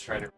try to.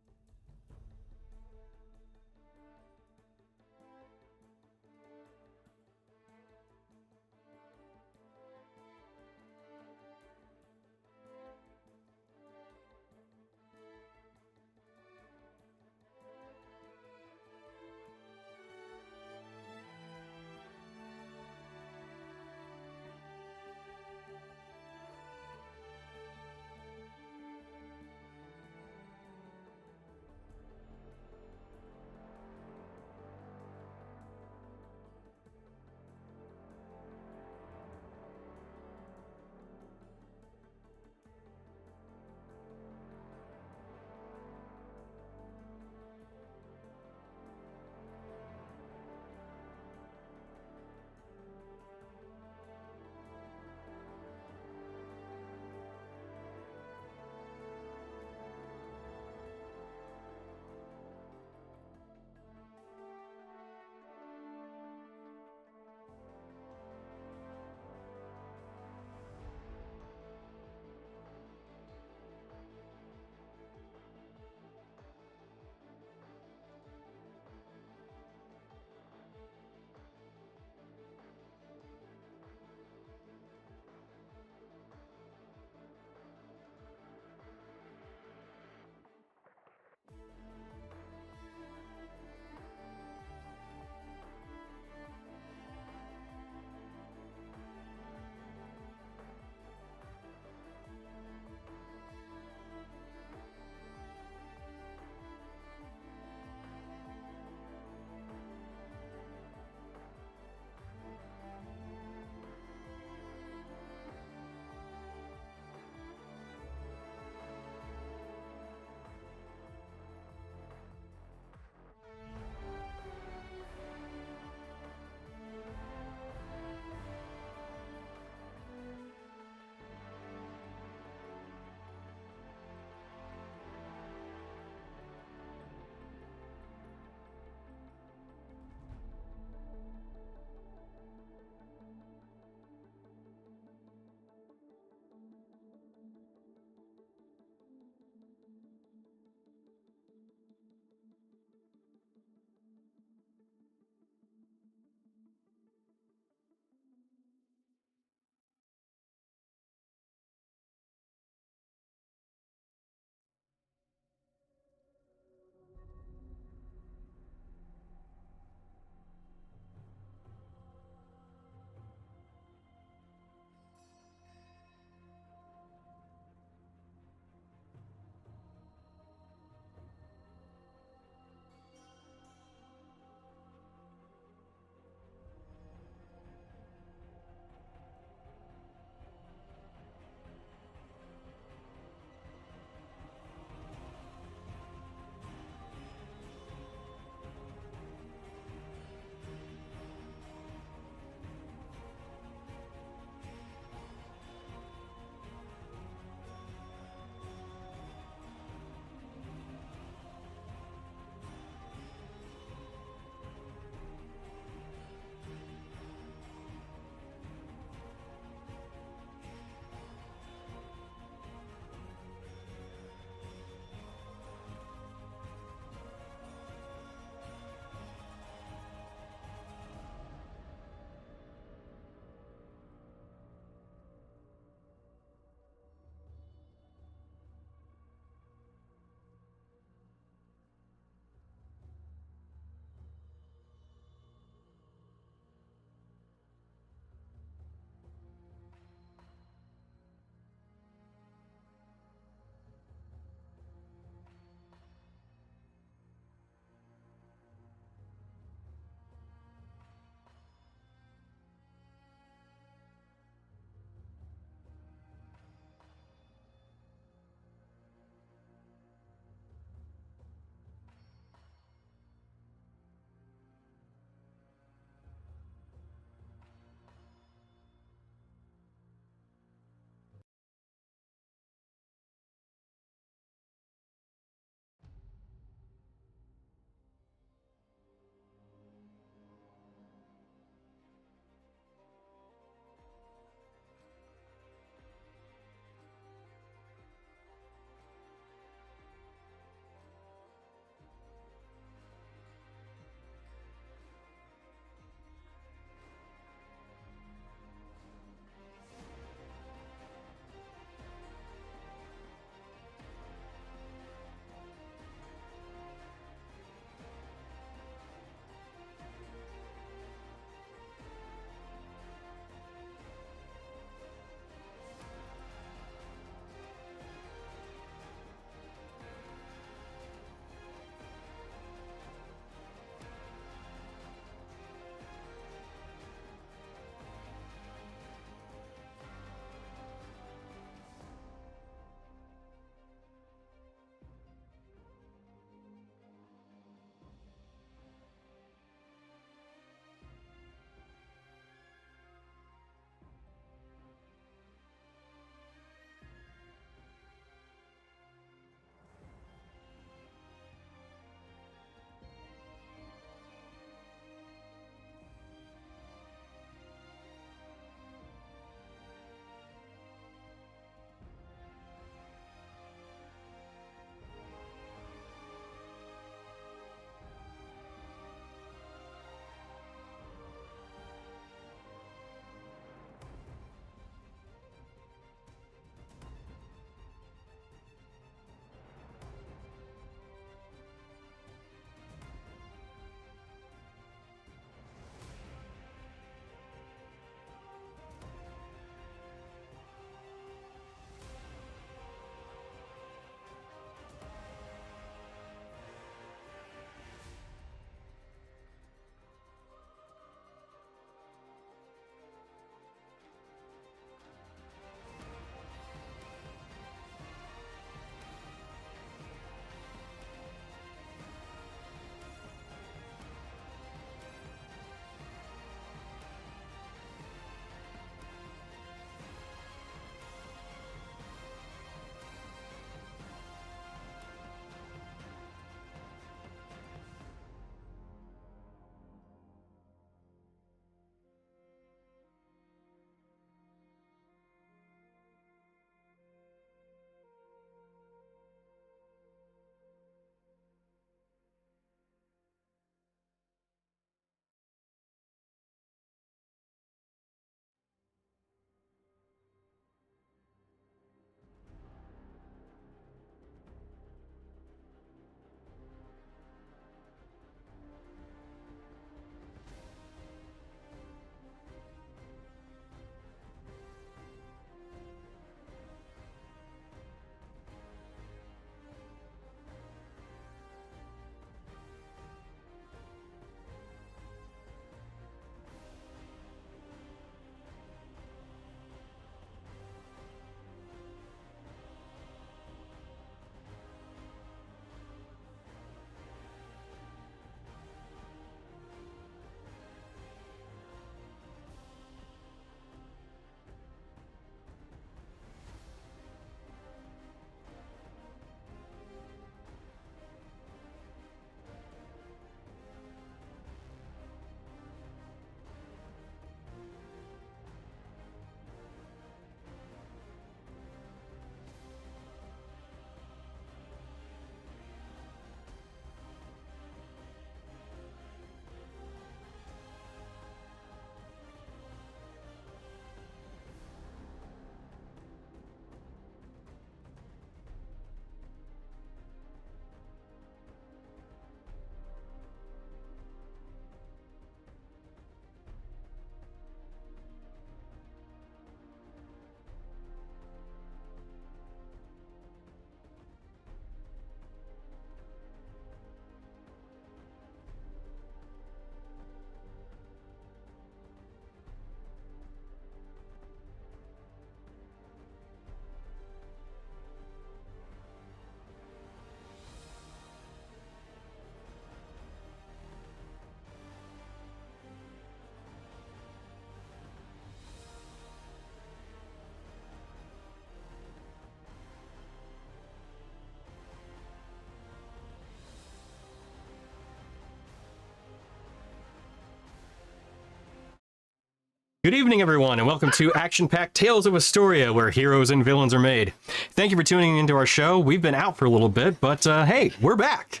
Good evening, everyone, and welcome to Action-Packed Tales of Istoria, where heroes and villains are made. Thank you for tuning into our show. We've been out for a little bit, but hey, we're back.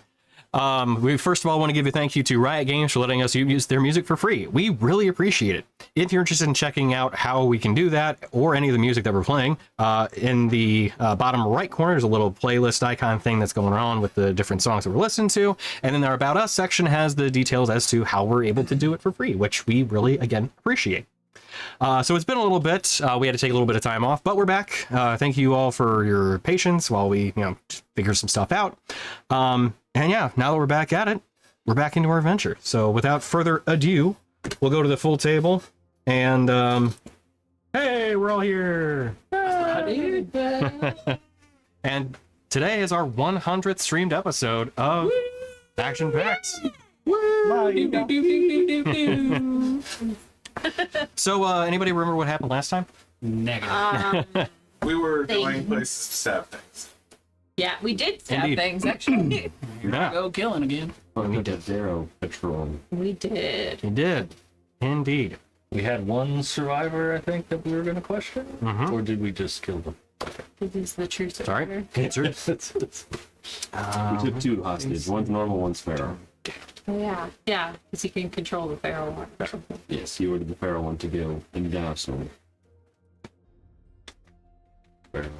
We first of all want to give a thank you to Riot Games for letting us use their music for free. We really appreciate it. If you're interested in checking out how we can do that, or any of the music that we're playing, in the bottom right corner, there's a little playlist icon thing that's going on with the different songs that we're listening to, and then our About Us section has the details as to how we're able to do it for free, which we really, again, appreciate. So it's been a little bit, we had to take a little bit of time off, but we're back. Thank you all for your patience while we, figure some stuff out. And yeah, now that we're back at it, we're back into our adventure. So without further ado, we'll go to the full table and, hey, we're all here. And today is our 100th streamed episode of Action Pact. So, anybody remember what happened last time? Negative. We were going places to stab things. Yeah, we did stab Indeed. things, actually. Yeah, Go killing again. We did derro patrol. We did. you did. Indeed. We had one survivor, I think, that we were going to question, Mhm. or did we just kill them? This is the true Sorry? survivor. Answer. We took two hostage. One's normal, one's feral. Oh, yeah. Yeah, because you can control the feral one. Yes, you ordered the feral one to go and douse him. Feral.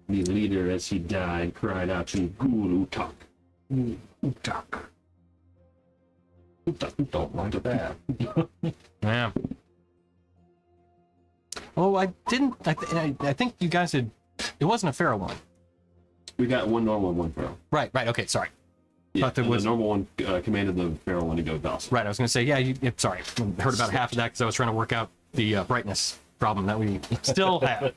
The leader, as he died, cried out to Ghoul Utak. Utak. Utak don't like that. Yeah. Oh, I didn't. I think you guys had. It wasn't a feral one. We got one normal and one feral. Right. Okay. Sorry. Yeah, Thought there and was- the normal one commanded the feral one to go douse. Right. I was going to say, yeah. Sorry. I heard about half of that because I was trying to work out the brightness problem that we still have.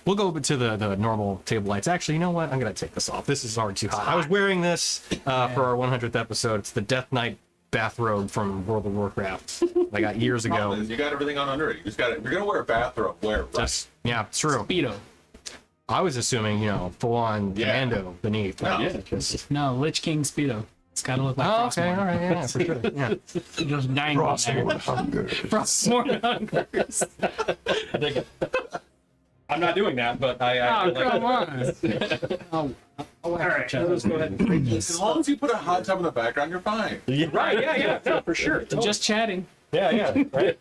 We'll go to the normal table lights. Actually, you know what? I'm going to take this off. This is already too hot. I was wearing this for our 100th episode. It's the Death Knight bathrobe from World of Warcraft. I got years ago. Problem is, you got everything on under it. You just got it. If you're gonna wear a bathrobe, wear it right. Just, yeah, it's true. Speedo. I was assuming, full-on Yeah. commando beneath. No. Yeah, just No, Lich King Speedo. It's gotta look like Oh, Frostmourne. okay, all right, yeah, for sure. Yeah. Just dangling there. Frostmourne hungers. I'm not doing that, but Oh, come on. All right, let's go ahead. As long as you put a hot tub in the background, you're fine. Right, yeah, no, for sure. Just chatting. Yeah, right.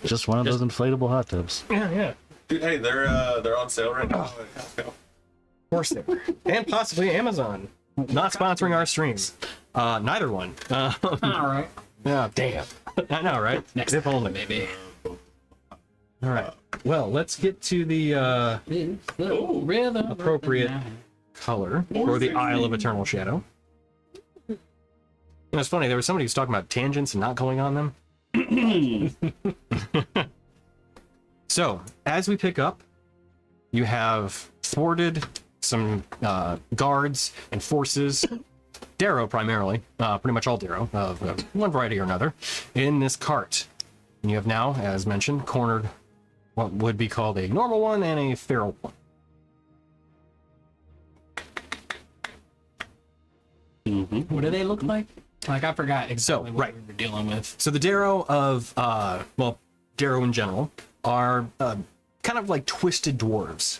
Just one of those inflatable hot tubs. Yeah. Dude, hey, they're on sale right now. Of course they were. And possibly Amazon. Not sponsoring our streams. Neither one. All right. Yeah, damn. I know, right? Next If only. Maybe. All right. Well, let's get to the Rhythm. appropriate color for the Isle of Eternal Shadow. It's funny, there was somebody who's talking about tangents and not going on them. So, as we pick up, you have thwarted some guards and forces, derro primarily, pretty much all derro, of one variety or another, in this cart. And you have now, as mentioned, cornered what would be called a normal one and a feral one. What do they look like? Like, I forgot exactly what right. we were dealing with. So the derro of, derro in general are kind of like twisted dwarves.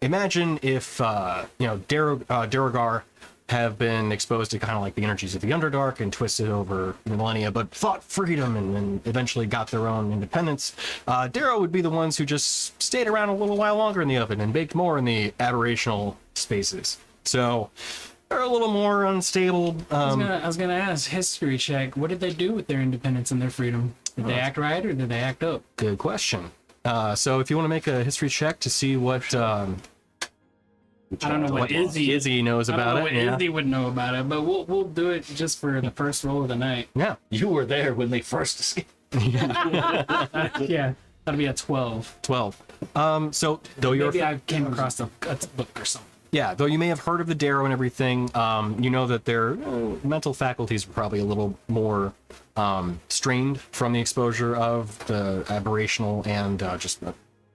Imagine if, Derrogar have been exposed to kind of like the energies of the Underdark and twisted over millennia, but fought freedom and eventually got their own independence. Derro would be the ones who just stayed around a little while longer in the oven and baked more in the aberrational spaces. So they're a little more unstable. I was gonna ask, history check. What did they do with their independence and their freedom? Did they act right or did they act up? Good question. So if you want to make a history check to see what I don't know what Izzy knows I don't about know it. what Yeah. Izzy would know about it, but we'll do it just for the first roll of the night. Yeah. You were there when they first escaped. Yeah, that'll be a 12. 12. So though you're Maybe I came across a book or something. yeah, though you may have heard of the derro and everything, you know that their mental faculties were probably a little more strained from the exposure of the aberrational and just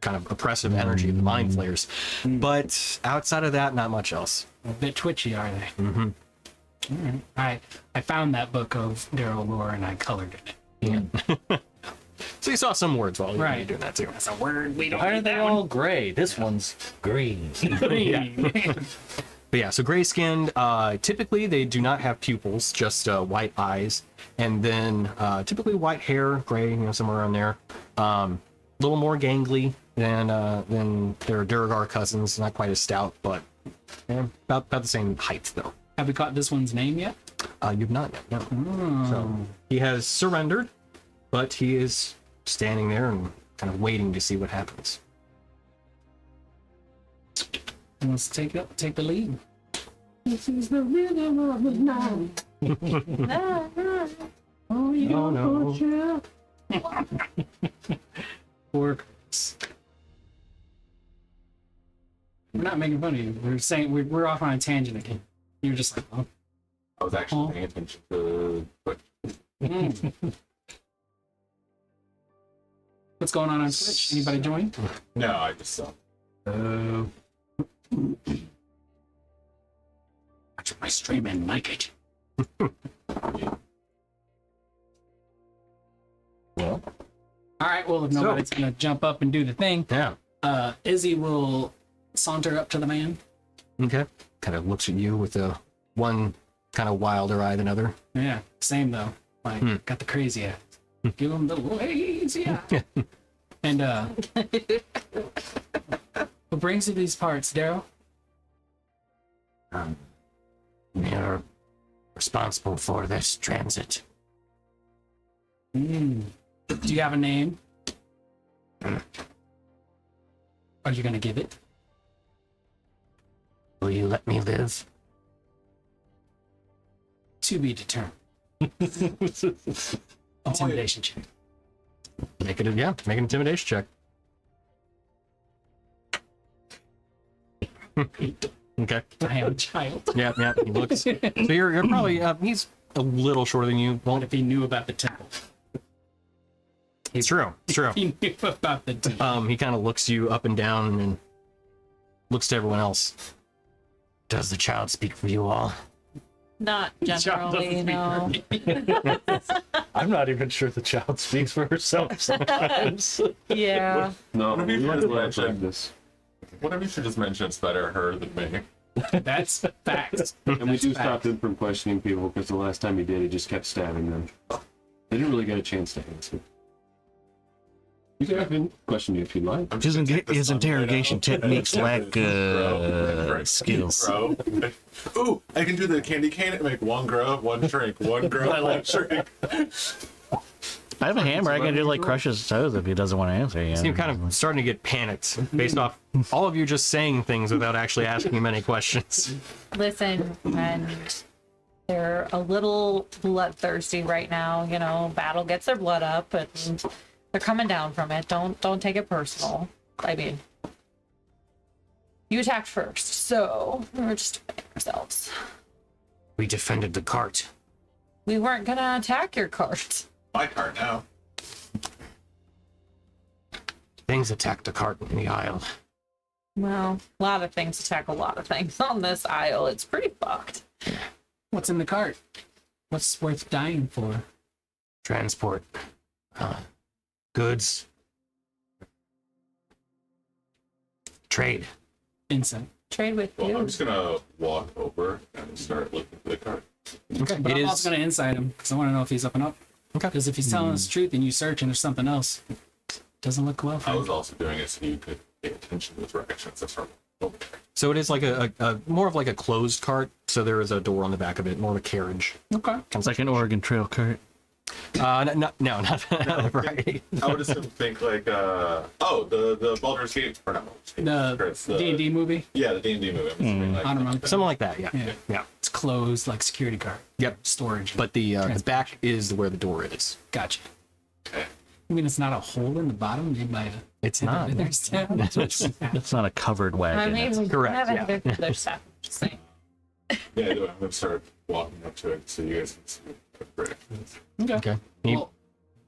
kind of oppressive energy of the mind flayers. But outside of that, not much else. A bit twitchy, are they? Mm-hmm. All right. I found that book of Daryl lore and I colored it. Yeah. So you saw some words while you were Right. doing that too. That's a word we don't Why are need they that all gray? This one's green. one. But yeah, so gray skinned, typically they do not have pupils, just white eyes, and then typically white hair, gray, somewhere around there. A little more gangly than their Duragar cousins, not quite as stout, but about the same height though. Have we caught this one's name yet? You've not yet, no. So he has surrendered, but he is standing there and kind of waiting to see what happens. Let's take the lead. This is the rhythm of the night. Oh, you Oh, no. Poor Chris. We're not making fun of you. We're saying we're off on a tangent again. You're just like, oh. I was actually paying attention to what. What's going on Twitch? Anybody join? No, I just saw. Watch my stream and like it. Well, All right. Well, if nobody's gonna jump up and do the thing, yeah. Izzy will saunter up to the man. Okay. Kind of looks at you with a one kind of wilder eye than other. Yeah, same though. Like, got the crazy eye. Give him the lazy eye. And what brings you to these parts, Daryl? You're responsible for this transit. Do you have a name? Are you gonna give it? Will you let me live? To be determined. Intimidation check. Make an intimidation check. Okay. I am a child. Yeah. He looks. So you're probably he's a little shorter than you. What if he knew about the temple? It's true. He knew about the temple. He kind of looks you up and down and looks to everyone else. Does the child speak for you all? Not generally, no. I'm not even sure the child speaks for herself sometimes. Yeah. What No, if you we just let mentioned this. What if you should just mention it's better her than me? That's facts. And we do That's stop facts. him from questioning people because the last time he did, he just kept stabbing them. They didn't really get a chance to answer. You can have him question you if you'd like. I'm His just gonna enga- take this his on interrogation right now. techniques lack, Grow. skills. Grow. Ooh, I can do the candy cane and make one grow, one shrink, one grow, one shrink. I have a hammer. I can do like crush his toes if he doesn't want to answer. Yeah. Seem kind of starting to get panicked based off all of you just saying things without actually asking him any questions. Listen, and they're a little bloodthirsty right now. You know, battle gets their blood up, and they're coming down from it. Don't take it personal. I mean, you attacked first, so we're just defending ourselves. We defended the cart. We weren't gonna attack your cart. My cart now. Things attacked the cart in the aisle. Well, a lot of things attack a lot of things on this aisle. It's pretty fucked. What's in the cart? What's worth dying for? Transport. Goods. Trade. Insight. Trade with Well, you. I'm just gonna walk over and start looking for the cart. Okay, but It I'm is- also going to insight him because I want to know if he's up and up. Okay. Because if he's telling us the truth and you search and there's something else, it doesn't look well for I him. was also doing it so you could pay attention to the directions that's from over there. So it is like a more of like a closed cart. So there is a door on the back of it, more of a carriage. Okay. It's like an Oregon Trail cart. No, not right. I would assume think like the Baldur's Gate or not Baldur's Gate, The D&D movie, Yeah, the D&D movie. I'm assuming, like, I don't know. Something like that. Yeah. Yeah. Yeah. It's closed, like security guard. Yep. Storage. But the back is where the door is. Gotcha. Okay. I mean, it's not a hole in the bottom made by a... It's not. It's not a covered wagon. I mean, we correct, haven't yeah. been through their stuff. Just saying. Yeah, I'm gonna start walking up to it so you guys can see the directions. Okay. Okay. You- Well,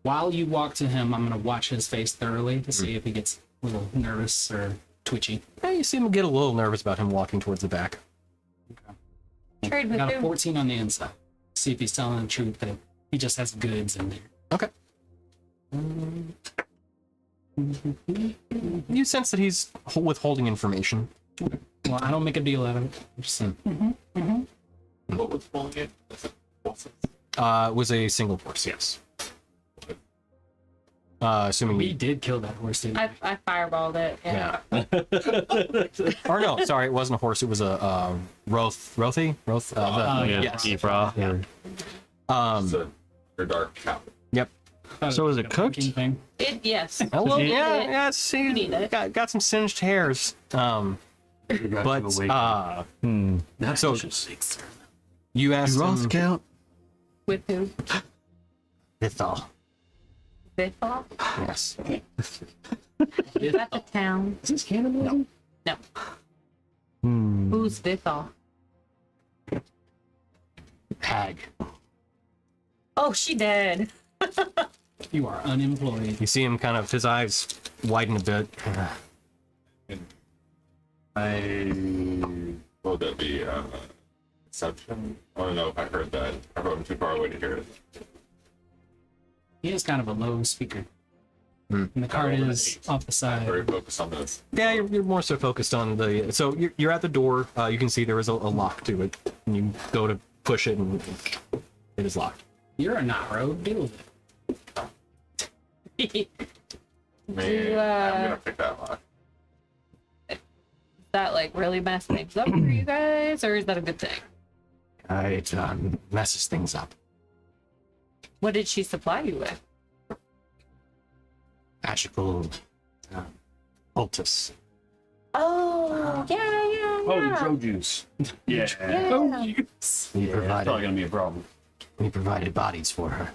while you walk to him, I'm going to watch his face thoroughly to see if he gets a little nervous or twitchy. Yeah, you see him get a little nervous about him walking towards the back. Trade I with got a you. 14 on the inside. See if he's telling the truth that he just has goods in there. Okay. You sense that he's withholding information. Well, I don't make a deal out of it. I'm just saying. What was pulling it? It was a single horse, yes. Assuming We did kill that horse, didn't we? I fireballed it. Yeah. Or no, sorry, it wasn't a horse. It was a Rothy. Yes. Ebra. It's a dark cow. Yep. So is it cooked? Thing. Yes. Hello. Did you- Yeah. See, need it. got some singed hairs. But That's so- delicious. you asked him. count? With who? Vithal. Vithal? Yes. Is that the town? Is this cannibalism? No. Who's Vithal? Hag. Oh, she dead. You are unemployed. You see him kind of his eyes widen a bit. Would that be exception? I don't know if I heard that. I am too far away to hear it. He is kind of a low speaker. And the cart is off the Very side. focused on this. Yeah, you're more so focused on the. So you're at the door. You can see there is a lock to it, and you go to push it, and it is locked. You're a not road. Deal with it. Man, I'm gonna pick that lock. That like really mess things up for you guys, or is that a good thing? It messes things up. What did she supply you with? Magical poultice. Oh, yeah. Oh, Joe juice. Yeah. Yeah. We It's probably provided. gonna be a problem. We provided bodies for her.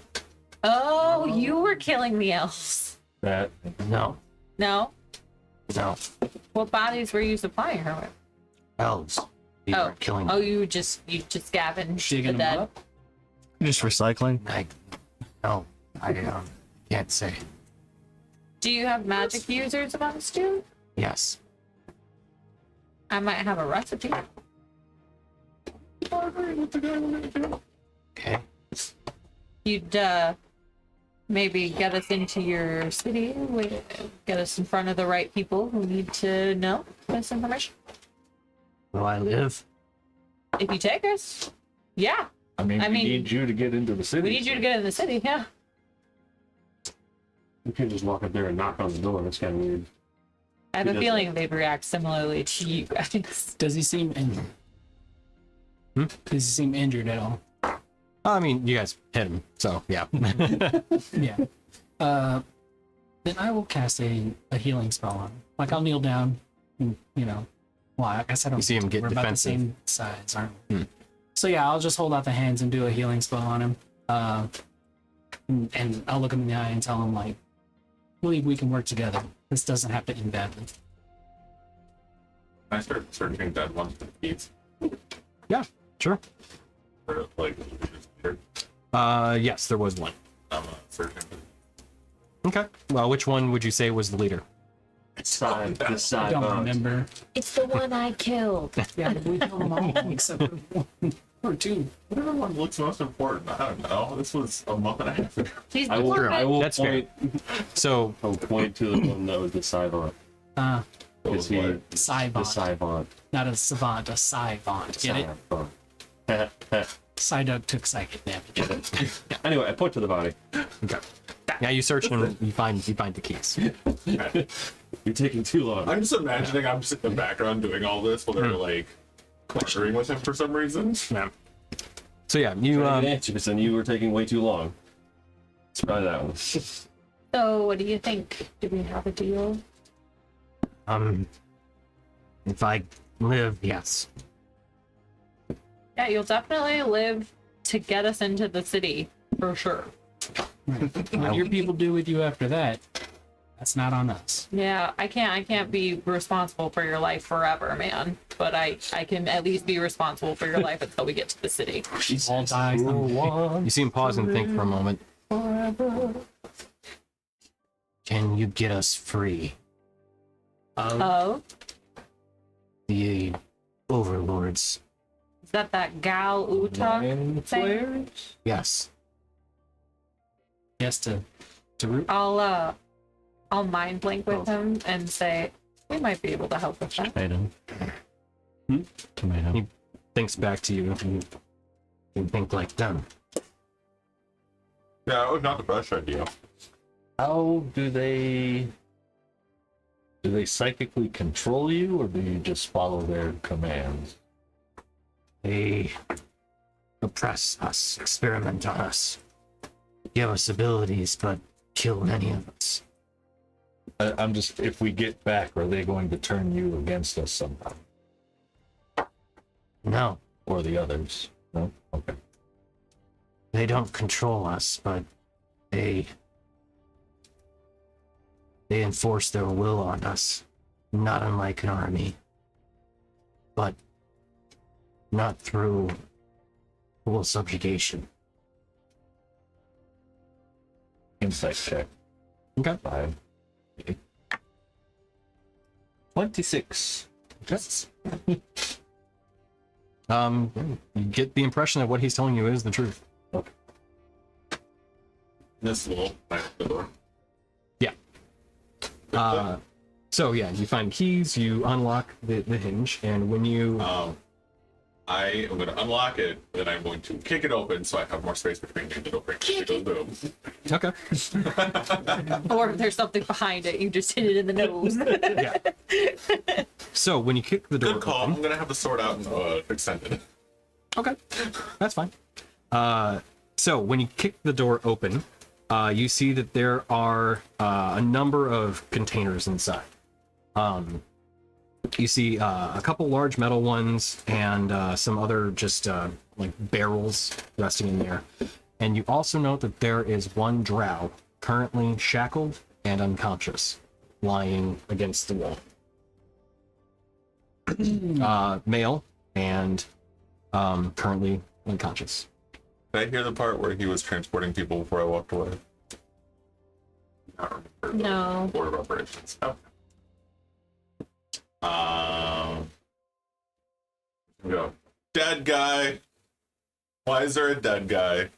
Oh, you were killing the elves. That No, No? no, What bodies were you supplying her with? elves. We Oh. were killing. Oh, you just scavenged the Digging them dead. up. Just recycling. No, I can't say. Do you have magic users amongst you? Yes. I might have a recipe. Okay. You'd maybe get us into your city, get us in front of the right people who need to know this information. Will I live? If you take us, yeah. I mean, I we mean, need you to get into the city. We need you to get in the city, yeah. you can't just walk up there and knock on the door. That's kind of weird. I have He a does feeling they'd react similarly to you guys. Does he seem injured? Does he seem injured at all? I mean, you guys hit him, so yeah. Yeah. Then I will cast a healing spell on him. Like I'll kneel down, and, well, I guess I don't. You see him get we're defensive. about the same size, aren't we? So yeah, I'll just hold out the hands and do a healing spell on him. And I'll look him in the eye and tell him like, I believe we can work together. This doesn't have to end badly. I start searching dead ones for the keys. Yeah, sure. Or like, just Yes, there was one. I'm searching for Okay. Well, which one would you say was the leader? Side, the I side don't bond. remember. It's the one I killed. Yeah, but we killed them all except for one or two. whatever one looks most important. I don't know. This was a month and a half ago. He's I will. I will That's fair. point. So, I'll point to the one that was the Sivant. Is he the Sivant. Sivant? Not a savant, a Sivant. Get it? Sivant. Psyduck took psychic damage. Anyway, I point to the body. okay. Yeah, you search and you find the keys. You're taking too long. I'm just imagining I'm sitting in the background doing all this while they're like bartering with him for some reason. Yeah. So yeah, you Good answers, and you were taking way too long. Let's try that one. So, what do you think? Do we have a deal? if I live, yes. Yeah, you'll definitely live to get us into the city, for sure. What your people do with you after that, that's not on us. Yeah, I can't be responsible for your life forever, man. But I can at least be responsible for your life until we get to the city. All die someday. You see him pause and think for a moment. Can you get us free? Oh, The overlords. is that Gal Uta thing? Yes. Yes, to I'll mind blink with him and say we might be able to help with that. Tomato. Tomato. He thinks back to you. You think like them. Yeah, it was not the best idea. How do they psychically control you, or do you just follow their commands? They oppress us, experiment on us, give us abilities, but kill many of us. I'm just, if we get back, are they going to turn you against us somehow? No, Or the others? No? Okay. they don't control us, but they enforce their will on us, not unlike an army, but not through full subjugation. Insight check. Okay. 5. 26. Yes. You get the impression that what he's telling you is the truth. This little door. Yeah. So yeah, you find keys, you unlock the hinge, and when you I am going to unlock it, then I'm going to kick it open so I have more space between me and the door. It goes boom. okay. Or if there's something behind it, you just hit it in the nose. Yeah. So when you kick the door Good call. open, I'm going to have the sword out and extended. okay, that's fine. So when you kick the door open, you see that there are a number of containers inside. You see a couple large metal ones and some other just like barrels resting in there. And you also note that there is one drow currently shackled and unconscious, lying against the wall. Male and currently unconscious. Did I hear the part where he was transporting people before I walked away? Not remember. No. Board of Operations. Oh. Go. Dead guy. Why is there a dead guy?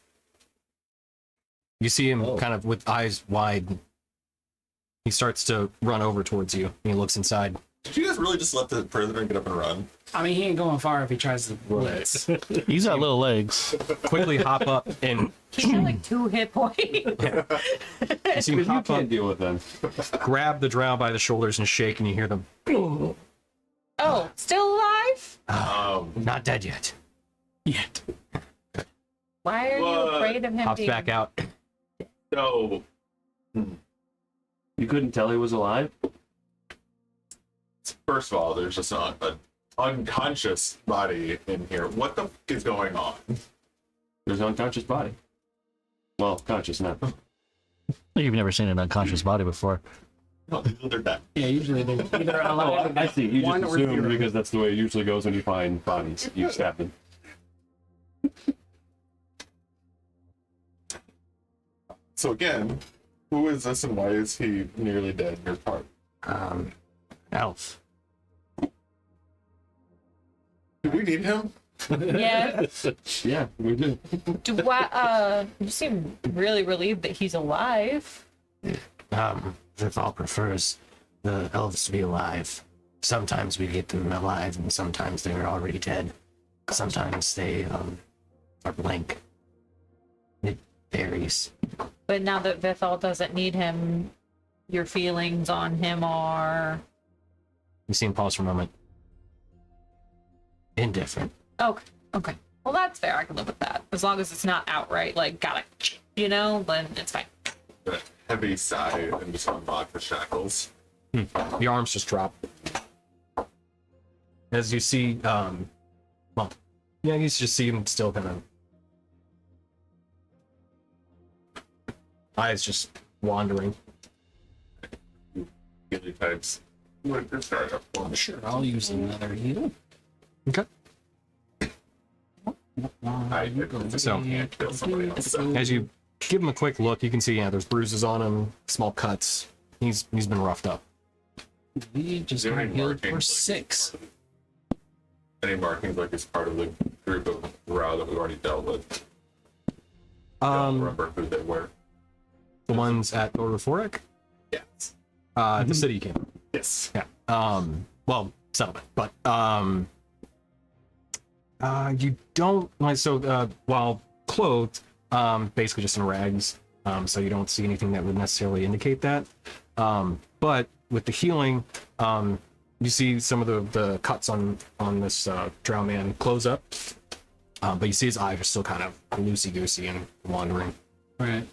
You see him kind of with eyes wide. He starts to run over towards you. And he looks inside. Did you guys really just let the prisoner get up and run? I mean, he ain't going far if he tries to blitz. He's got little legs. Quickly hop up and He's got like 2 hit points. you see him You hop can't up, deal with them. grab the drow by the shoulders and shake, and you hear them. Oh, still alive? Not dead yet. Yet. Why are you What? afraid of him Hops being back out. No. You couldn't tell he was alive? First of all, there's just an unconscious body in here. What the f is going on? There's an unconscious body. Well, conscious now. You've never seen an unconscious body before. No, they're dead. Yeah, usually they're either Oh, alive. I see. You One just or assumed zero. because that's the way it usually goes when you find bodies. You stab them. So again, who is this and why is he nearly dead in your part? Elf. Do we need him? Yeah. Yeah, we do. You seem really relieved that he's alive. Vithal prefers the elves to be alive. Sometimes we get them alive, and sometimes they're already dead. Sometimes they are blank. It varies. But now that Vithal doesn't need him, your feelings on him are You see him pause for a moment. Indifferent. okay. Well, that's fair. I can live with that. As long as it's not outright, like, then it's fine. A heavy sigh and just unlock the shackles. The arms just drop. As you see, you just see him still kind of eyes just wandering. Gilly types. What is that up for? Sure, I'll use another heal. Okay. So, Can't kill somebody else. So. as you give him a quick look, you can see, there's bruises on him, small cuts. He's been roughed up. We just Is there got any healed markings, for like- 6. Any markings like it's part of the group of Rao that we've already dealt with? I don't remember who they were. The ones at Oriforic? Yes. The city came. Yes. Yeah. Well, settlement, but you don't like while clothed, basically just in rags. So you don't see anything that would necessarily indicate that. But with the healing, you see some of the cuts on this drow man close up. But you see his eyes are still kind of loosey-goosey and wandering. Right.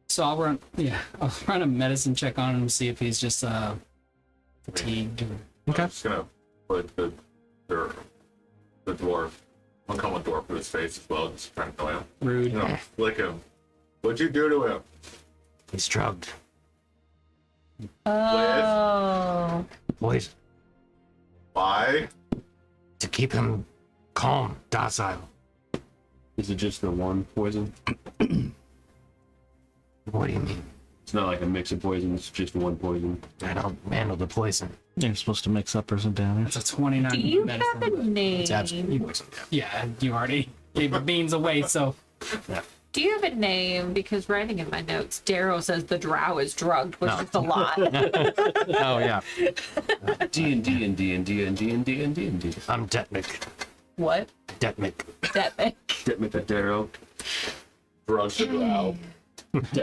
So I'll run a medicine check on him to see if he's just fatigued. Okay. I'm just gonna put the dwarf, uncommon dwarf with his face as well, just trying to annoy him. Rude. You know, lick him. What'd you do to him? He's drugged. Oh. Poison. Why? To keep him calm, docile. Is it just the one poison? What do you mean? It's not like a mix of poisons, it's just one poison. I don't handle the poison. You're supposed to mix uppers and downers. That's a 29 Do you medicine. have a name? It's absolutely poison. Yeah, you already gave the beans away, so Do you have a name? Because writing in my notes, Darrow says the drow is drugged, which No. is a lot. Oh yeah. D&D and D&D and D&D and D&D. I'm Detmick. What? Detmick. Detmick. Detmick the derro. Drugs the drow.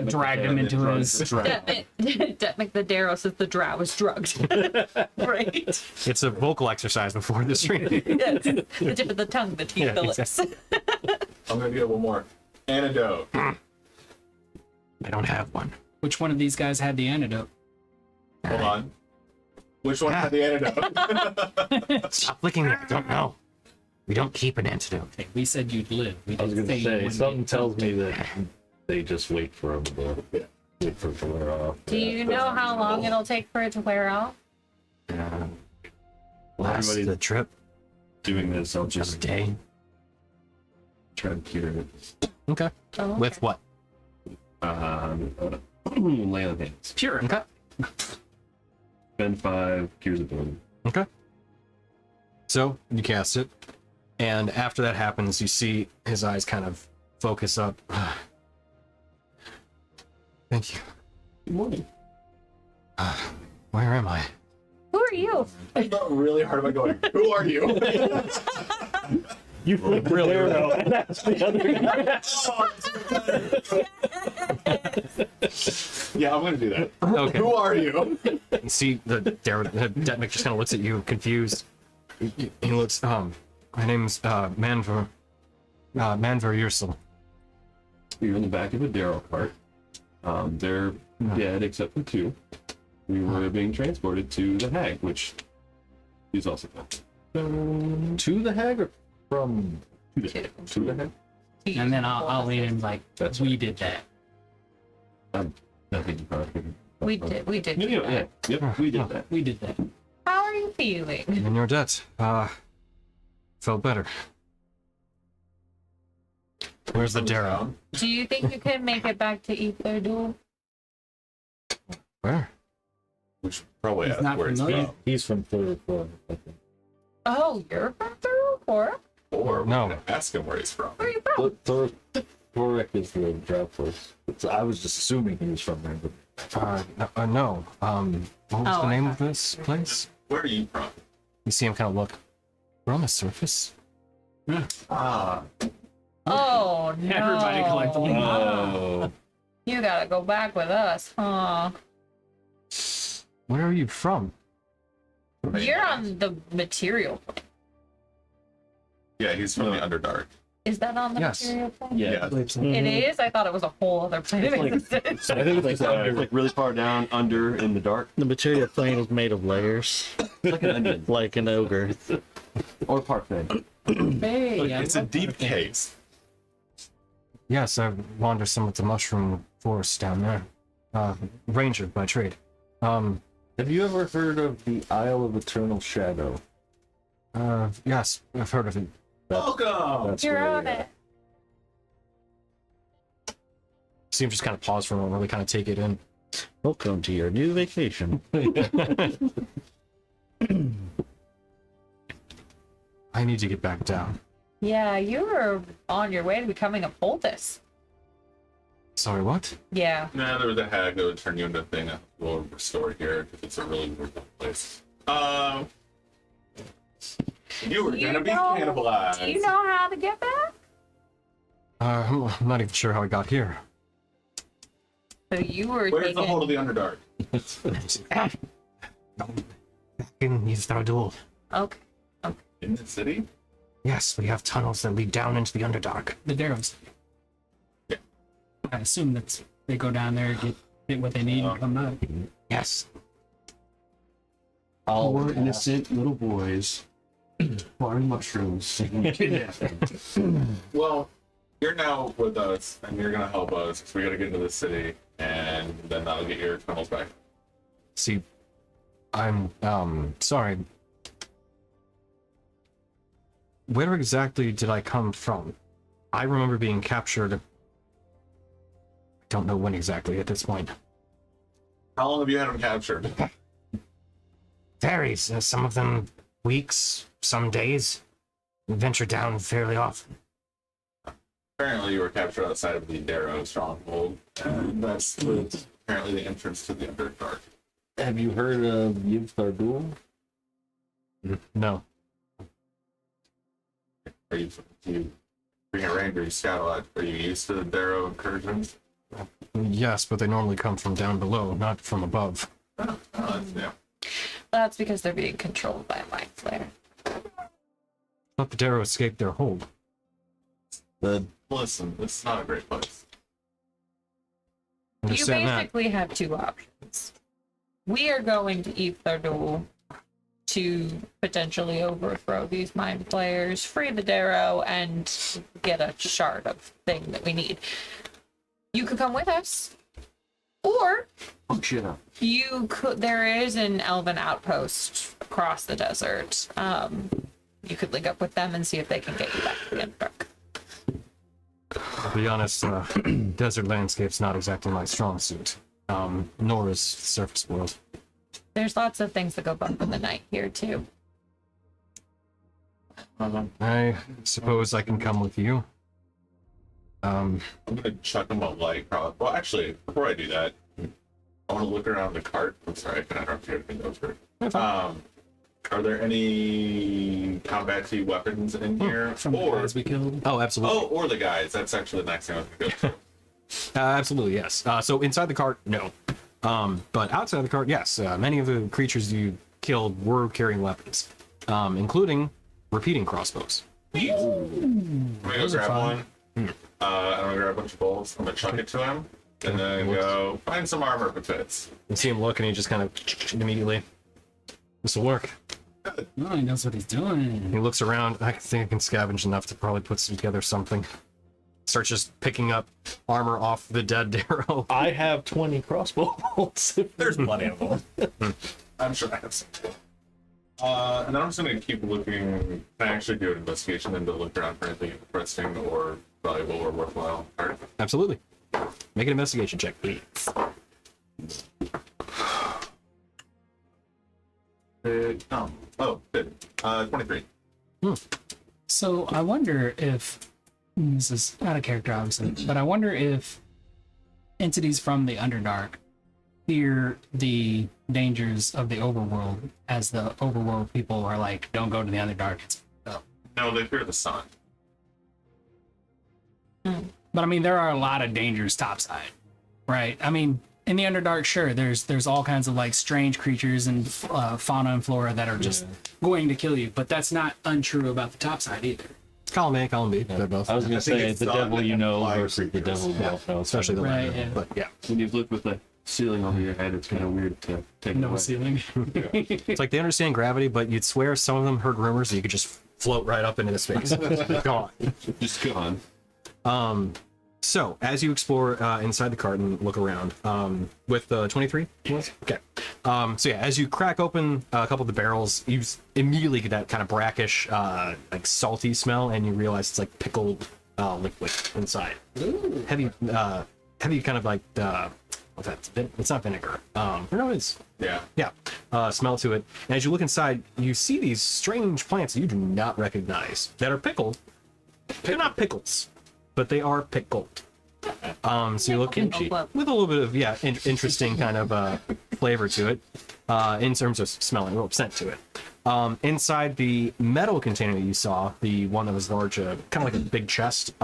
dragged him into his. Detmick the Darrow says the drow is drugged. Right. It's a vocal exercise before the stream. Yes. The tip of the tongue, the teeth, Yeah, the lips. exactly. I'm gonna get one more. Antidote. I don't have one. Which one of these guys had the antidote? Hold on. Which one had the antidote? Stop licking me. I don't know. We don't keep an antidote. Hey, we said you'd live. We I was didn't gonna you say, wouldn't something get tells me tempted. that they just wait for him to wait for it to wear off. Do you know how long it'll take for it to wear off? Well, Last everybody's the trip, doing this, I'll another just day. try to cure it. Okay. Oh, okay. With what? Lay on hands. Pure. Okay. Spend 5, cures ability. Okay. So you cast it, and after that happens, you see his eyes kind of focus up. Thank you. Good morning. Where am I? Who are you? I thought really hard about going, who are you? You flipped the arrow, and that's the other guy. Yeah, I'm gonna do that. Okay. Who are you? You see the Detmick just kind of looks at you, confused. He looks. My name's Manver Ursel. You're in the back of a derro cart. They're dead except for 2. We were being transported to the hag, which is also dead. To the hag or from? To the hag? And then I'll lean in like, That's we did that. Nothing you probably couldn't. We did. We did. Yeah, do that. yep, we did that. We did that. How are you feeling? In your debt. Felt better. Where's the Darrow? Do you think you can make it back to Yiv'Thardul? Where? Which probably He's asked not where he's familiar. from. He's from third floor, I think. Oh, you're from Thurl? Or Or No. we're gonna ask him where he's from. where are you from? Thorek is the drought place. So I was just assuming he was from there, but No. What was Oh, the name I of this place? Where are you from? You see him kind of look. We're on the surface. Ah. Oh no! Everybody collectively. Oh. You gotta go back with us, huh? Where are you from? You're on the material. Yeah, he's from the Underdark. Is that on the Yes. material plane? Yeah. It is. I thought it was a whole other plane. I think it's like Really far down, under, in the dark. the material plane is made of layers, Like an onion. like an ogre. Or parfait. Hey, Look, I it's a love deep that thing. cave. Yes, I wander some of the mushroom forest down there. Ranger by trade. Have you ever heard of the Isle of Eternal Shadow? Yes, I've heard of it. Welcome. That's You're where on we are. it. See him just kind of pause for a moment, really kind of take it in. Welcome to your new vacation. I need to get back down. Yeah, you were on your way to becoming a poultice. Sorry, what? Yeah. Nah, there was a hag that would turn you into a thing that will restore here because it's a really weird place. You were gonna be cannibalized. Do you know how to get back? I'm not even sure how I got here. So you were Where's taking... the hold of the Underdark? Back in Yiv'Thardul. Okay. In the city? Yes, we have tunnels that lead down into the Underdark. The derros. Yeah. I assume that they go down there, get what they need, and come back. Yes. Poor innocent little boys farming mushrooms. Well, you're now with us, and you're gonna help us because we gotta get into the city, and then that'll get your tunnels back. See, I'm, sorry. Where exactly did I come from? I remember being captured. I don't know when exactly at this point. How long have you had them captured? Varies. Some of them weeks, some days. We venture down fairly often. Apparently, you were captured outside of the derro stronghold, and that's apparently the entrance to the Underdark. Have you heard of Yiv'Thardul? No. Are you being a ranger, you scout a lot? Are you used to the derro incursions? Yes, but they normally come from down below, not from above. Yeah. That's because they're being controlled by a mind flare. Thought the Derro escaped their hold. Listen, this is not a great place. You Understand that. basically have two options. We are going to Yiv'Thardul to potentially overthrow these mind players, free the derro, and get a shard of thing that we need. You could come with us, or Fuck shit up. you could. There is an elven outpost across the desert. You could link up with them and see if they can get you back to the Underdark. To be honest, desert landscape's not exactly my strong suit. Nor is surface world. There's lots of things that go bump in the night here too. I suppose I can come with you. I'm gonna chuck them a light. Probably. Well, actually, before I do that, I want to look around the cart. I'm sorry, I don't know if you anything over. Are there any combat-y weapons in here? From the guys we killed. Oh, absolutely. Oh, or the guys. That's actually the next thing I was gonna go to. Absolutely, yes. So inside the cart, no. But outside the cart, yes. Many of the creatures you killed were carrying weapons, including repeating crossbows. I'm gonna go grab one. I'm gonna grab a bunch of bolts. I'm gonna chuck it to him, and then go find some armor if it fits. You see him look, and he just kind of immediately. This will work. Oh, he knows what he's doing. He looks around. I think I can scavenge enough to probably put together something. Starts just picking up armor off the dead Darrow. I have 20 crossbow bolts. There's plenty of them. I'm sure I have some. And then I'm just gonna keep looking. Can I actually do an investigation and to look around for anything interesting or valuable or worthwhile? All right. Absolutely. Make an investigation check, please. Good. 23. So I wonder if this is out of character, obviously, but I wonder if entities from the Underdark fear the dangers of the overworld, as the overworld people are like, don't go to the Underdark. It's No, they fear the sun. But I mean, there are a lot of dangers topside, right? I mean, in the Underdark, sure, there's all kinds of like strange creatures and fauna and flora that are just going to kill you, but that's not untrue about the topside either. Column A, column B. They're both. I was going to think say it's the sun devil that you know fly versus the devil you don't know. Especially the Right, latter. yeah. But yeah. When you look with the ceiling over your head, it's kind of weird to take No away. ceiling. It's like they understand gravity, but you'd swear some of them heard rumors that you could just float right up into the space. Gone. Just gone. So, as you explore inside the cart and look around, with 23 was? Okay. So yeah, as you crack open a couple of the barrels, you immediately get that kind of brackish, like salty smell, and you realize it's like pickled liquid inside. Ooh. Heavy kind of like, what's that? It's not vinegar. No, it's, Yeah. smell to it. And as you look inside, you see these strange plants that you do not recognize that are pickled. They're not pickles, but they are pickled. So you're looking Kimchi. with a little bit of interesting kind of flavor to it, in terms of smelling, a little scent to it. Inside the metal container that you saw, the one that was large, kind of like a big chest.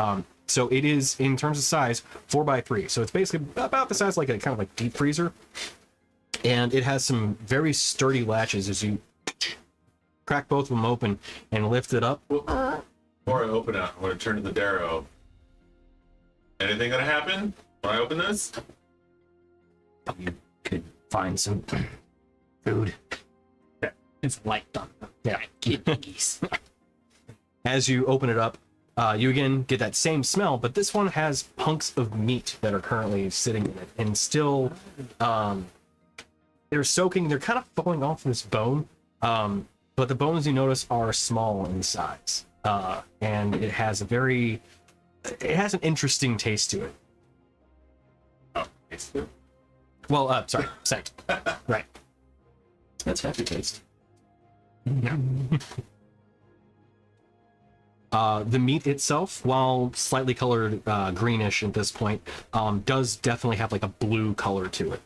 So it is, in terms of size, 4x3. So it's basically about the size like a kind of like deep freezer, and it has some very sturdy latches as you crack both of them open and lift it up. Before I open it, I'm going to turn to the derro. Anything gonna happen when I open this? You could find some food. It's light thunder. Yeah. Kidneys. As you open it up, you again get that same smell, but this one has hunks of meat that are currently sitting in it, and still, they're soaking. They're kind of falling off this bone, but the bones you notice are small in size, and it has an interesting taste to it. Oh, it's good. Well, sorry, scent. Right. That's happy taste. The meat itself, while slightly colored greenish at this point, does definitely have like a blue color to it.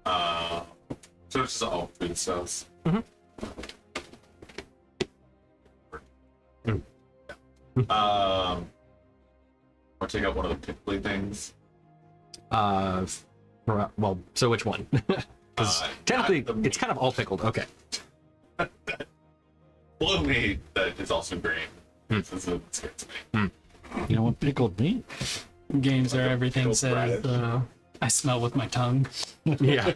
So it's just all food stuff. I'll take out one of the pickly things. Well, so which one? Because technically, not the it's kind of all pickled. Okay. Blue meat that is also green. This is what's good to me. You know what pickled meat? Games are everything Pickled says. radish. I smell with my tongue. Yeah.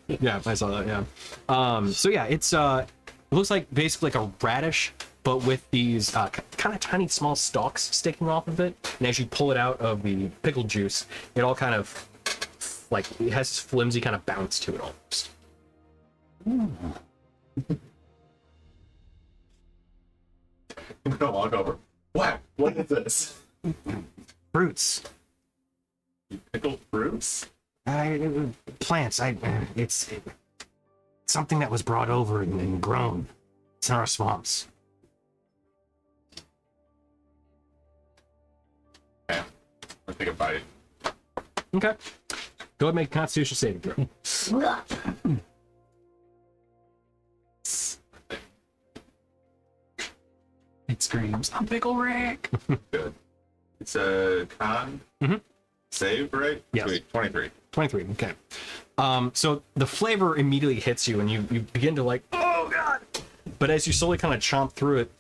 Yeah, I saw that. Yeah. So yeah, it looks like basically like a radish, but with these kind of tiny small stalks sticking off of it. And as you pull it out of the pickled juice, it all kind of like it has this flimsy kind of bounce to it almost. I'm gonna walk over. What? What is this? Fruits. You pickled fruits? Plants. It's something that was brought over and grown. It's in our swamps. Yeah. I'll take a bite. Okay. Go ahead and make a Constitution saving throw. It screams, I'm Pickle Rick. Good. It's a con save, right? Yes. Sweet. 23. 23. Okay. So the flavor immediately hits you, and you begin to like, oh god! But as you slowly kind of chomp through it,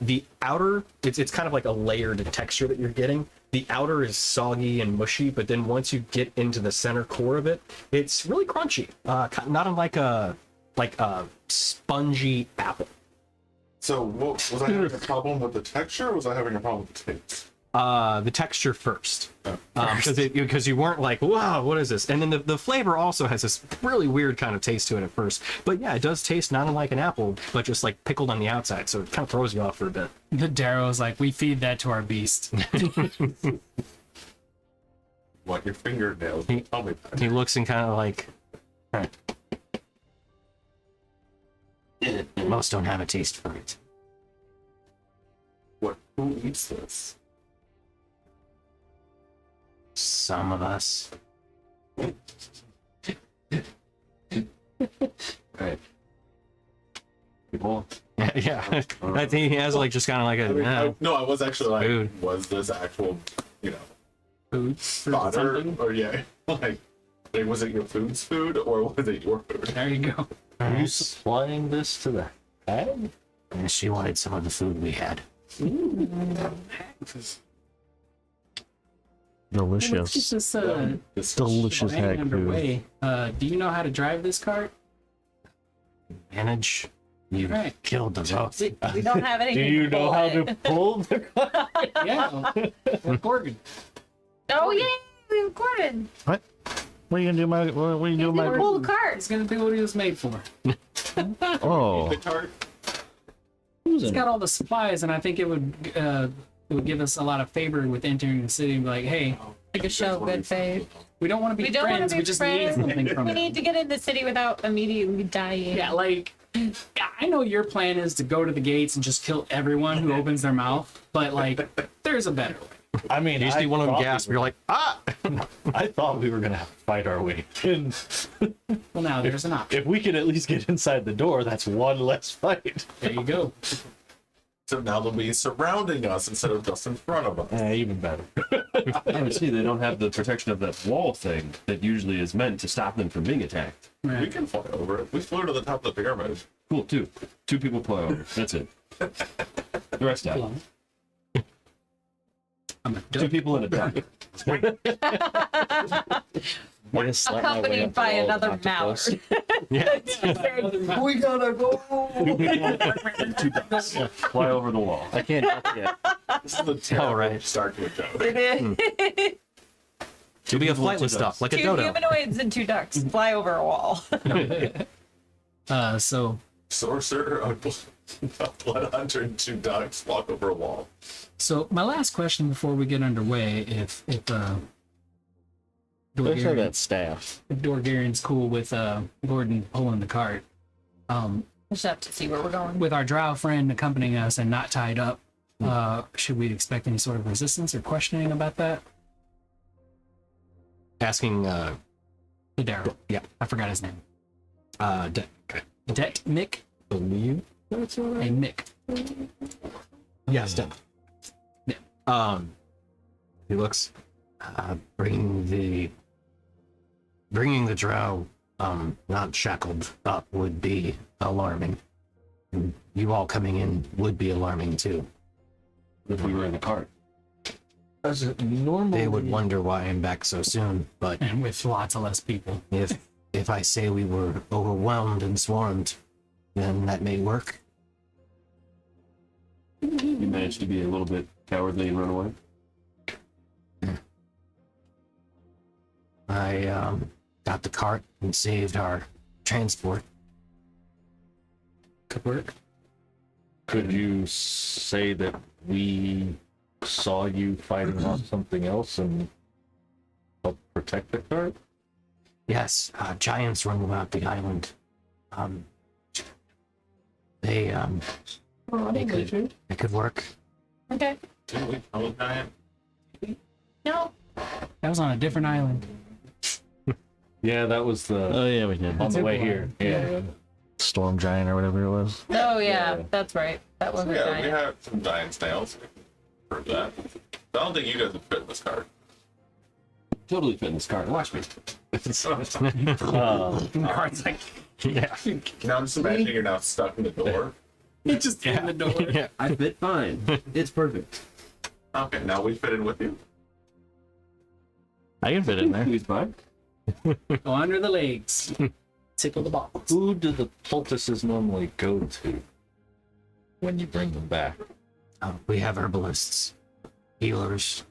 the outer, it's kind of like a layered texture that you're getting. The outer is soggy and mushy, but then once you get into the center core of it, it's really crunchy. Not unlike a spongy apple. So, what, was I having a problem with the texture, or was I having a problem with the taste? The texture first, because you weren't like, wow, what is this? And then the flavor also has this really weird kind of taste to it at first. But yeah, it does taste not unlike an apple, but just like pickled on the outside, so it kind of throws you off for a bit. The Darrow's like, we feed that to our beast. What, your fingernails? Tell me that. He looks and kind of like, most don't have a taste for it. What? Who eats this? Some of us. Alright. People. Yeah, I think he has like just kind of like a No, I was actually like, Food. was this actual, Food. fodder? Something. Or like, was it your food's food, or was it your food? There you go. Are you supplying this to the hag? And she wanted some of the food we had. Let's get Delicious. this Delicious hang hag food. underway. Do you know how to drive this cart? Manage. You Right. killed them both. We don't have Do anything. you know how pull to it. pull the Yeah. We're Gorgon. Oh yeah, we recorded. What are you gonna do? What are you He's doing? gonna pull the He's cart. gonna do what he was made for. Oh, The tart? He's got all the supplies, and I think it would give us a lot of favor with entering the city and be like, hey, Like a show, good faith. we don't want to We be don't want friends. to be We just friends. need something from We it. need to get in the city without immediately dying. Yeah, like I know your plan is to go to the gates and just kill everyone who opens their mouth, but like there's a better way. I mean, You just see one of them gasp. You're like, ah! I thought we were gonna have to fight our way in. Well, now there's an option. If we can at least get inside the door, that's one less fight. There you go. So now they'll be surrounding us instead of just in front of us. Even better. Yeah, see, they don't have the protection of that wall thing that usually is meant to stop them from being attacked. We can fly over it. We flew to the top of the pyramid. Cool, two. Two people fly over. That's it. The rest die. I'm a Two duck. people in a duck. Accompanied by another mallard. Yeah. We gotta go. Two ducks. Fly over the wall. I can't duck yet. This is the terrible All right. start to a joke. It is. To be a people and two flightless duck, ducks. like a Two dodo. humanoids and two ducks fly over a wall. So Sorcerer, a blood hunter, and two ducks walk over a wall. my last question before we get underway, if Let's have Dorgarian, that staff. if Dorgarian's cool with Gordon pulling the cart, Just have to see where we're going. with our drow friend accompanying us and not tied up, should we expect any sort of resistance or questioning about that? Asking, The derro. Yeah. I forgot his name. okay. Det Mick. Believe that's all A right. Mick. Yes, Yeah. He looks, bringing the drow, not shackled up would be alarming. And you all coming in would be alarming too. If we were in the cart. As it normally, They would wonder why I'm back so soon, but And with lots of less people. if I say we were overwhelmed and swarmed, then that may work. You managed to be a little bit cowardly and run away. I got the cart and saved our transport. Could work. Could you say that we saw you fighting off something else and help protect the cart? Yes, giants roam about the island. They could work. Okay. Didn't we kill a giant? No. That was on a different island. Yeah, that was the Oh yeah, we did. on the way Zip here. line. Yeah. Storm giant or whatever it was. Oh yeah, Yeah. that's right. That was a Yeah, we giant. have some giant snails. We can prove that. I don't think you guys would fit in this cart. Totally fit in this cart. Watch me. Cart's like, Yeah. Now I'm just imagining you're now stuck in the door. he just in the door. Yeah. I fit fine. It's perfect. Okay, now we fit in with you. I can fit in there. He's fine. Go under the legs. Tickle the balls. Who do the poultices normally go to when you bring them back? We have herbalists, healers.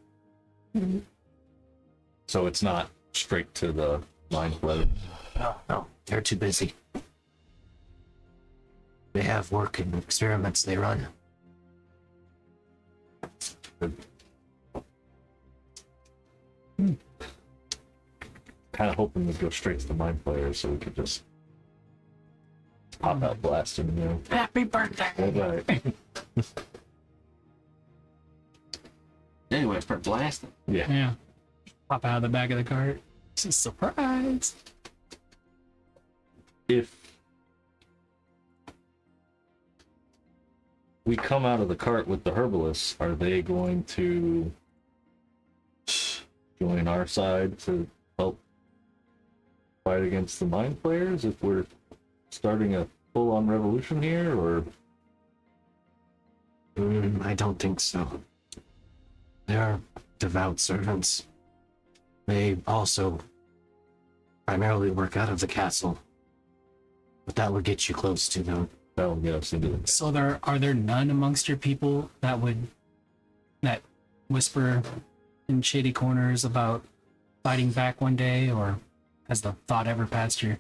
So it's not straight to the mind flayer. No, they're too busy. They have work and experiments they run. Kind of hoping to go straight to the mind flayer so we could just pop out blasting, you know. Happy birthday. Right. Anyway, start blasting. Yeah. Yeah. Pop out of the back of the cart. It's a surprise. If we come out of the cart with the herbalists, are they going to join our side to help fight against the mind flayers if we're starting a full-on revolution here, or I don't think so. They're devout servants. They also primarily work out of the castle. But that would get you close to them. that'll get us into the So are there none amongst your people that whisper in shady corners about fighting back one day, or has the thought ever passed your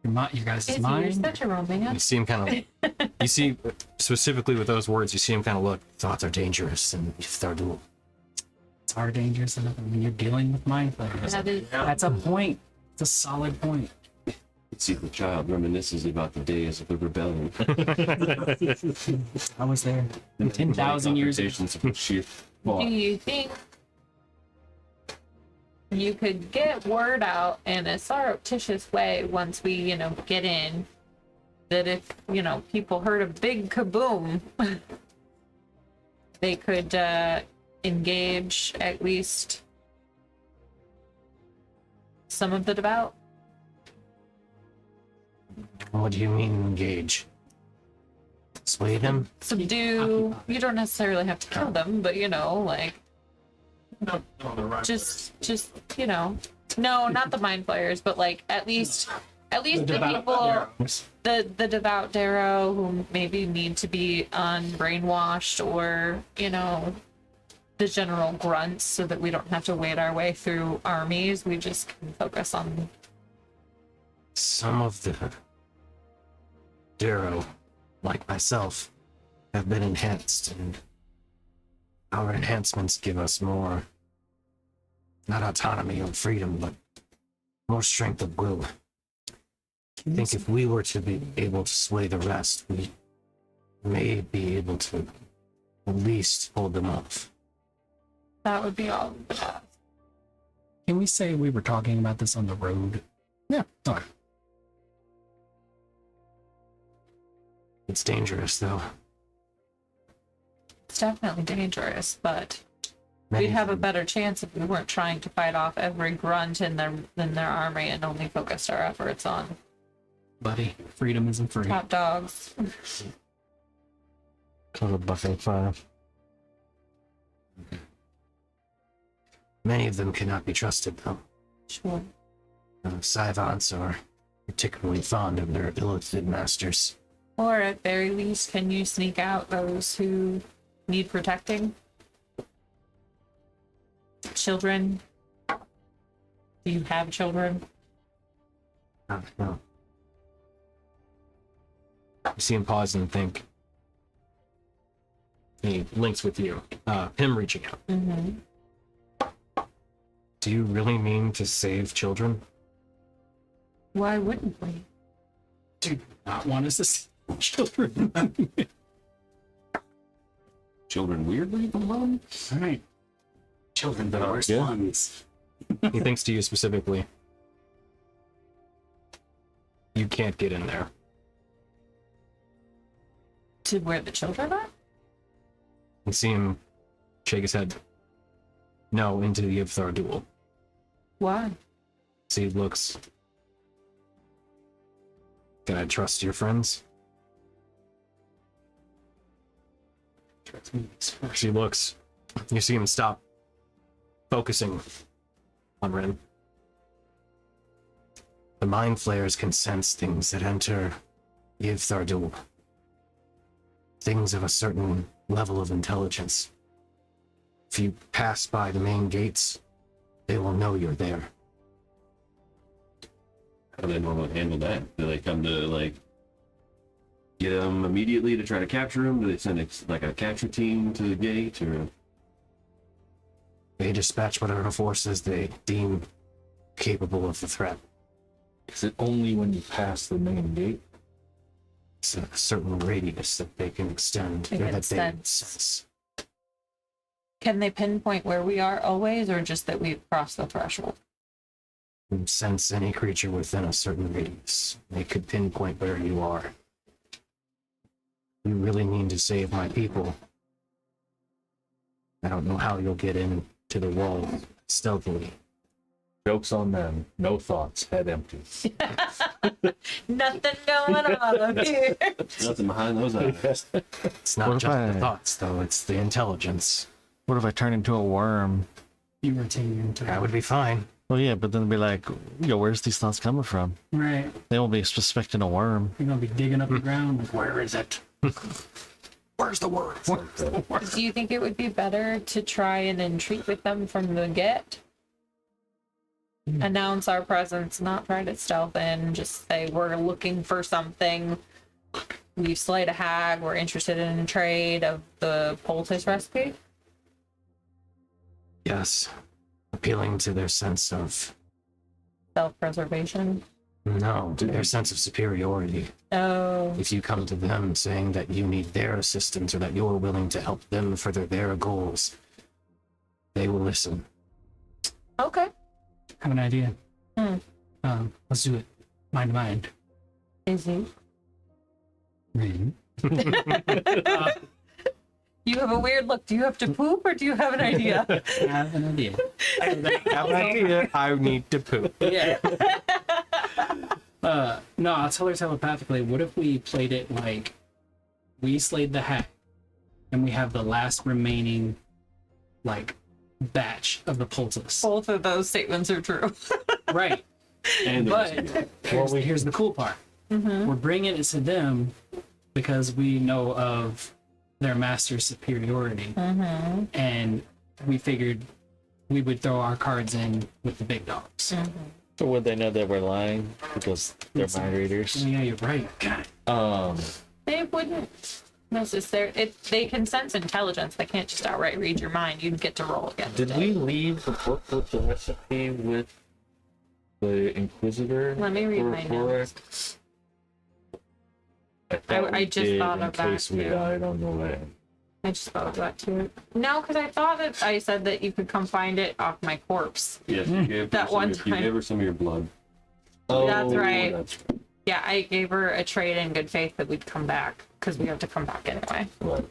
guys' You're mind? such a You romance. see him kind of. You see, specifically with those words, you see him kind of look. Thoughts are dangerous, and Yiv'Thardul. It's hard, dangerous enough. I mean, you're dealing with mind flayers. That is. That's a point. It's a solid point. See, the child reminisces about the days of the rebellion. I was there. 10,000 years ago. Confrontations of sheer Do thought. you think you could get word out in a surreptitious way once we, get in, that if, people heard a big kaboom, they could engage at least some of the devout? What do you mean engage? Sway them? Subdue. You don't necessarily have to kill them, but like No, the right. just no, not the mind flayers, but like at least the people, the devout derro who maybe need to be unbrainwashed, or the general grunts, so that we don't have to wade our way through armies. We just can focus on Some of the derro, like myself, have been enhanced, and our enhancements give us more, not autonomy or freedom, but more strength of will. I think if we were to be able to sway the rest, we may be able to at least hold them off. that would be all we would have. Can we say we were talking about this on the road? Yeah. Okay. It's dangerous, though. It's definitely dangerous, but Many we'd have a of them- better chance if we weren't trying to fight off every grunt in their army and only focused our efforts on Buddy, freedom isn't free. top dogs. Call it Buffalo 5. Many of them cannot be trusted, though. Sure. Scyvants are particularly fond of their illicit masters. Or at very least, can you sneak out those who need protecting? Children? Do you have children? No. You see him pause and think. He links with you. Him reaching out. Mm-hmm. Do you really mean to save children? Why wouldn't we? Do you not want us to see children? Children weirdly alone? All right. Children, the worst Yeah. ones. He thinks to you specifically. You can't get in there. To where the children are? You see him shake his head. No, into the Yiv'Thardul. Why? See, he looks. Can I trust your friends? She looks. You see him stop, focusing on Ren. The mind flayers can sense things that enter Yiv'Thardul. Things of a certain level of intelligence. If you pass by the main gates, they will know you're there. How do they normally handle that? Do they come to get them immediately to try to capture them? Do they send a capture team to the gate, or? They dispatch whatever forces they deem capable of the threat. Is it only when you pass the main gate? It's a certain radius that they can extend, They or can that they sense. sense. Can they pinpoint where we are always, or just that we've crossed the threshold? And sense any creature within a certain radius. They could pinpoint where you are. You really mean to save my people? I don't know how you'll get in to the wall stealthily. Joke's on them. No thoughts. Head empty. Nothing going on up here. Nothing behind those eyes. It's not What if just the I- thoughts, though. It's the intelligence. What if I turn into a worm? You retain your intelligence. That would be fine. Well, yeah, but then be like, yo, where's these thoughts coming from? Right. They won't be suspecting a worm. You're going to be digging up the ground. Like, where is it? Where's the word? Do you think it would be better to try and entreat with them from the get? Announce our presence, not try to stealth in, just say we're looking for something. We've slayed a hag, we're interested in a trade of the poultice recipe. Yes. Appealing to their sense of Self-preservation. No, their sense of superiority. Oh, If you come to them saying that you need their assistance or that you're willing to help them further their goals, they will listen. okay. Have an idea. Let's do it. Mind to mind. Easy. Rain. You have a weird look. Do you have to poop or do you have an idea? I have an idea. Have an idea. I need to poop. Yeah. No, I'll tell her telepathically. What if we played it like we slayed the hack, and we have the last remaining, like, batch of the poultice? Both of those statements are true. Right. And But here's the cool part. We're bringing it to them because we know of their master's superiority, and we figured we would throw our cards in with the big dogs. So would they know that we're lying because they're mind readers? Oh, yeah, you're right. God. They wouldn't necessarily. They can sense intelligence. They can't just outright read your mind. You'd get to roll again. Did we leave the book with the recipe with the Inquisitor? Let me read my notes. I just thought of that in case we too. died on the way. I just thought of that too. No, because I thought that I said that you could come find it off my corpse. Yes, you gave That her some one of your- You time. gave her some of your blood. That's right. That's Yeah, I gave her a trade in good faith that we'd come back because we have to come back anyway. right.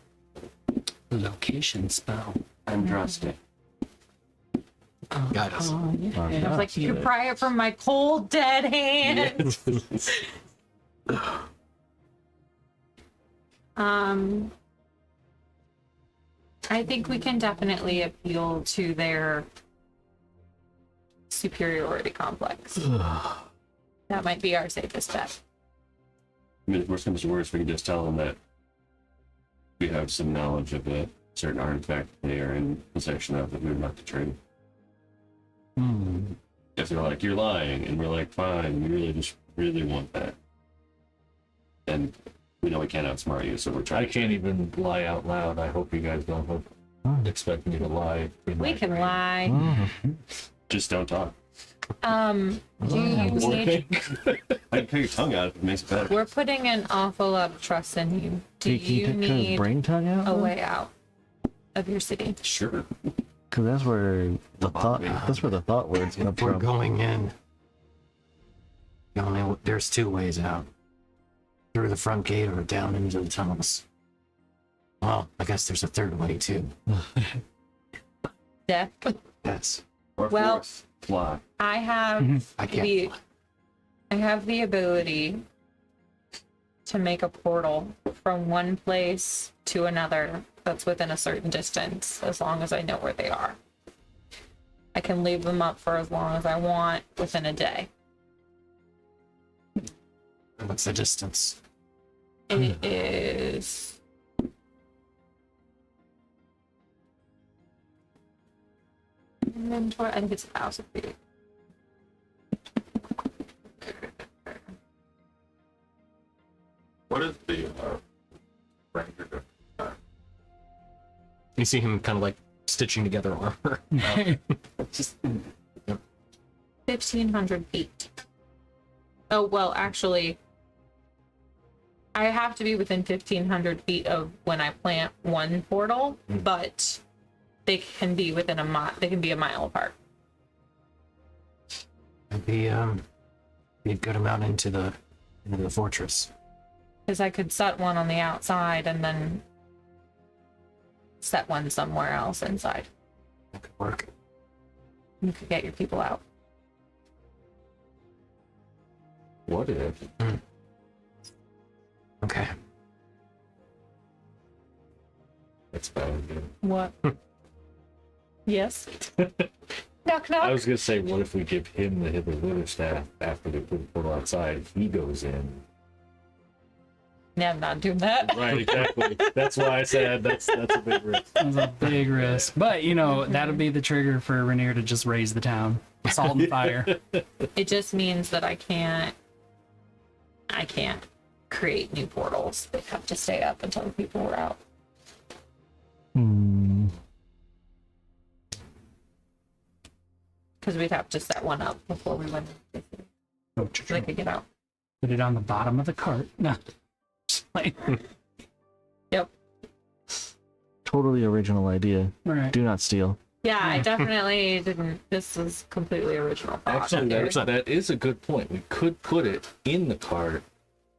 Location spell. Andraste. Got us. I was like, you can pry it from my cold, dead hand. I think we can definitely appeal to their superiority complex. That might be our safest bet. I mean, if worst comes to worst, we can just tell them that we have some knowledge of a certain artifact they are in possession of that we would like to trade. If they're like, you're lying, and we're like, fine, we really want that. And we know we can't outsmart you, so we're trying. I can't even lie out loud. I hope you guys don't expect me to lie. We can lie. Just don't talk. Do you need? I can cut your tongue out if it makes it better. We're putting an awful lot of trust in you. Do you Cut his need brain tongue out? a way out of your city? Sure. Because that's where the thought. That's where the thought words come If we're from. going in, there's two ways out. Through the front gate or down into the tunnels. Well, I guess there's a third way too. Death. Yes. Or Well- fourth, fly. I have I can't. I have the ability to make a portal from one place to another that's within a certain distance, as long as I know where they are. I can leave them up for as long as I want within a day. What's the distance? It is inventory. I think it's 1,000 feet. What is the ranger doing? You see him kind of like stitching together armor. Just 1,500 feet. Oh, well, actually, I have to be within 1,500 feet of when I plant one portal, but they can be within a mile. They can be a mile apart. It'd be a good amount into the fortress. Because I could set one on the outside and then set one somewhere else inside. That could work. You could get your people out. What if? Okay. That's bad. What? Yes. Knock knock. I was gonna say, what if we give him the Hither staff after they put the portal outside? He goes in. No, I'm not doing that. Right, exactly. That's why I said that's a big risk. That was a big risk. But, you know, that'll be the trigger for Rainier to just raise the town. Salt and fire. It just means that I can't create new portals. They have to stay up until the people are out. Because we'd have to set one up before we went. so they could get out. Put it on the bottom of the cart. No. Just playing. Yep. Totally original idea. All right. Do not steal. Yeah, I definitely didn't. This is completely original thought. Actually, dude. that is a good point. We could put it in the cart,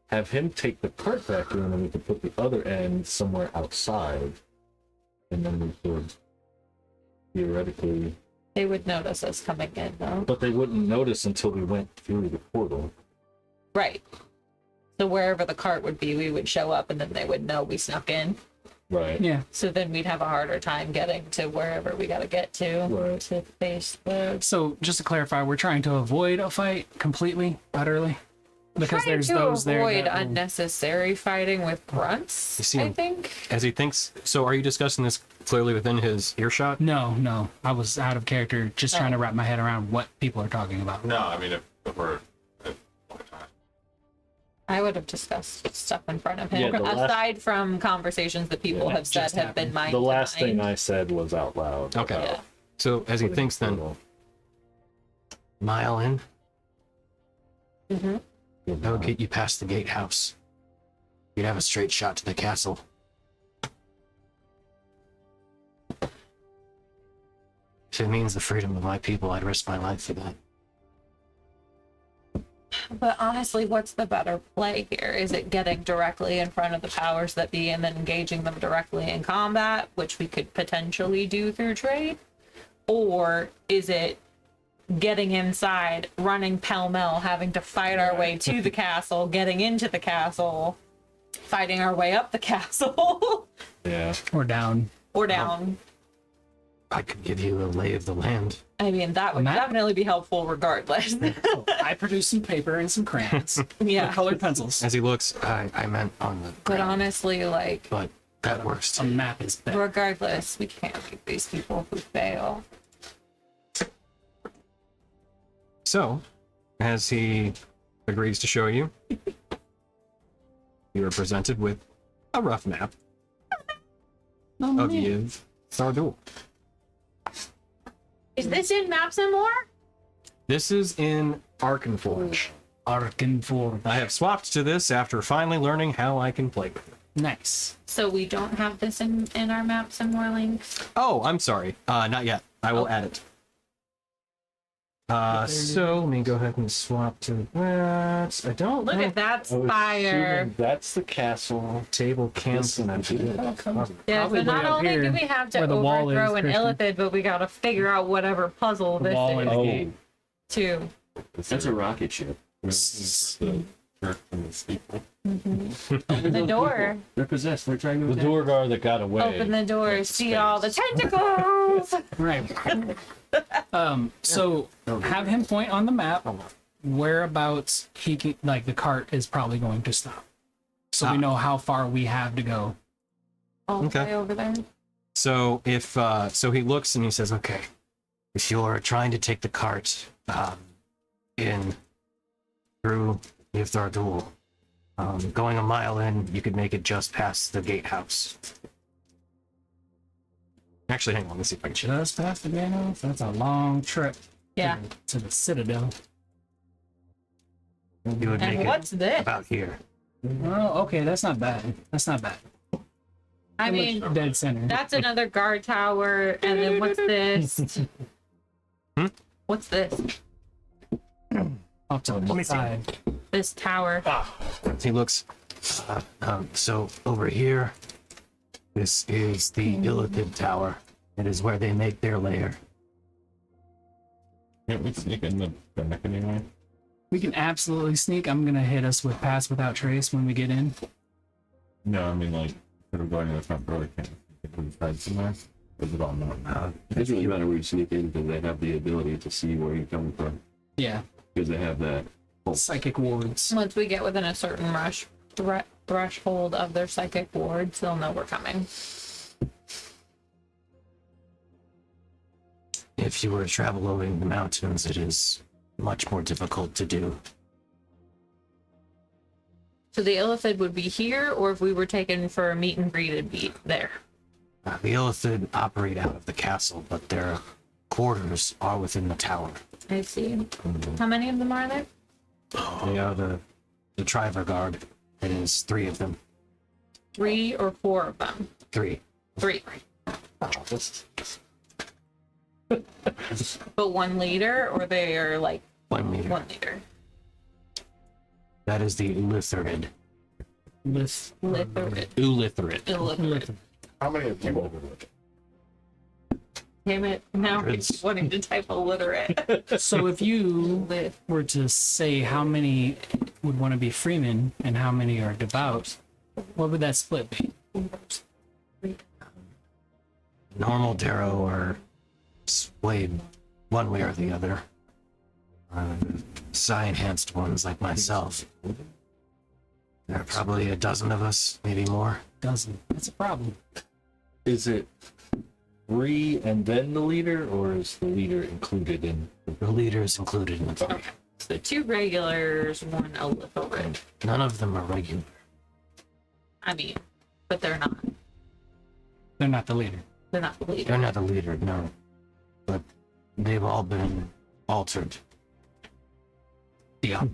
have him take the cart back in, and then we could put the other end somewhere outside, and then we could theoretically. They would notice us coming in, though. But they wouldn't notice until we went through the portal. Right. So wherever the cart would be, we would show up, and then they would know we snuck in. Right. Yeah. So then we'd have a harder time getting to wherever we got to get to Right. to face the. So just to clarify, we're trying to avoid a fight completely, utterly, because Trying there's to those there. avoid that will- unnecessary fighting with grunts. You see I him- think. As he thinks. So, are you discussing this clearly within his earshot? No. I was out of character, just trying to wrap my head around what people are talking about. No, I mean, if we're at one time. I would have discussed stuff in front of him. Yeah, the last- Aside from conversations that people have said just have been happened. mine. The to last thing mine. I said was out loud. Okay. Yeah. So, as he thinks, then Mile in. Mm-hmm. That would get you past the gatehouse. You'd have a straight shot to the castle. If it means the freedom of my people, I'd risk my life for that. But honestly, what's the better play here? Is it getting directly in front of the powers that be and then engaging them directly in combat, which we could potentially do through trade? Or is it getting inside, running pell-mell, having to fight our way to the castle, getting into the castle, fighting our way up the castle, Yeah. Or down. or down? I could give you a lay of the land. I mean, that would Map? definitely be helpful regardless. Oh, I produced some paper and some crayons. Yeah. Colored pencils. as he looks, I meant on the But ground, honestly, like, but that works A too. map is better. regardless, we can't beat these people who fail. so, as he agrees to show you, you are presented with a rough map Oh, of man. Yiv'Thardul. Is this in Maps and More? This is in Arkenforge. Arkenforge. I have swapped to this after finally learning how I can play with it. Nice. So we don't have this in our Maps and More links? Oh, I'm sorry. Not yet. I will add it. So let me go ahead and swap to that. I don't Look know. at that I was spire. assuming that's the castle. Table cancel. Yeah, Probably so not way up only here do we have to where the wall is, overthrow an Christian. illithid, but we gotta figure out whatever puzzle The this wall and is the Oh. gate. too. That's a rocket ship. The church and the steeple. Open the door. They're possessed. They're trying to The attack. door guard that got away. Open the door. See all the tentacles. Right. So have him point on the map whereabouts he can, like the cart is probably going to stop, so we know how far we have to go. All the Okay. way over there. So if so, he looks and he says, "Okay, If you're trying to take the cart in through Yiv'Thardul, going a mile in, you could make it just past the gatehouse. actually, hang on. Let's see if I can check." Just past the gatehouse. That's a long trip Yeah. to the citadel. You would make And what's it this? about here. Oh, okay, that's not bad. That's not bad. I mean, Dead center. that's another guard tower. And then what's this? What's this? Off to the side. This tower. He looks. So over here, this is the Illithid Tower. It is where they make their lair. Can't we sneak in the back anyway? We can absolutely sneak. I'm gonna hit us with pass without trace when we get in. No, I mean, like, instead of going to the front door, we can't get to the side somewhere. Is it all known? It doesn't really matter where you sneak in because they have the ability to see where you're coming from Yeah, because they have that. psychic wards. Once we get within a certain threshold of their psychic wards, they'll know we're coming. If you were to travel over the mountains, it is much more difficult to do. So the illithid would be here, or if we were taken for a meet and greet, it'd be there. The Illithid operate out of the castle, but their quarters are within the tower. I see. How many of them are there? They are the Triver Guard. It is 3 of them. 3 or 4 of them? 3. 3. But 1 leader, or they are like 1 leader. 1 leader? That is the Yiv'Thardul. Illiterate. Illiterate. Illiterate. How many of you over with? Damn it. Now Hundreds. he's wanting to type illiterate. So if you Lit. were to say how many would want to be freemen and how many are devout, what would that split be? Normal derro are swayed one way or the other. Psi-enhanced ones like myself. There are probably a dozen of us, maybe more. Doesn't. That's a problem. Is it 3 and then the leader, or is the leader included in? The leaders included in the 3. So 2 regulars, 1 illiterate. None of them are regular. I mean, but they're not. They're not the leader. They're not the leader. They're not the leader, no. But they've all been altered. Yeah.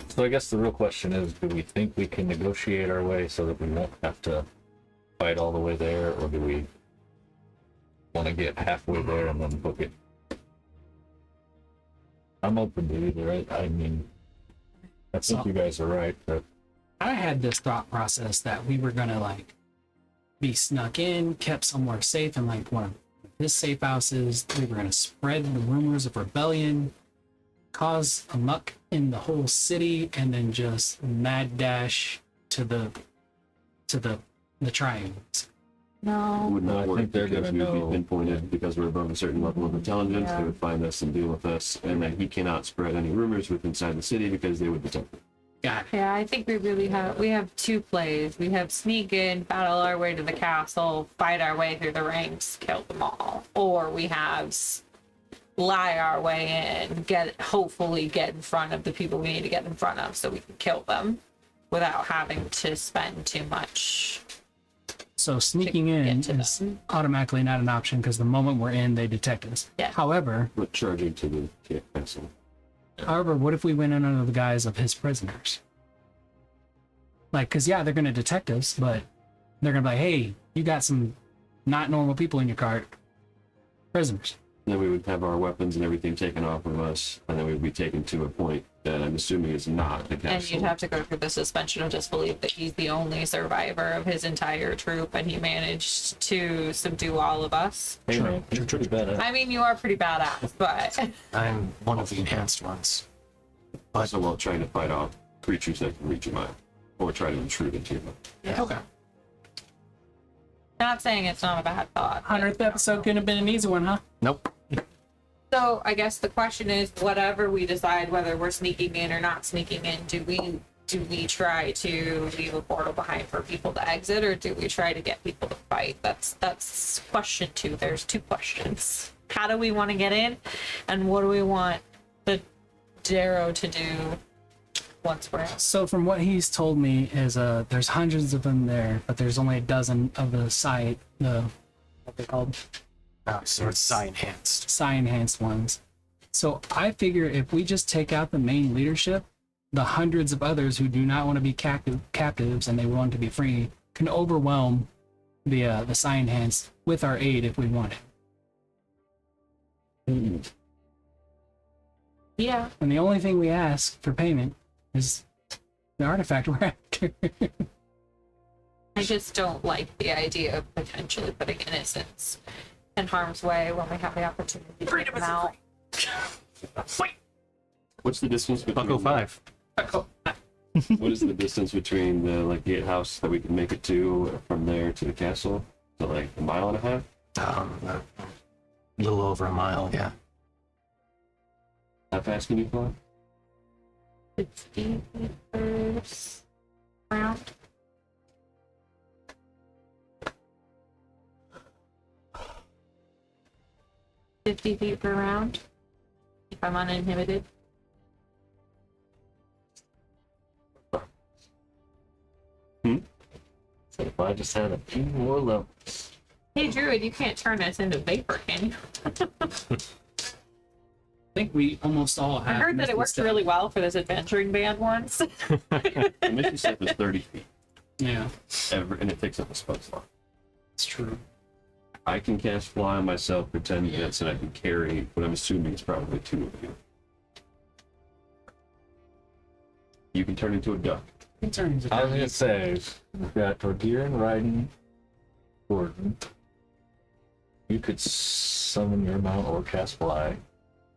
So I guess the real question is, do we think we can negotiate our way so that we won't have to fight all the way there, or do we want to get halfway there and then book it? I'm open to either. I mean, I think you guys are right, but I had this thought process that we were gonna like be snuck in, kept somewhere safe in like one of his safe houses. We were gonna spread the rumors of rebellion, cause a muck in the whole city, and then just mad dash to the triangles. No. Would not I work think they're because gonna we would know. be pinpointed because we're above a certain level of intelligence. Yeah. They would find us and deal with us, and then he cannot spread any rumors within inside the city because they would detect it. Got it. Yeah, I think we have 2 plays. We have sneak in, battle our way to the castle, fight our way through the ranks, kill them all. Or we have lie our way in, hopefully get in front of the people we need to get in front of so we can kill them without having to spend too much. So sneaking To in get to is them. automatically not an option because the moment we're in, they detect us. Yeah. However, But charging to the castle. what if we went in under the guise of his prisoners? Like, cause yeah, they're gonna detect us, but they're gonna be like, "Hey, you got some not normal people in your cart, prisoners." Then we would have our weapons and everything taken off of us, and then we would be taken to a point that I'm assuming is not the castle. And you'd have to go through the suspension of disbelief that he's the only survivor of his entire troop and he managed to subdue all of us. hey man, you're pretty badass. I mean, you are pretty badass, but I'm one of the enhanced ones. Also, while trying to fight off creatures that can reach your mind, or try to intrude into your mind. Okay. not saying it's not a bad thought. 100th episode couldn't have been an easy one, huh? Nope. So I guess the question is, whatever we decide, whether we're sneaking in or not sneaking in, do we try to leave a portal behind for people to exit, or do we try to get people to fight? That's question 2. There's 2 questions. How do we want to get in, and what do we want the derro to do once we're in? So from what he's told me is there's hundreds of them there, but there's only a dozen of the what they called Oh, so it's psi-enhanced. psi-enhanced ones. So I figure if we just take out the main leadership, the hundreds of others who do not want to be captives and they want to be free can overwhelm the psi-enhanced with our aid if we want it. Yeah. And the only thing we ask for payment is the artifact we're after. I just don't like the idea of potentially putting innocents in harm's way when we have the opportunity to take them out. What's the distance between? Bucko 5. What is the distance between the gatehouse that we can make it to from there to the castle? Is it like a mile and a half? A little over a mile, yeah. How fast can you fly? 60 meters round. $50 feet per round. If I'm uninhibited. So if I just had a few more levels. Hey Druid, you can't turn us into vapor, can you? think we almost all I have. heard that it Misty worked Step. really well for this adventuring band once. The Misty Step is 30 feet, Yeah, and it takes up a spell slot. it's true. I can cast Fly on myself for 10 minutes, and I can carry what I'm assuming is probably 2 of you. You can turn into a duck. In terms of I was gonna say, we've got Tordir and Raiden, Gordon. You could summon your mount or cast fly.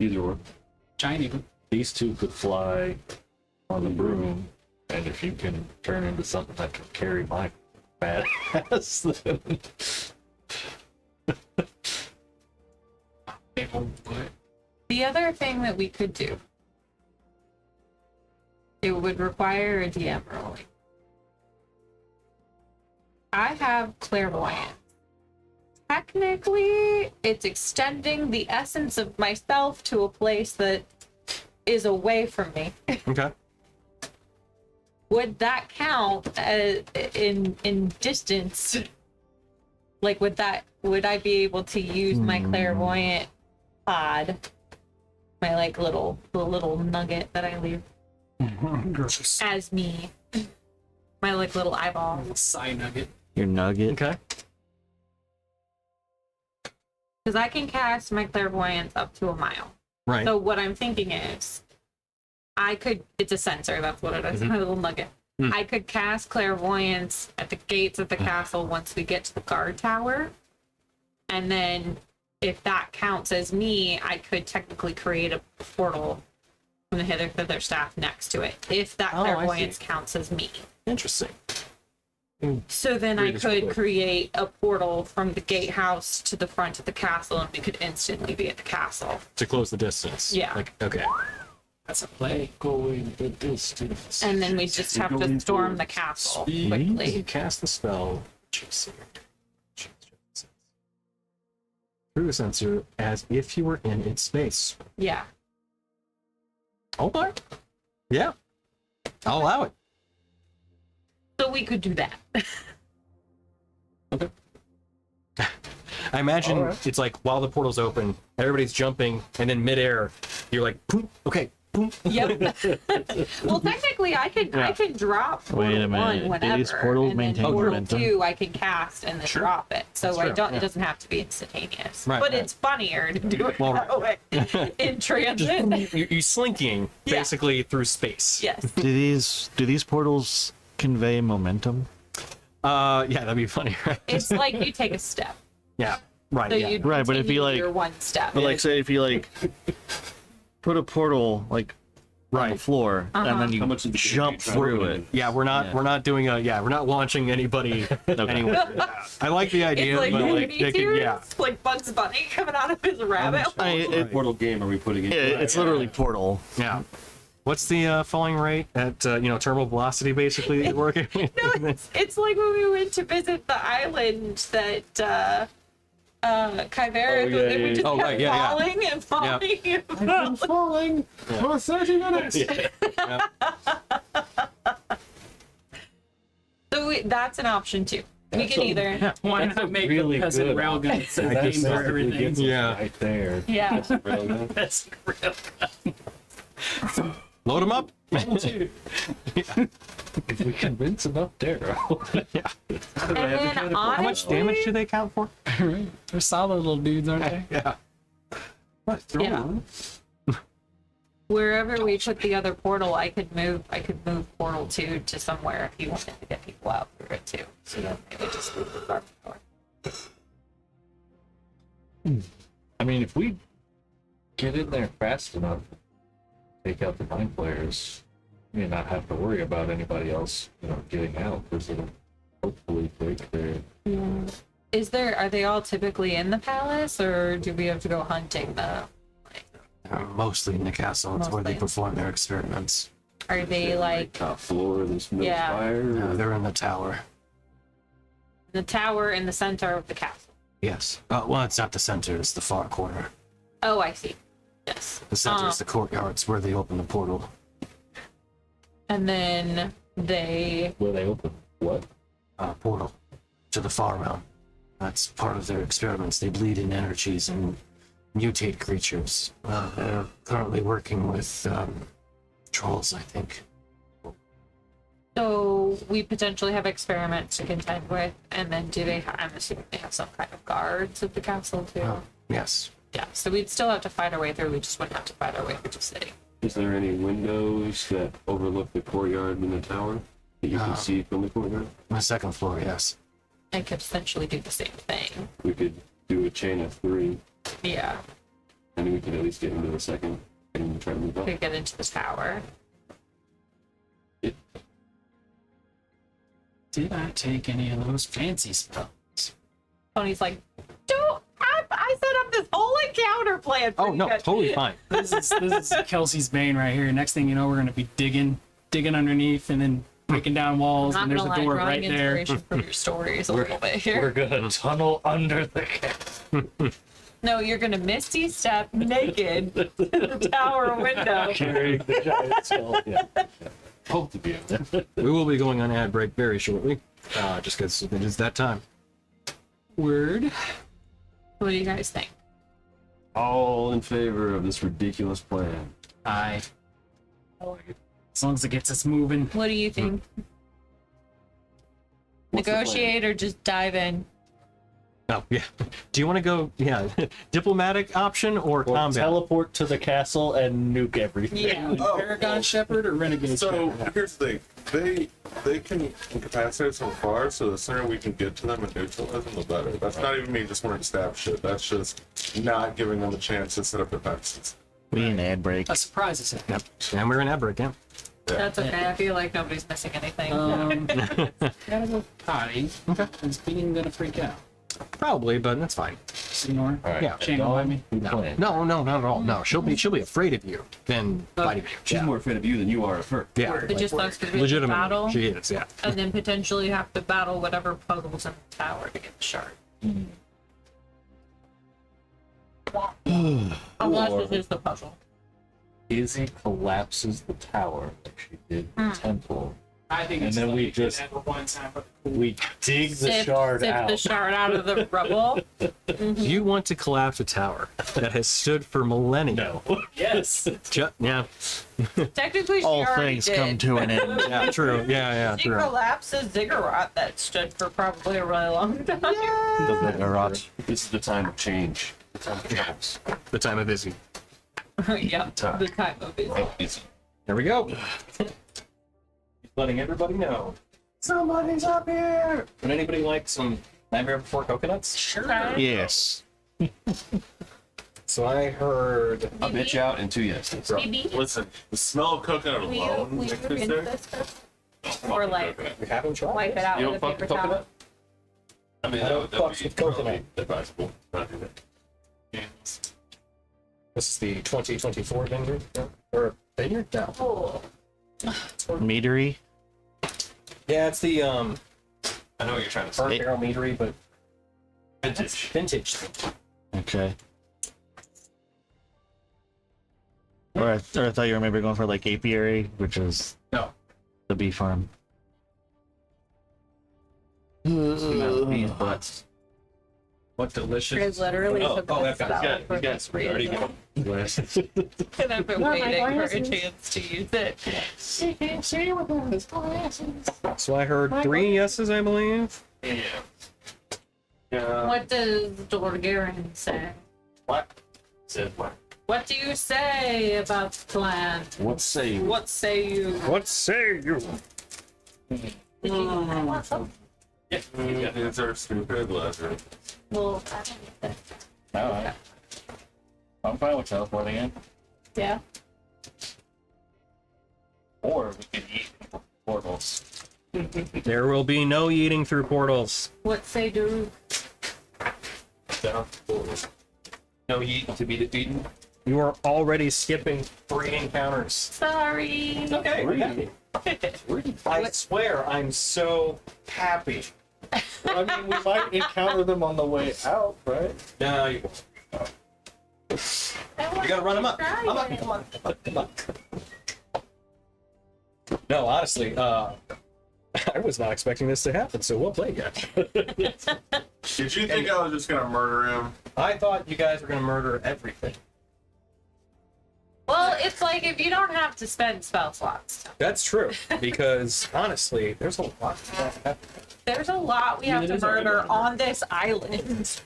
Either or. shiny. These two could fly on the broom, and if you can turn into something that can carry my bad ass, then The other thing that we could do, it would require a DM rolling. I have clairvoyance. Technically, it's extending the essence of myself to a place that is away from me. Okay. Would that count as in distance? Like, would I be able to use my clairvoyant pod, my like the little nugget that I leave Gross. as me, my like little eyeball? Side nugget. Your nugget. Okay. Because I can cast my clairvoyance up to a mile. Right. So what I'm thinking is, it's a sensor, that's what it is, my little nugget. I could cast clairvoyance at the gates of the castle once we get to the guard tower. And then if that counts as me, I could technically create a portal from the hither staff next to it. If that Oh, I see. clairvoyance counts as me. Interesting. So then I Read this real could quick. create a portal from the gatehouse to the front of the castle, and we could instantly be at the castle. To close the distance. Yeah. Like, okay. That's a play. going the distance. And then we just have to storm the castle quickly. You cast the spell through the sensor as if you were in its space. Yeah. Okay. Yeah. I'll allow it. So we could do that. I imagine it's like while the portal's open, everybody's jumping, and then midair, you're like, boom, okay, boom. Yep. Well, technically, I can drop Wait a portal minute. 1 whenever. These portals and then maintain portal momentum? 2 I can cast and then Sure. drop it. So That's I true, don't. yeah. It doesn't have to be instantaneous. Right, but right. it's funnier to do it Well, that way in transit. You're slinking Yeah. basically through space. Yes. Do these portals convey momentum? Yeah, that'd be funny, right? It's like you take a step. Yeah. Right. So yeah. you Right, but if you, like- your one step. But like, say if you like put a portal like on the Right. floor and then How you much of the jump game through are you it. Yeah, we're not we're not launching anybody anywhere. I like the idea, It's like but like Looney they could, Tunes, yeah. like Bugs Bunny coming out of his rabbit hole. I mean, What portal game are we putting in? yeah, it's literally portal. Yeah. What's the falling rate at terminal velocity basically that you're working with? No, it's like when we went to visit the island that Kyvera, Oh, yeah, and we yeah, just yeah. Oh, kept right, yeah, yeah. falling and falling and falling. falling for 30 minutes. So that's an option too. We That's can a- either, Why That's not a make really the peasant good railgun option. set I game guess for that everything? gets us Yeah. right there. yeah. Really good. That's railgun. Load them up. If we convince enough derro. And then How much honestly, damage do they count for? They're solid little dudes, aren't they? Yeah. What? Throw Yeah. them? wherever we put the other portal, I could move portal 2 to somewhere if you wanted to get people out through it too. So then maybe just move the guard door. I mean, if we get in there fast enough, take out the mind players, you not have to worry about anybody else, getting out, because it'll hopefully take their. Are they all typically in the palace, or do we have to go hunting them? Mostly in the castle. It's where they Mostly. perform their experiments. Are they like Top floor, this middle Yeah. fire. No, they're in the tower. the tower in the center of the castle? Yes. Well, it's not the center. It's the far corner. Oh, I see. Yes. The center is the courtyard. It's where they open the portal. And then they. Where they open what? Portal to the far realm. That's part of their experiments. They bleed in energies and mutate creatures. They're currently working with trolls, I think. So we potentially have experiments to contend with, and then I'm assuming they have some kind of guards at the castle too. Oh, yes. Yeah, so we'd still have to find our way through. We just wouldn't have to find our way through the city. Is there any windows that overlook the courtyard in the tower that you can see from the courtyard? On the second floor, yes. I could essentially do the same thing. We could do a chain of 3, Yeah, and then we could at least get into the second and try to move up. could get into the tower. Did I take any of those fancy spells? Tony's like, don't. I set up this whole encounter plan for Oh, you no, guys." totally fine. This is Kelsey's bane right here. Next thing you know, we're gonna be digging underneath and then breaking down walls, I'm and not there's gonna a lie, door drawing right there. inspiration from your stories a little bit here. We're gonna tunnel under the castle. No, you're gonna misty step naked to the tower window. Carrying the giant skull. Yeah. Hope to be able to. We will be going on ad break very shortly, just because it is that time. Word. What do you guys think? All in favor of this ridiculous plan. Aye. As long as it gets us moving. What do you think? What's the plan? Negotiate or just dive in? Oh, yeah. Do you want to go, diplomatic option or Or combat? teleport to the castle and nuke everything. Yeah. Paragon Shepherd or Renegade So Shepherd? here's the thing. They can incapacitate so far, so the sooner we can get to them and neutralize them, the better. That's not even me just wanting to stab shit. That's just not giving them a chance to set up defenses. We need an ad break. A surprise is Yep. And we're in ad break, yeah. That's okay. I feel like nobody's missing anything. Gotta go potty. Okay. Is Bean gonna freak out? Probably, but that's fine. Ignore. All right. Yeah. She ain't gonna bite me. Plan. No, not at all. No, she'll be afraid of you than fighting you. She's more afraid of you than you are of her. Yeah, It just sucks because we have to legitimately, battle, she is. Yeah. and then potentially have to battle whatever puzzles in the tower to get the shard. Unless this is the puzzle. Izzy collapses the tower like she did the temple. I think And it's then like we you did just- that one time, but We dig the Sip shard the out. shard out of the rubble. You want to collapse a tower that has stood for millennia. No. yes. Yeah. Technically, she All already things did. come to an end. Yeah, true. Yeah, She true. collapsed a ziggurat that stood for probably a really long time. The Ziggurat. This is the time of change. The time of troubles. The time of Izzy. Yeah, the time of it. There we go. Letting everybody know. Somebody's up here! Would anybody like some Nightmare Before Coconuts? Sure. Yes. So I heard. A bitch out and 2 yeses. Maybe. Listen, the smell of coconut Will you alone makes me into sick. this first? Or like We haven't tried. wipe it out You with don't a fuck paper with towel? coconut? I mean, I don't that would fucks be with coconut. probably advisable. Not do that. This is the 2024 vineyard? Or vineyard? No. Oh, Meadery. Yeah, it's the I know what you're trying to Burnt say. Barrel Meadery, but Vintage. vintage. Okay. Or I thought you were maybe going for like apiary, which is No. the bee farm. Bees butts. What I delicious. literally Oh, took oh, this I've got- out for He's free. already got glasses. And I've been waiting for a chance to use it. So I heard 3 yeses, I believe. Yeah. What does Dorgarian say? What? Said what? What do you say about the plan? What say you? What say you? What say you? Did you want some? Yeah. These are stupid lizards. Well, Alright. I'm fine with teleporting in. yeah. Or we can eat portals. There will be no eating through portals. What say do? No yeet to be defeated. You are already skipping 3 encounters. Sorry. Okay. I swear, I'm so happy. I mean, we might encounter them on the way out, right? No, you gotta run them up. Come on. No, honestly, I was not expecting this to happen, so well played, guys. Did you think I was just gonna murder him? I thought you guys were gonna murder everything. Well, it's like if you don't have to spend spell slots. That's true, because honestly, there's a lot. There's a lot we have to murder on this island.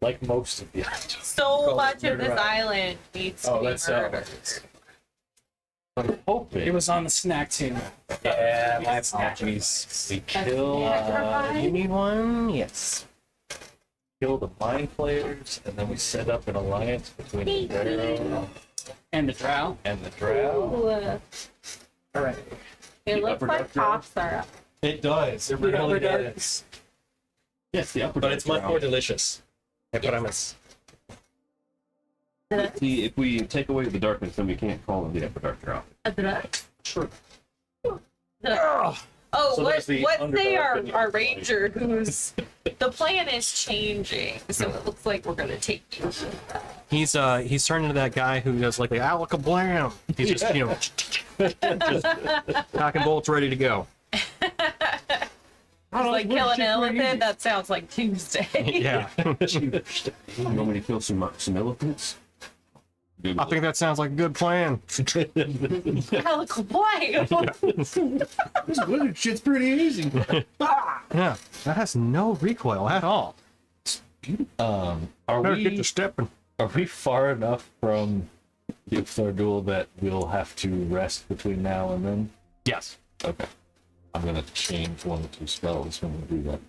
Like most of the So much of this island needs to be murdered. I'm hoping. It was on the snack too. Yeah, my apologies. We kill. You need one? Yes. Kill the mind flayers, and then we set up an alliance between the derro And the drow. and the drow. Ooh, All right. it looks like cough syrup. It does. It really does. Yes, the upper But dark it's much drow. more delicious. I promise. See, if we take away the darkness, then we can't call it the upper dark drow. Sure. Oh, So what there's the say Underdark and the our Underlight. ranger who's the plan is changing, so it looks like we're gonna take you. He's turned into that guy who does like the alakablam. He's just cock and bolts ready to go. It's like killing an elephant. That sounds like Tuesday. Yeah. You want me to kill some elephants? I think that sounds like a good plan. Calico boy. This shit's pretty easy. Yeah, that has no recoil at all. Are Better get we to stepping. are we far enough from Yiv'Thardul that we'll have to rest between now and then? Yes. Okay. I'm gonna change 1 or 2 spells when we do that.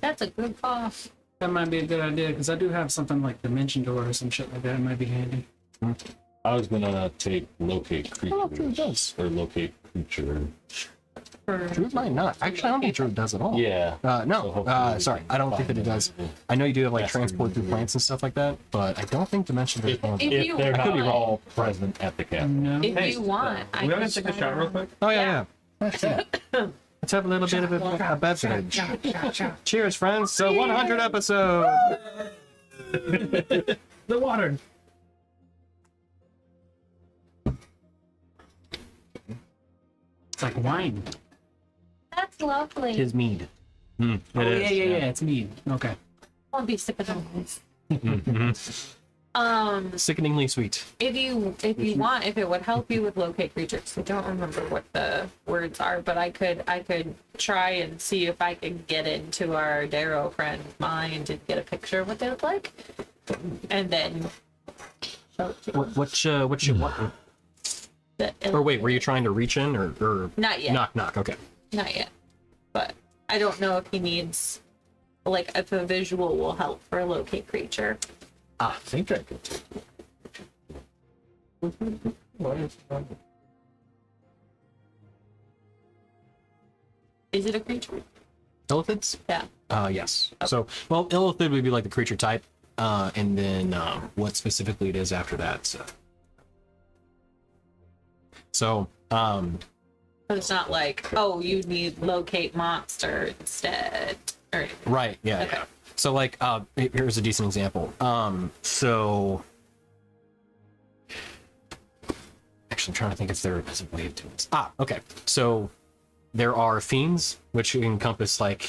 That's a good call. That might be a good idea because I do have something like Dimension Door or some shit like that. It might be handy. I was gonna take locate Oh, Druid creatures does. or locate creature. Druid might not. Actually, I don't think Druid does at all. Yeah. So No. hopefully Sorry. I don't think that it does. I know you do have like transport through plants and stuff like that, but I don't think Dimension does. If If you they're want, not all present at the camp. No. if you want, I We can want to take a try shot real to- quick? Oh yeah. Let's have a little bit of a beverage. Cheers, friends. So 100 episodes. The water. It's like wine. That's lovely. His mead. It Oh is. yeah. It's mead. Okay. I'll be sipping on this. Sickeningly sweet. If you want, if it would help you with locate creatures, I don't remember what the words are, but I could try and see if I can get into our derro friend's mind and get a picture of what they look like, and then show it to you. What you want? Or wait, were you trying to reach in or Not yet. knock? Okay. Not yet, but I don't know if he needs, like, if a visual will help for a locate creature. I think I could take Is it a creature? Illithids? Yeah. Yes. So, well, Illithid would be like the creature type, and then what specifically it is after that. So, But it's not like, oh, you need locate monster instead. Or anything. right, yeah, Okay. yeah. So, like, here's a decent example. So, actually, I'm trying to think if there is a way of doing this. Okay. So, there are fiends, which encompass, like,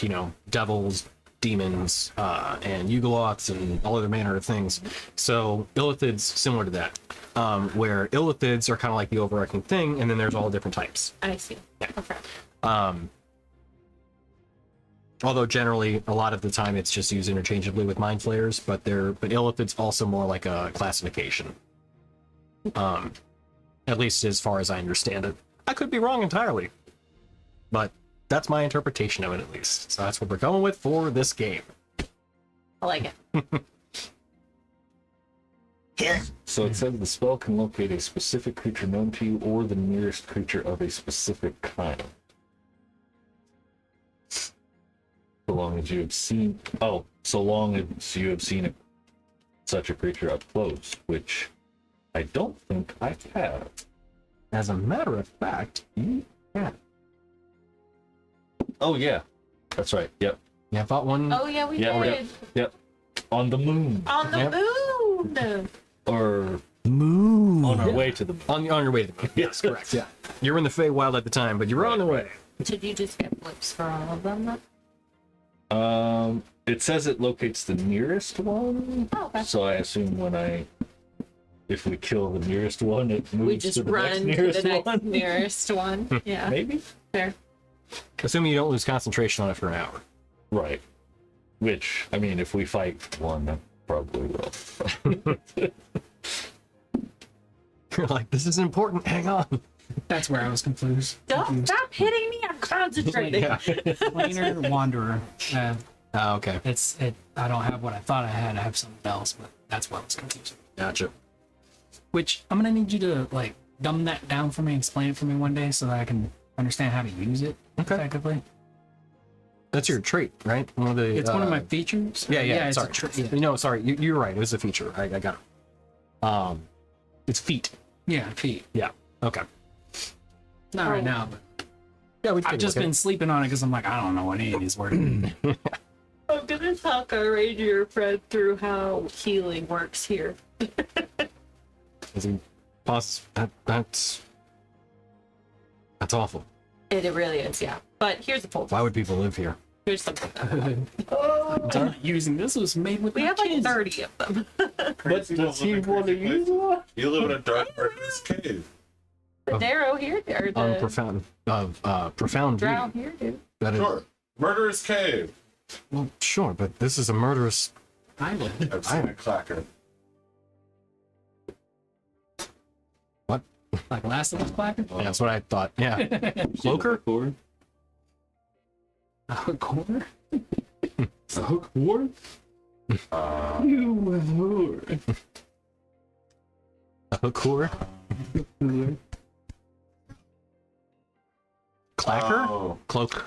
devils, demons, and Yugoloths, and all other manner of things. So, Illithids, similar to that, where Illithids are kind of like the overarching thing, and then there's all different types. I see. Okay. Although generally, a lot of the time, it's just used interchangeably with Mind Flayers, but Illithid's also more like a classification. At least as far as I understand it. I could be wrong entirely, but that's my interpretation of it, at least. So that's what we're going with for this game. I like it. So it says the spell can locate a specific creature known to you or the nearest creature of a specific kind. So long as you have seen such a creature up close, which I don't think I have. As a matter of fact, you have. Oh yeah, that's right. Yep. Yeah, I thought one. Oh, yeah, we Yeah, did. Yep. On the moon, On the Yep. moon. or Moon. on our way to the moon. On your way to the moon. Yes, correct. Yeah. You were in the Feywild at the time, but you were on the way. Did you just get blips for all of them? It says it locates the nearest one. Oh, okay. So I assume if we kill the nearest one, it moves We just to the run next to nearest the next one. nearest one. Yeah, Maybe. fair. Assuming you don't lose concentration on it for an hour. Right. Which, I mean, if we fight one, I probably will. You're like, this is important. Hang on. That's where I was confused. Don't stop hitting me. I'm concentrating. Yeah. Planar Wanderer. Oh, okay. I don't have what I thought I had. I have something else, but that's what I was confused. Gotcha. Which I'm gonna need you to like dumb that down for me, explain it for me one day, so that I can understand how to use it effectively. That's your trait, right? One of the. It's one of my features. Yeah, yeah. It's Sorry. a trait. Yeah. No, sorry. You're right. It was a feature. I got it. It's feet. Yeah, feet. Yeah. Okay. Not right now, but Yeah, we I've just been sleeping on it because I'm like, I don't know what any of these words mean. I'm gonna talk our ranger friend through how healing works here. That's awful. It really is, yeah. But here's the full. Why would people live here? Here's something. I'm not using this was made with We my have like kids. 30 of them. But does he want to use one? You live in a dark murderous cave. The derro here, or the Profound drow beauty. here, dude. That is, Sure. Murderous cave. well, sure, but this is a murderous. Island. I've seen a clacker. What? Like Last of Us Clacker? Yeah, that's what I thought. Yeah. Cloaker? Or A corner? a hook war? You A hooker? Clacker? Oh, Cloak.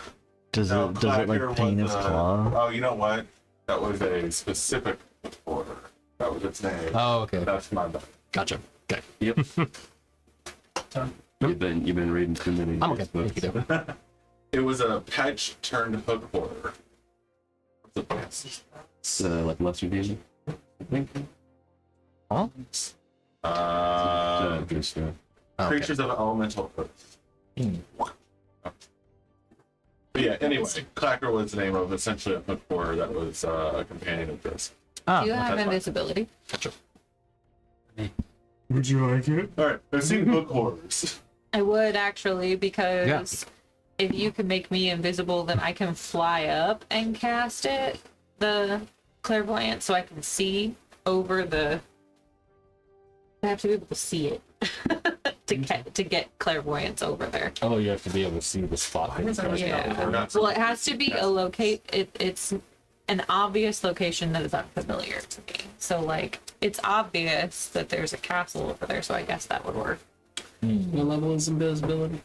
Does no, it like clacker paint was, his claw? Oh, you know what? That was a specific order. That was its name. Oh, okay. That's my bad. Gotcha. Okay. Yep. You've been reading too many. I'm okay. books. You can do it. It was a patch turned hook order. What's the best? It's like lesser demon. I think. Huh? Just Okay. Creatures of elemental earth. But yeah, anyway, Clacker was the name of essentially a hook order that was a companion of this. Ah, You have that's fine. invisibility. gotcha. Would you like it? Alright, I've seen hook horrors. I would actually, because if you can make me invisible, then I can fly up and cast it, the clairvoyance, so I can see over the. I have to be able to see it to get clairvoyance over there. Oh, you have to be able to see the spot. that it's coming Yeah. from. Well, it has to be a it's an obvious location that is unfamiliar to me. So like it's obvious that there's a castle over there, so I guess that would work. What level is invisibility?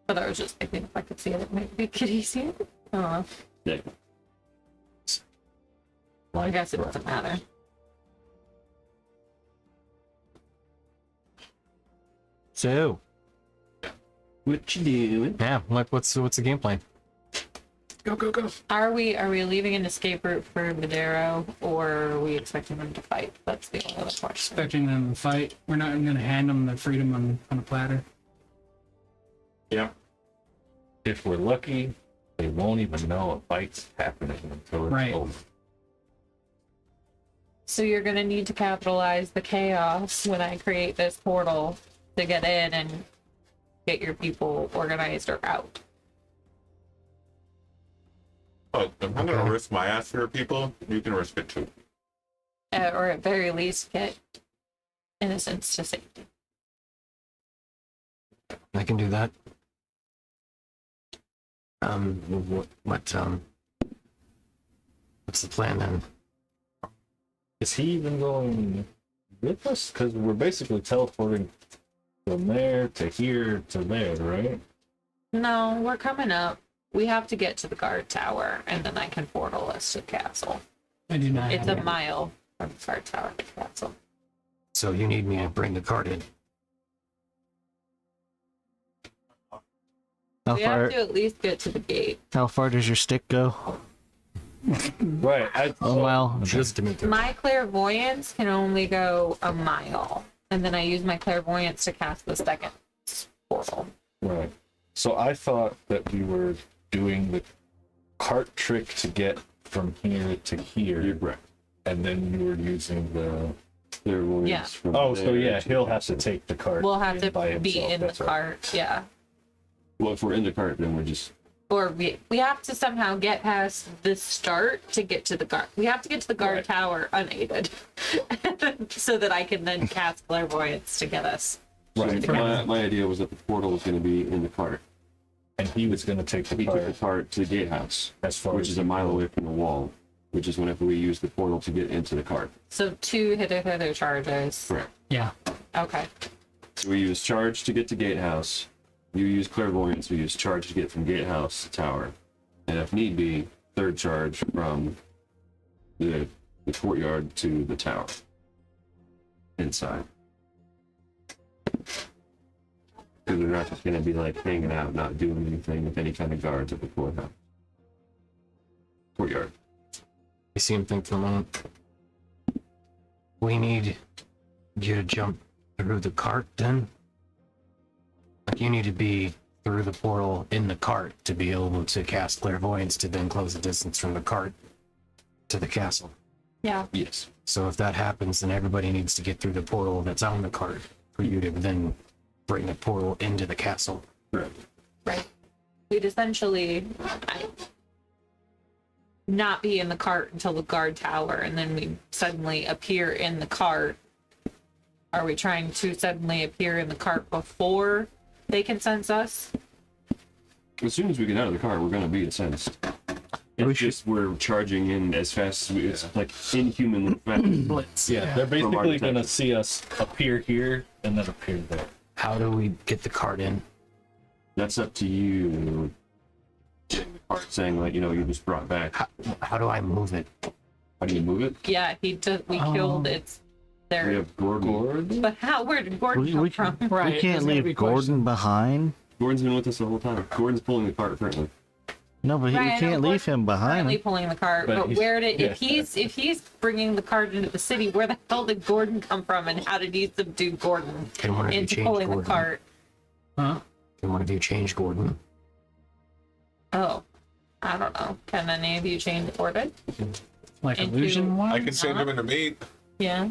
But I was just thinking if I could see it, it might be easier. I don't know. Yeah. Well, I guess it doesn't matter. So, What you doing? yeah, like what's the game plan? Go, go, go. Are we leaving an escape route for Madero, or are we expecting them to fight? That's the only other question. Expecting them to fight. We're not even going to hand them their freedom on a platter. Yeah. If we're lucky, they won't even know a fight's happening until it's Right. over. So you're gonna need to capitalize the chaos when I create this portal to get in and get your people organized or out. But if I'm gonna risk my ass for people, you can risk it too. Or at very least get innocents to safety. I can do that. What's the plan then? Is he even going with us? Because we're basically teleporting from there to here to there, right? No, we're coming up. We have to get to the guard tower, and then I can portal us to the castle. I do not It's have a mile from the guard tower to the castle. So you need me to bring the card in. How We far? have to at least get to the gate. How far does your stick go? Right. A mile. Just to meet My clairvoyance can only go a mile, and then I use my clairvoyance to cast the second portal. Right. So I thought that we were doing the cart trick to get from here to here. You're correct. And then you were using the... Clairvoyance Yeah. from Oh, so there yeah, to he'll the have to castle. take the cart. We'll have to by be himself, in the that's right. cart, yeah. Well, if we're in the cart, then we're just. Or we have to somehow get past the start to get to the guard. We have to get to the guard Right. tower unaided, so that I can then cast clairvoyance to get us. Right. My idea was that the portal was going to be in the cart. And he was going to take the He took the cart cart to the gatehouse, as far which as is a mile away from the wall, which is whenever we use the portal to get into the cart. So 2 hither charges. Correct. Yeah. Okay. So we use charge to get to gatehouse. You use clairvoyance. We use charge to get from gatehouse to tower, and if need be, third charge from the courtyard to the tower. Inside. Because we're not just going to be like hanging out, not doing anything with any kind of guards at the courthouse. Courtyard. I see him think for a moment. We need you to jump through the cart then? Like you need to be through the portal in the cart to be able to cast clairvoyance to then close the distance from the cart to the castle. Yeah. Yes. So if that happens, then everybody needs to get through the portal that's on the cart for you to then bring the portal into the castle. Correct. Right. We'd essentially not be in the cart until the guard tower, and then we suddenly appear in the cart. Are we trying to suddenly appear in the cart before they can sense us? As soon as we get out of the car, we're going to be incensed. It's just we're charging in as fast as we, it's like inhumanly fast. Blitz. Yeah, they're From our basically going to detective. see us appear here and then appear there. How do we get the cart in? That's up to you. Getting the cart saying like, you just brought back. How do I move it? How do you move it? Yeah, we killed its We there. have Gordon. But where did Gordon We come from? Right. can't there's gonna be leave Gordon questions. behind. Gordon's been with us the whole time. Gordon's pulling the cart currently. No, but Right, I we know can't leave Gordon's him behind. Currently pulling the cart, But but he's- where did yeah. if he's bringing the cart into the city? Where the hell did Gordon come from, and how did he subdue Gordon Can one of you into change pulling Gordon? the cart? Huh? Can one of you change Gordon? Oh, I don't know. Can any of you change Gordon? Like Into- illusion one? I can send him into meat. Yeah.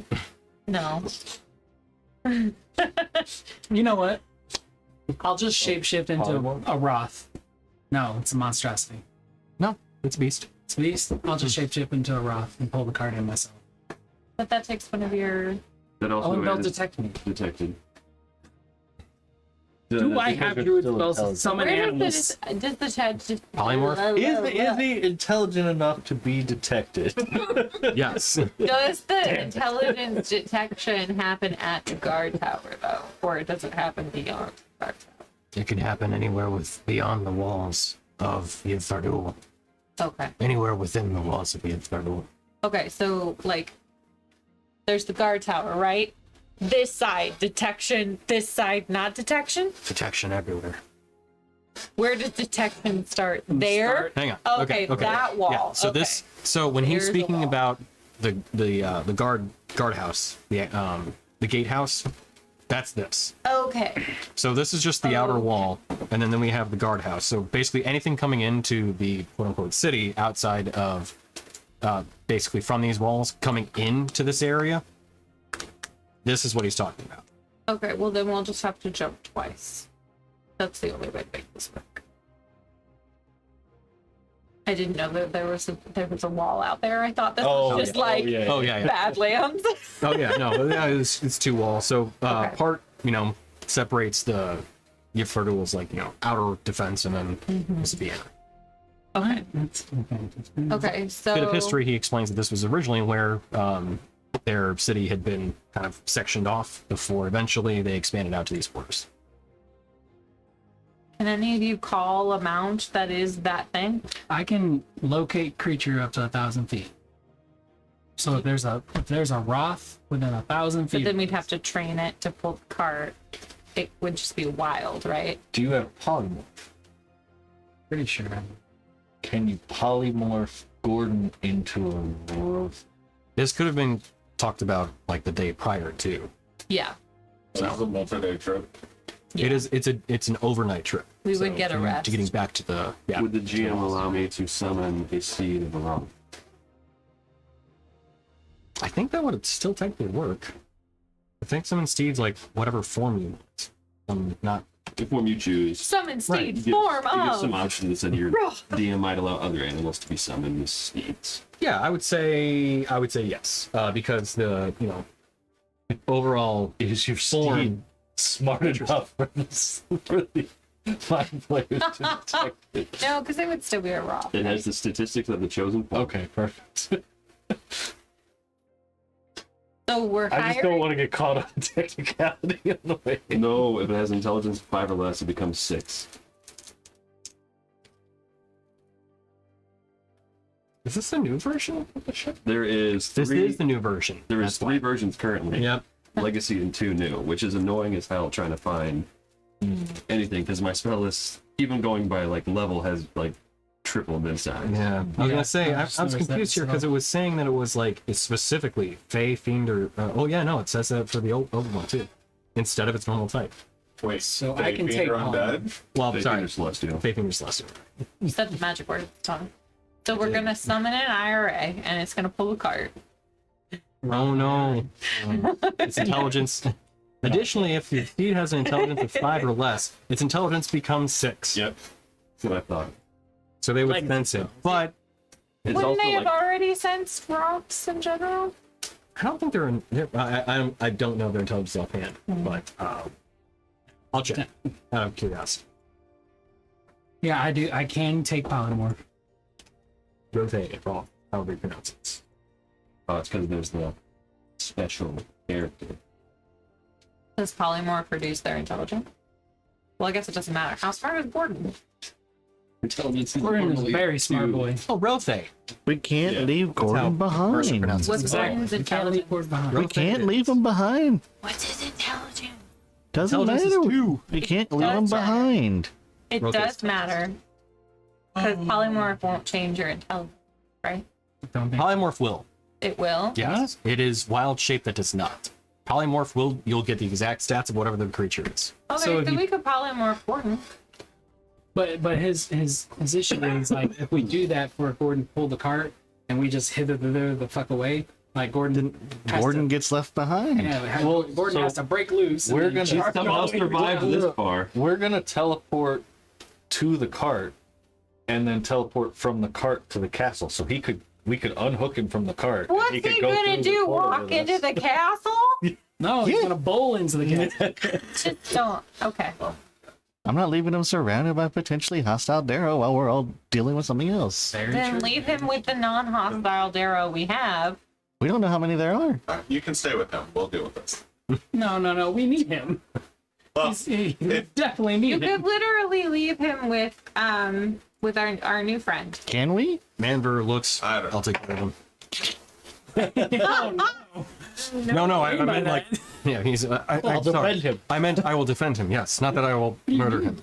No. You know what? I'll just shapeshift into a Roth. No, it's a monstrosity. No, it's a beast. It's a beast. I'll just shapeshift into a Roth and pull the card in myself. But that takes one of your. That also Oh, and they'll is detect me. detected. Do I have druid still spells to intelligent. summon Where animals? does the Ted just Polymorph? Is he intelligent enough to be detected? Yes. Does the intelligence detection happen at the guard tower though, or does it happen beyond the guard tower? It can happen anywhere beyond the walls of Yiv'Thardul. Okay. Anywhere within the walls of Yiv'Thardul. Okay, so like, there's the guard tower, right? This side detection, this side not detection. Detection everywhere. Where does detection start? There. Hang on. Okay, that wall. Yeah. So Okay. So when he's There's a speaking wall. about the guardhouse, the gatehouse, that's this. Okay. So this is just the outer wall, and then we have the guardhouse. So basically anything coming into the quote unquote city outside of basically from these walls coming into this area, this is what he's talking about. Okay. Well, then we'll just have to jump twice. That's the only way to make this work. I didn't know that there was a wall out there. I thought this was just like Oh yeah, yeah. Badlands. Oh yeah, no, yeah, it's two walls. So Okay. part separates the Yiv'Thardul's outer defense, and then this is the inner. Okay. Okay. So Bit of history. He explains that this was originally where their city had been kind of sectioned off before eventually they expanded out to these borders. Can any of you call a mount that is that thing? I can locate creature up to 1,000 feet. So if there's a Roth within 1,000 feet, But then we'd have to train it to pull the cart. It would just be wild, right? Do you have polymorph? pretty sure. Can you polymorph Gordon into a Roth? This could have been talked about like the day prior too. Yeah. So it's a multi-day trip. It is. It's an overnight trip. We would get a rest. to getting back to the. Yeah. Would the GM allow me to summon a seed of the wrong? I think that would still technically work. I think summon steeds like whatever form you want. Not. The form you choose. Summon steed You give form some of. options that said your DM might allow other animals to be summoned as steeds. Yeah, I would say yes, because the overall Is your form. steed smart enough for the mind players to detect it? No, because it would still be a raw. It has the statistics of the chosen form. Okay, perfect. So we're I just don't hiring. want to get caught on the technicality of the way. No, if it has intelligence 5 or less, it becomes 6. Is this the new version of the ship? There is This three. is the new version. There is That's 3 versions currently. Yep. Legacy and 2 new, which is annoying as hell trying to find anything because my spell list, even going by like level, has like tripled in size. Yeah, I was gonna say I was noticed that confused here because it was saying that it was like it's specifically Fey, Fiend, or oh yeah, no, it says that for the old one too, instead of its normal type. Wait, So they I can feed take her on- undead? Well, They sorry, are celestial. Fey, Fiend, or Celestial. You said the magic word, Tom. So we're gonna summon an IRA, and it's gonna pull a card. Oh no, its intelligence. Additionally, if your steed has an intelligence of 5 or less, its intelligence becomes 6. Yep. That's what I thought. So they would Legacy sense it, spells. but It's Wouldn't also they have like already sensed rocks in general? I don't think they're in. I don't know their intelligence offhand, but I'll check out of curiosity. Yeah, I do. I can take polymorph. Rotate, however you pronounce it. it's because there's the special character. Does polymorph reduce their intelligence? Well, I guess it doesn't matter. How smart is Gordon? Intelligence is Gordon is a normally very smart 2. boy. Oh, Rothe. We can't Yeah. leave Gordon how person behind. pronounces What's Exactly. Gordon's We can't leave intelligence? Gordon behind. We Rothe can't it leave is. him behind. What's his intelligence? Doesn't Intelligence is matter. 2. We can't leave him Does matter. behind. It Rotate's does matter. Because polymorph won't change your intelligence, right? Don't think- Polymorph will. It will. Yes. It is wild shape that does not. Polymorph will. You'll get the exact stats of whatever the creature is. Okay, So so, if you- we could polymorph Gordon. But his issue is like if we do that for Gordon to pull the cart and we just hither the fuck away, like Gordon has Gordon to, gets left behind. Gordon so has to break loose. and we're then gonna charge Somehow all the way survived down. this far. We're gonna teleport to the cart and then teleport from the cart to the castle. So we could unhook him from the cart. and What's he could he go gonna through the do? portal Walk with into us. the castle? No, he's gonna bowl into the game. Just don't. Okay. I'm not leaving him surrounded by potentially hostile derro while we're all dealing with something else. Then leave him with the non-hostile derro we have. We don't know how many there are. You can stay with him. We'll deal with this. No. We need him. Well, We definitely You need could him. literally leave him with our new friend. Can we? Manver looks. I don't know. I'll take care of him. No, No, I by meant that. like. Yeah, he's. I'm I'll sorry. defend him. I meant I will defend him. Yes, not that I will murder him.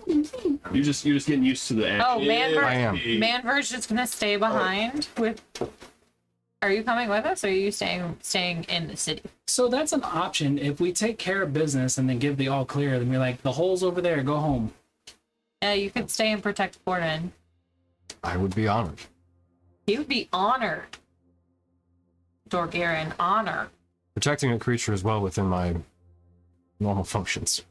You're just getting used to the action. Oh, I am. Manver's just gonna stay behind with. Are you coming with us, or are you staying in the city? So that's an option. If we take care of business and then give the all clear, then we're like, the hole's over there, go home. You could stay and protect Gordon. I would be honored. He would be honored. Dorgarian honor. Protecting a creature is well within my normal functions.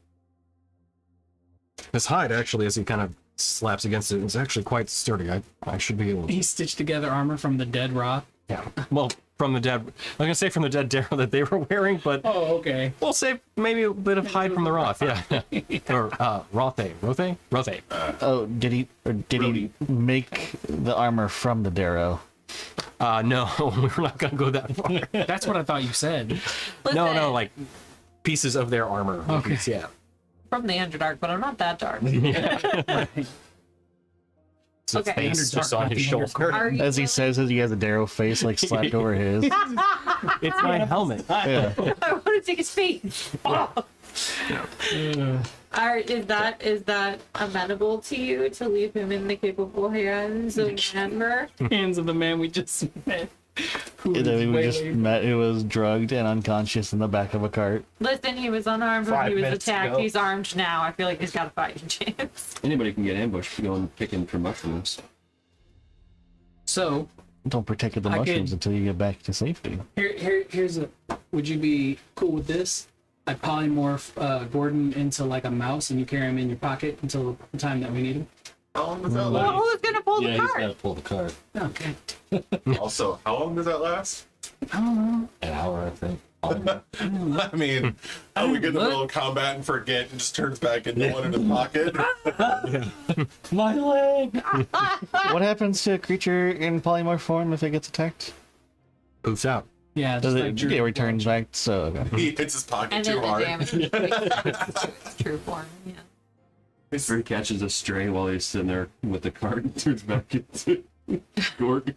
This hide, actually, as he kind of slaps against it, is actually quite sturdy. I should be able to. He stitched together armor from the dead Roth. Yeah. Well, from the dead. I was gonna say from the dead Darrow that they were wearing, but Oh, okay. we'll say maybe a bit of hide from the Roth. Yeah. Or Rothe. Oh, did he make the armor from the derro? No, we're not gonna go that far. That's what I thought you said. No, Listen, like pieces of their armor. Okay. Yeah. from the Underdark, but I'm not that dark. So Okay. face just on his Underdark, shoulder. Are you As he willing- says, as he has a derro face like slapped over his. It's my helmet. Yeah. I want to take his face. Is that amenable to you to leave him in the capable hands of Manver? Hands of the man we just met. who And then is we way just later. met who was drugged and unconscious in the back of a cart. Listen, he was unarmed when 5 he was minutes attacked. ago. He's armed now. I feel like he's got a fighting chance. Anybody can get ambushed going picking for mushrooms. So Don't protect the I mushrooms could- until you get back to safety. here's a. Would you be cool with this? I polymorph Gordon into like a mouse, and you carry him in your pocket until the time that we need him. How long does that Well, last? who's gonna pull Yeah, the he's cart? gotta pull the cart. Okay. Also, how long does that last? I don't know. An hour, I think. I mean, oh, we get in the middle of combat and forget and just turns back into one in his pocket. My leg! What happens to a creature in polymorph form if it gets attacked? Poofs out. Yeah. Does just it like Drew- get returned back? So okay. He hits his pocket And too then the hard. damage is to its true form. Yeah. Or he catches a stray while he's sitting there with the cart and turns back into Gordon.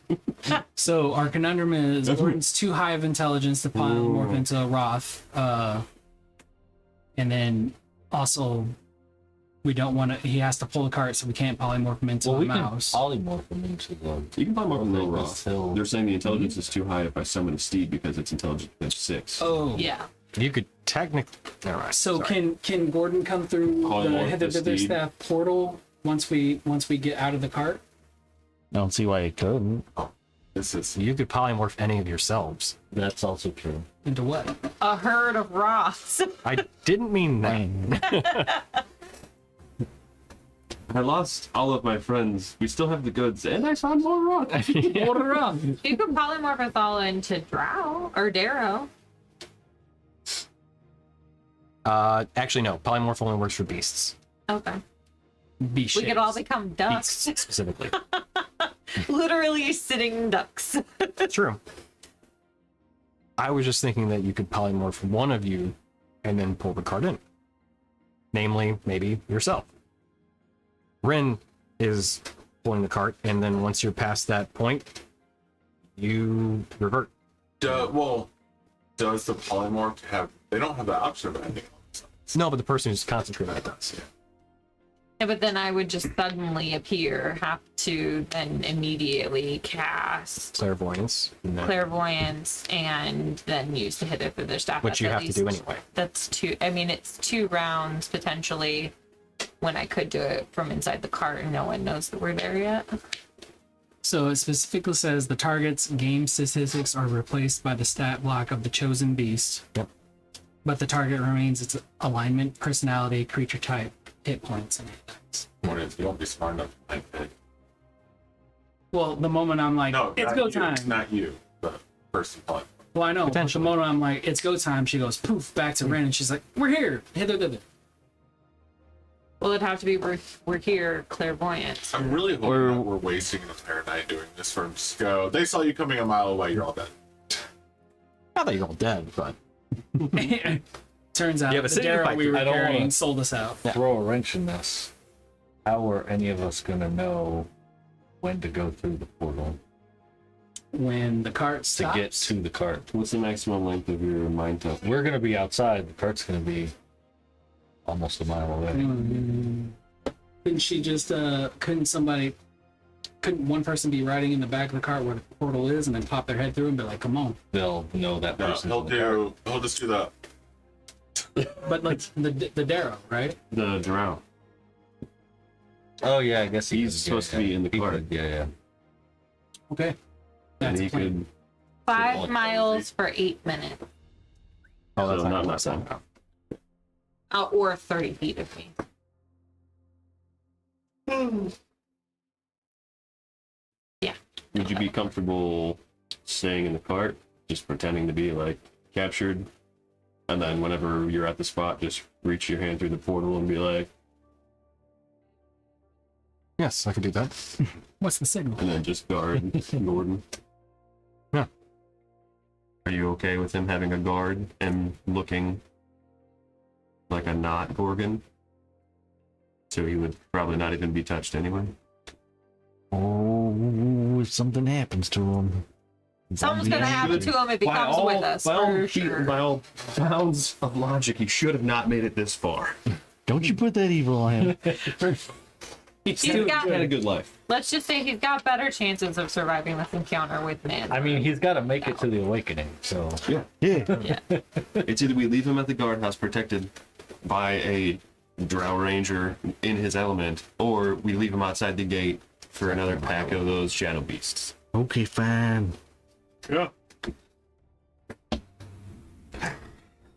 So our conundrum is Gordon's too high of intelligence to polymorph into a Roth, and then also we don't want to. He has to pull the cart, so we can't polymorph him into Well, a we can mouse. polymorph him into the. You can polymorph him into a Roth. Roth. They're saying the intelligence is too high if I summon a steed because it's intelligence is 6. Oh, Yeah. You could technically. Never mind. So Sorry. can Gordon come through the Polymorph Hither the Thither steed. Staff portal once we get out of the cart? I don't see why it couldn't. This is You could polymorph any of yourselves. That's also true. Into what? A herd of Roths. I didn't mean that. I lost all of my friends. We still have the goods, and I found more rock. Hold it around. You could polymorph us all into Drow or Darrow. Actually, no. Polymorph only works for beasts. Okay. Be We could all become ducks. Beasts specifically. Literally sitting ducks. True. I was just thinking that you could polymorph one of you and then pull the card in. Namely, maybe yourself. Rin is pulling the cart, and then once you're past that point, you revert. well, does the polymorph have? They don't have the option of ending. No, but the person who's concentrating on it does. Yeah, but then I would just suddenly appear, have to then immediately cast Clairvoyance. and that- clairvoyance and then use the hither for their staff. Which you That's have at to do least- anyway. That's two. I mean, it's 2 rounds potentially when I could do it from inside the cart and no one knows that we're there yet. So it specifically says the target's game statistics are replaced by the stat block of the chosen beast. Yep. But the target remains its alignment, personality, creature type, hit points, and attacks. What if you don't be smart enough to like that? Well, the moment I'm like, No, it's not go you, time. Not you, the person polymorph. Well, I know. But the Potentially. moment I'm like, it's go time, she goes poof back to Ren, and she's like, we're here, hither, thither. Well, it'd have to be we're here, clairvoyance. I'm really hoping Or- that we're wasting an entire night doing this for them to just go. They saw you coming a mile away. You're all dead. Not that you're all dead, but Turns out You have a the city to derro fight we through. were I don't carrying wanna- sold us out. Throw a wrench in this. How are any of us gonna know when to go through the portal When the cart to stops, get to the cart? What's the maximum length of your mind tuck? We're gonna be outside. The cart's gonna be almost a mile away. couldn't she just couldn't one person be riding in the back of the cart where the portal is and then pop their head through and be like, come on. They'll know that No, person's he'll in the cart. He'll just do the. But like the darrow, right? The drow. Oh yeah, I guess He's supposed to be in the He cart. could, yeah. Okay. And That's he a plan. could. 5 miles for 8 minutes. oh, that's So not not less that than. Or 30 feet of me. Yeah. Would you be comfortable staying in the cart, just pretending to be like captured, and then whenever you're at the spot, just reach your hand through the portal and be like, Yes, I could do that. What's the signal? and then just guard Gordon? Yeah. Are you okay with him having a guard and looking like a not Gorgon? So he would probably not even be touched anyway. Oh, if something happens to him. Something's gonna happen to him if he comes with us. For sure. by all bounds of logic, he should have not made it this far. Don't you put that evil on him. He's He got, had a good life. let's just say he's got better chances of surviving this encounter with man. I mean, he's got to make it to the awakening. So Yeah. Yeah. It's either we leave him at the guardhouse protected by a drow ranger in his element, or we leave him outside the gate for another pack of those shadow beasts. Okay, fine. Yeah.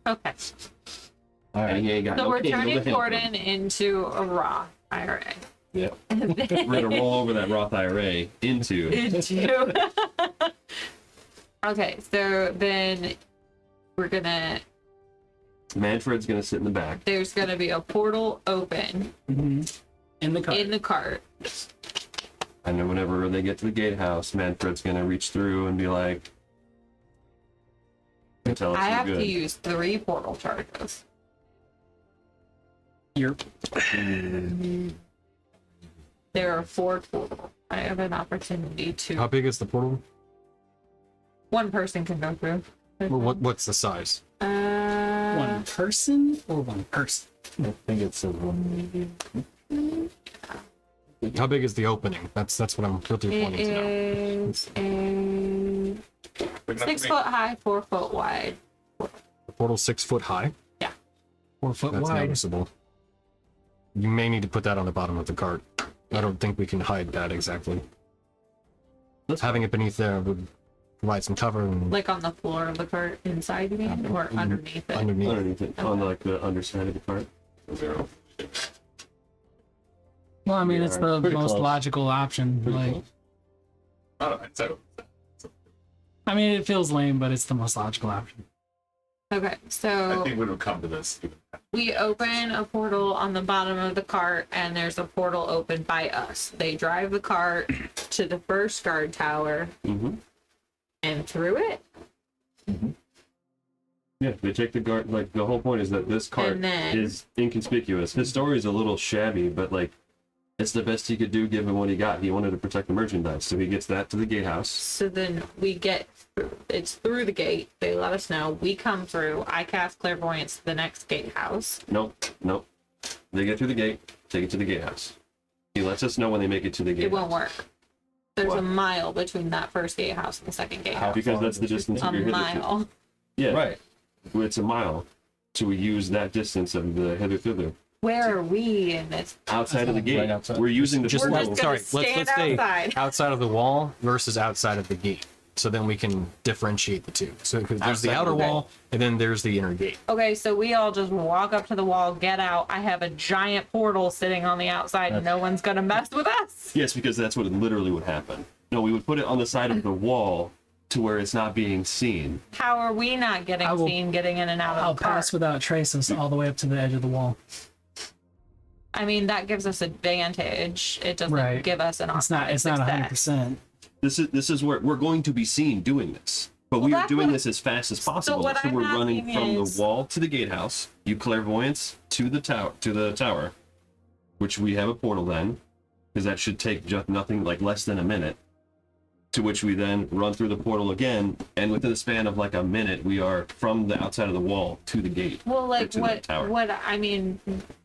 Okay. all And right. he ain't got So no we're king to turning help him. Gordon into a raw IRA. Yep. We're gonna roll over that Roth IRA into. Okay, so then we're gonna. Manfred's gonna sit in the back. There's gonna be a portal open In the cart. in the cart. And then whenever they get to the gatehouse, Manfred's gonna reach through and be like, tell us I you're have good. to use 3 portal charges. You're There are 4 total. I have an opportunity How to. big is the portal? One person can go through. What's the size? one person or one person? I think it's a one. How big is the opening? That's what I'm really It wanting to know. is a Big enough 6 to foot high, 4 foot wide. The portal's 6 foot high. 4 foot That's wide. noticeable. You may need to put that on the bottom of the cart. I don't think we can hide that exactly. Having it beneath there would provide some cover and Like on the floor of the cart inside, you mean? Or underneath it? underneath. Underneath it, on like the underside of the cart. Zero. Well, I mean, it's the Pretty most close. logical option. Like, I don't know. So, I mean, it feels lame, but it's the most logical option. Okay, I so think we would come to this. we open a portal on the bottom of the cart, and there's a portal open by us. They drive the cart to the first guard tower Mm-hmm. and through it. Yeah, they take the guard. Like the whole point is that this cart And then- is inconspicuous. His story is a little shabby, but like it's the best he could do given what he got. He wanted to protect the merchandise, so he gets that to the gatehouse. So then we get it's through the gate. They let us know. We come through. I cast clairvoyance to the next gatehouse. Nope. They get through the gate, take it to the gatehouse. He lets us know when they make it to the gatehouse. It won't work. There's Why? a mile between that first gatehouse and the second gatehouse. Because that's the distance A of your hitherto. mile. Yeah, Right. It's a mile. So we use that distance of the hither. Where are we in this? Outside of the gate. Right outside. We're using the Just We're portal. just gonna sorry, let's stand say outside. outside of the wall versus outside of the gate. So then we can differentiate the two. So 'cause there's the Outside outer of the wall and then there's the inner gate. Okay, so we all just walk up to the wall, get out. I have a giant portal sitting on the outside. And no one's gonna mess with us. Yes, because that's what it literally would happen. No, we would put it on the side of the wall to where it's not being seen. How are we not getting I will- seen getting in and out I'll of the cart? pass without trace us all the way up to the edge of the wall. I mean, that gives us advantage. It doesn't Right. give us an It's not. It's not automatic 100%. This is where we're going to be seen doing this. But we are that's doing what- this as fast as possible. what So I'm we're running asking from is- the wall to the gatehouse. You clairvoyance to the tower, which we have a portal then, because that should take just nothing like less than a minute. To which we then run through the portal again, and within the span of like a minute, we are from the outside of the wall to the gate. Well, or like to the tower. what I mean,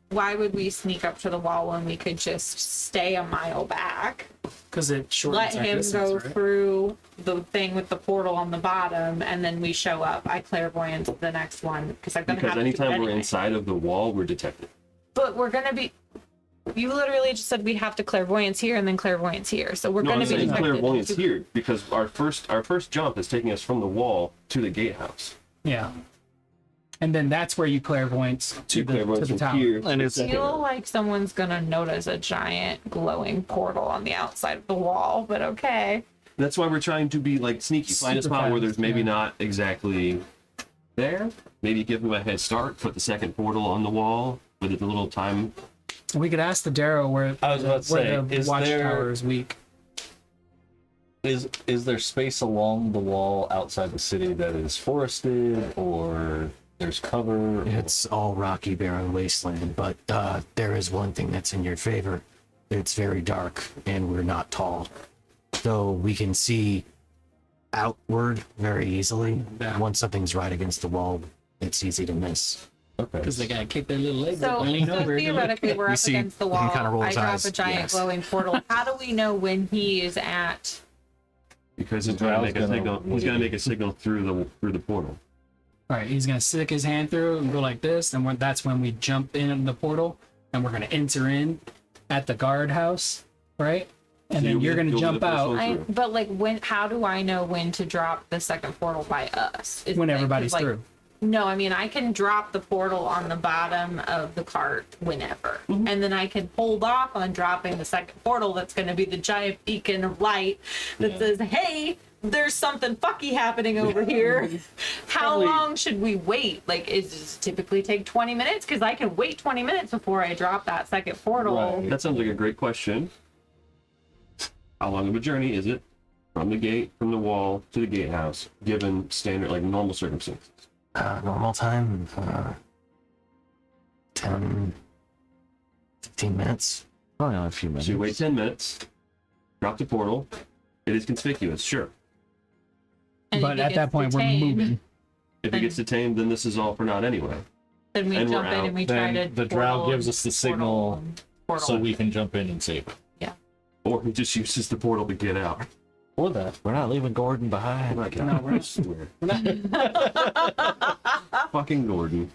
why would we sneak up to the wall when we could just stay a mile back? Because it Let shortens our him distance, go right? through the thing with the portal on the bottom, and then we show up. I clairvoyance the next one because I'm gonna Because have to do it anytime we're anyway. inside of the wall, we're detected. But we're gonna be. You literally just said we have to clairvoyance here and then clairvoyance here, so we're No, gonna I'm be saying detected. clairvoyance here because our first jump is taking us from the wall to the gatehouse. Yeah. And then that's where you clairvoyance to You the clairvoyance tower. from here. And it's- I feel like someone's gonna notice a giant glowing portal on the outside of the wall, but okay. That's why we're trying to be like sneaky, find a Super spot where fast, there's maybe yeah. not exactly there. Maybe give them a head start. Put the second portal on the wall with a little time. We could ask the derro where, I was about to where say, the is watchtower there- is weak. Is there space along the wall outside the city that is forested, or there's cover? or- It's all rocky, barren wasteland, but there is one thing that's in your favor. It's very dark, and we're not tall. So we can see outward very easily. Yeah. Once something's right against the wall, it's easy to miss. Okay. Because they gotta kick their little leg So, and lean so over. theoretically, we're You up see against the him wall. kinda roll I his drop eyes. a giant Yes. glowing portal. How do we know when he is at? Because he's The gonna drow's make a gonna signal. He's gonna make a signal through the portal. All right, he's gonna stick his hand through and go like this, and that's when we jump in the portal, and we're gonna enter in at the guardhouse, right? And then you're gonna you'll be jump the first out one. But like, when? How do I know when to drop the second portal by us? Is when the thing, 'cause, everybody's like, through. No, I mean I can drop the portal on the bottom of the cart whenever, and then I can hold off on dropping the second portal. That's going to be the giant beacon of light that says, "Hey, there's something fucky happening over here." How long should we wait? Like, does it typically take 20 minutes? Because I can wait 20 minutes before I drop that second portal. Right. That sounds like a great question. How long of a journey is it from the wall to the gatehouse, given standard, like normal circumstances? Normal time, 10, 15 minutes. Probably only a few minutes. So you wait 10 minutes, drop the portal. It is conspicuous, sure. And But if it at gets that point, we're detained, moving. If it gets detained, then this is all for naught anyway. Then we And we're jump in out. and we try Then to. the drow portal gives and us the portal signal and portal. so we can jump in and save it. Or he just uses the portal to get out. Or that. We're not leaving Gordon behind. My God, No, we're I not. swear. Fucking Gordon.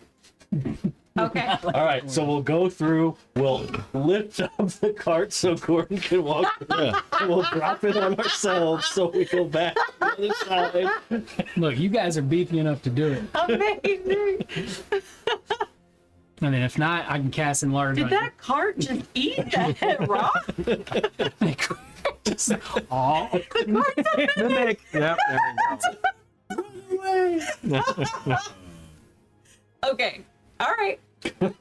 Okay. All right, so we'll go through. We'll lift up the cart so Gordon can walk through. We'll drop it on ourselves so we go back to the other side. Look, you guys are beefy enough to do it. Amazing. And then if not, I can cast enlarge Did on that cart just eat that rock? you. Aw. Yep, there Okay. All right.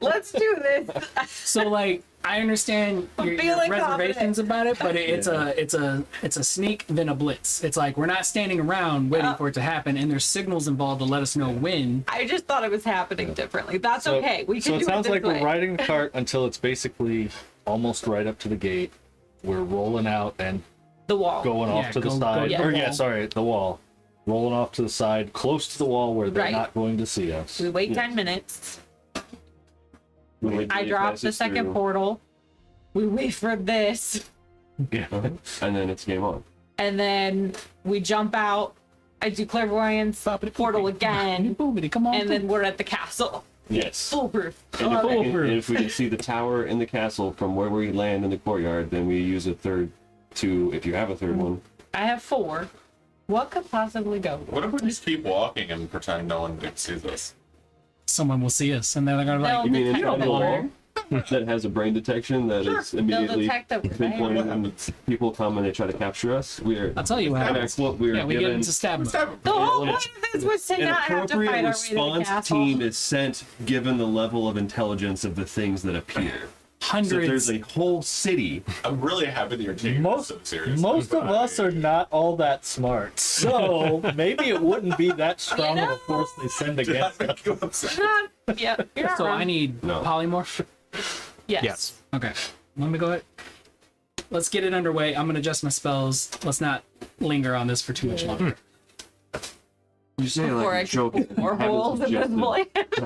Let's do this. So like, I understand your feeling reservations about it, but it's a sneak then a blitz. It's like we're not standing around waiting for it to happen, and there's signals involved to let us know when. I just thought it was happening differently. That's okay. We can So do it sounds this like way. we're riding the cart until it's basically almost right up to the gate. We're rolling out and The wall. going off Yeah, to the go side. to the Or yeah, wall. sorry, the wall. Rolling off to the side, close to the wall where they're Right. not going to see us. We wait 10 minutes. We wait till I he drop the passes second through, portal. We wait for this. Yeah. and then it's game on. And then we jump out. I do clairvoyance, portal again. Boobity, come on. And then we're at the castle. Yes. Foolproof. And Love it. and if we can see the tower in the castle from where we land in the courtyard, then we use a third two, if you have a third one. I have 4. What could possibly go? What if we just keep walking and pretend no one sees us? someone will see us, and they're gonna be They'll like, You mean detect inside that the we're- wall that has a brain detection that is They'll immediately detect that we're there. pinpointed when people come and they try to capture us? We're I'll tell you what happens. we're Yeah, we get given into stab mode. The whole point of this was to an not have to appropriate fight our way to the response castle. team is sent given the level of intelligence of the things that appear. So if Hundreds. there's a whole city. I'm really happy that you're taking Most, this so seriously. most of but us are not all that smart, so maybe it wouldn't be that strong of a force they send Did against that us. make you upset? Yeah, you're not So wrong. I need No. polymorph. Yes. Yes. Okay. Let me go ahead. Let's get it underway. I'm gonna adjust my spells. Let's not linger on this for too much longer. You say Before I like can joking, put more haven't holes in this suggested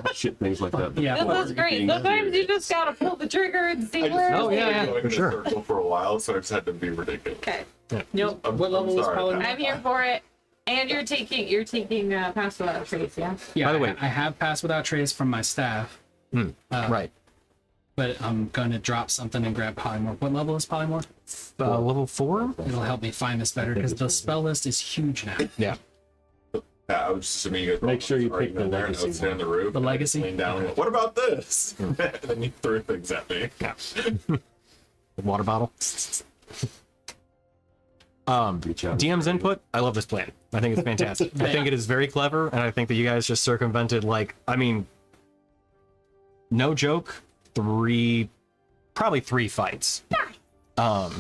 boy. shit things like that. Yeah. This is great. Sometimes you just gotta pull the trigger and see I just where. Oh, was yeah, going in sure. a circle for a while, so I just had to be ridiculous. Okay. Yeah. Nope. What level is sorry, polymorph? Pat. I'm here for it. And you're taking pass without trace, yeah? Yeah. By the way- I have passed without trace from my staff, Right. but I'm gonna drop something and grab polymorph. What level is polymorph? Level 4? It'll help me find this better because the spell list is huge now. Yeah. Yeah, I was just assuming you guys were Make sure you already pick the in there and I legacy would stay on the roof. The and I legacy? just lean down and go, what about this? and then you threw things at me. The water bottle. Reach out. DM's input. I love this plan. I think it's fantastic. I think it is very clever, and I think that you guys just circumvented, like, I mean, no joke, probably three fights. All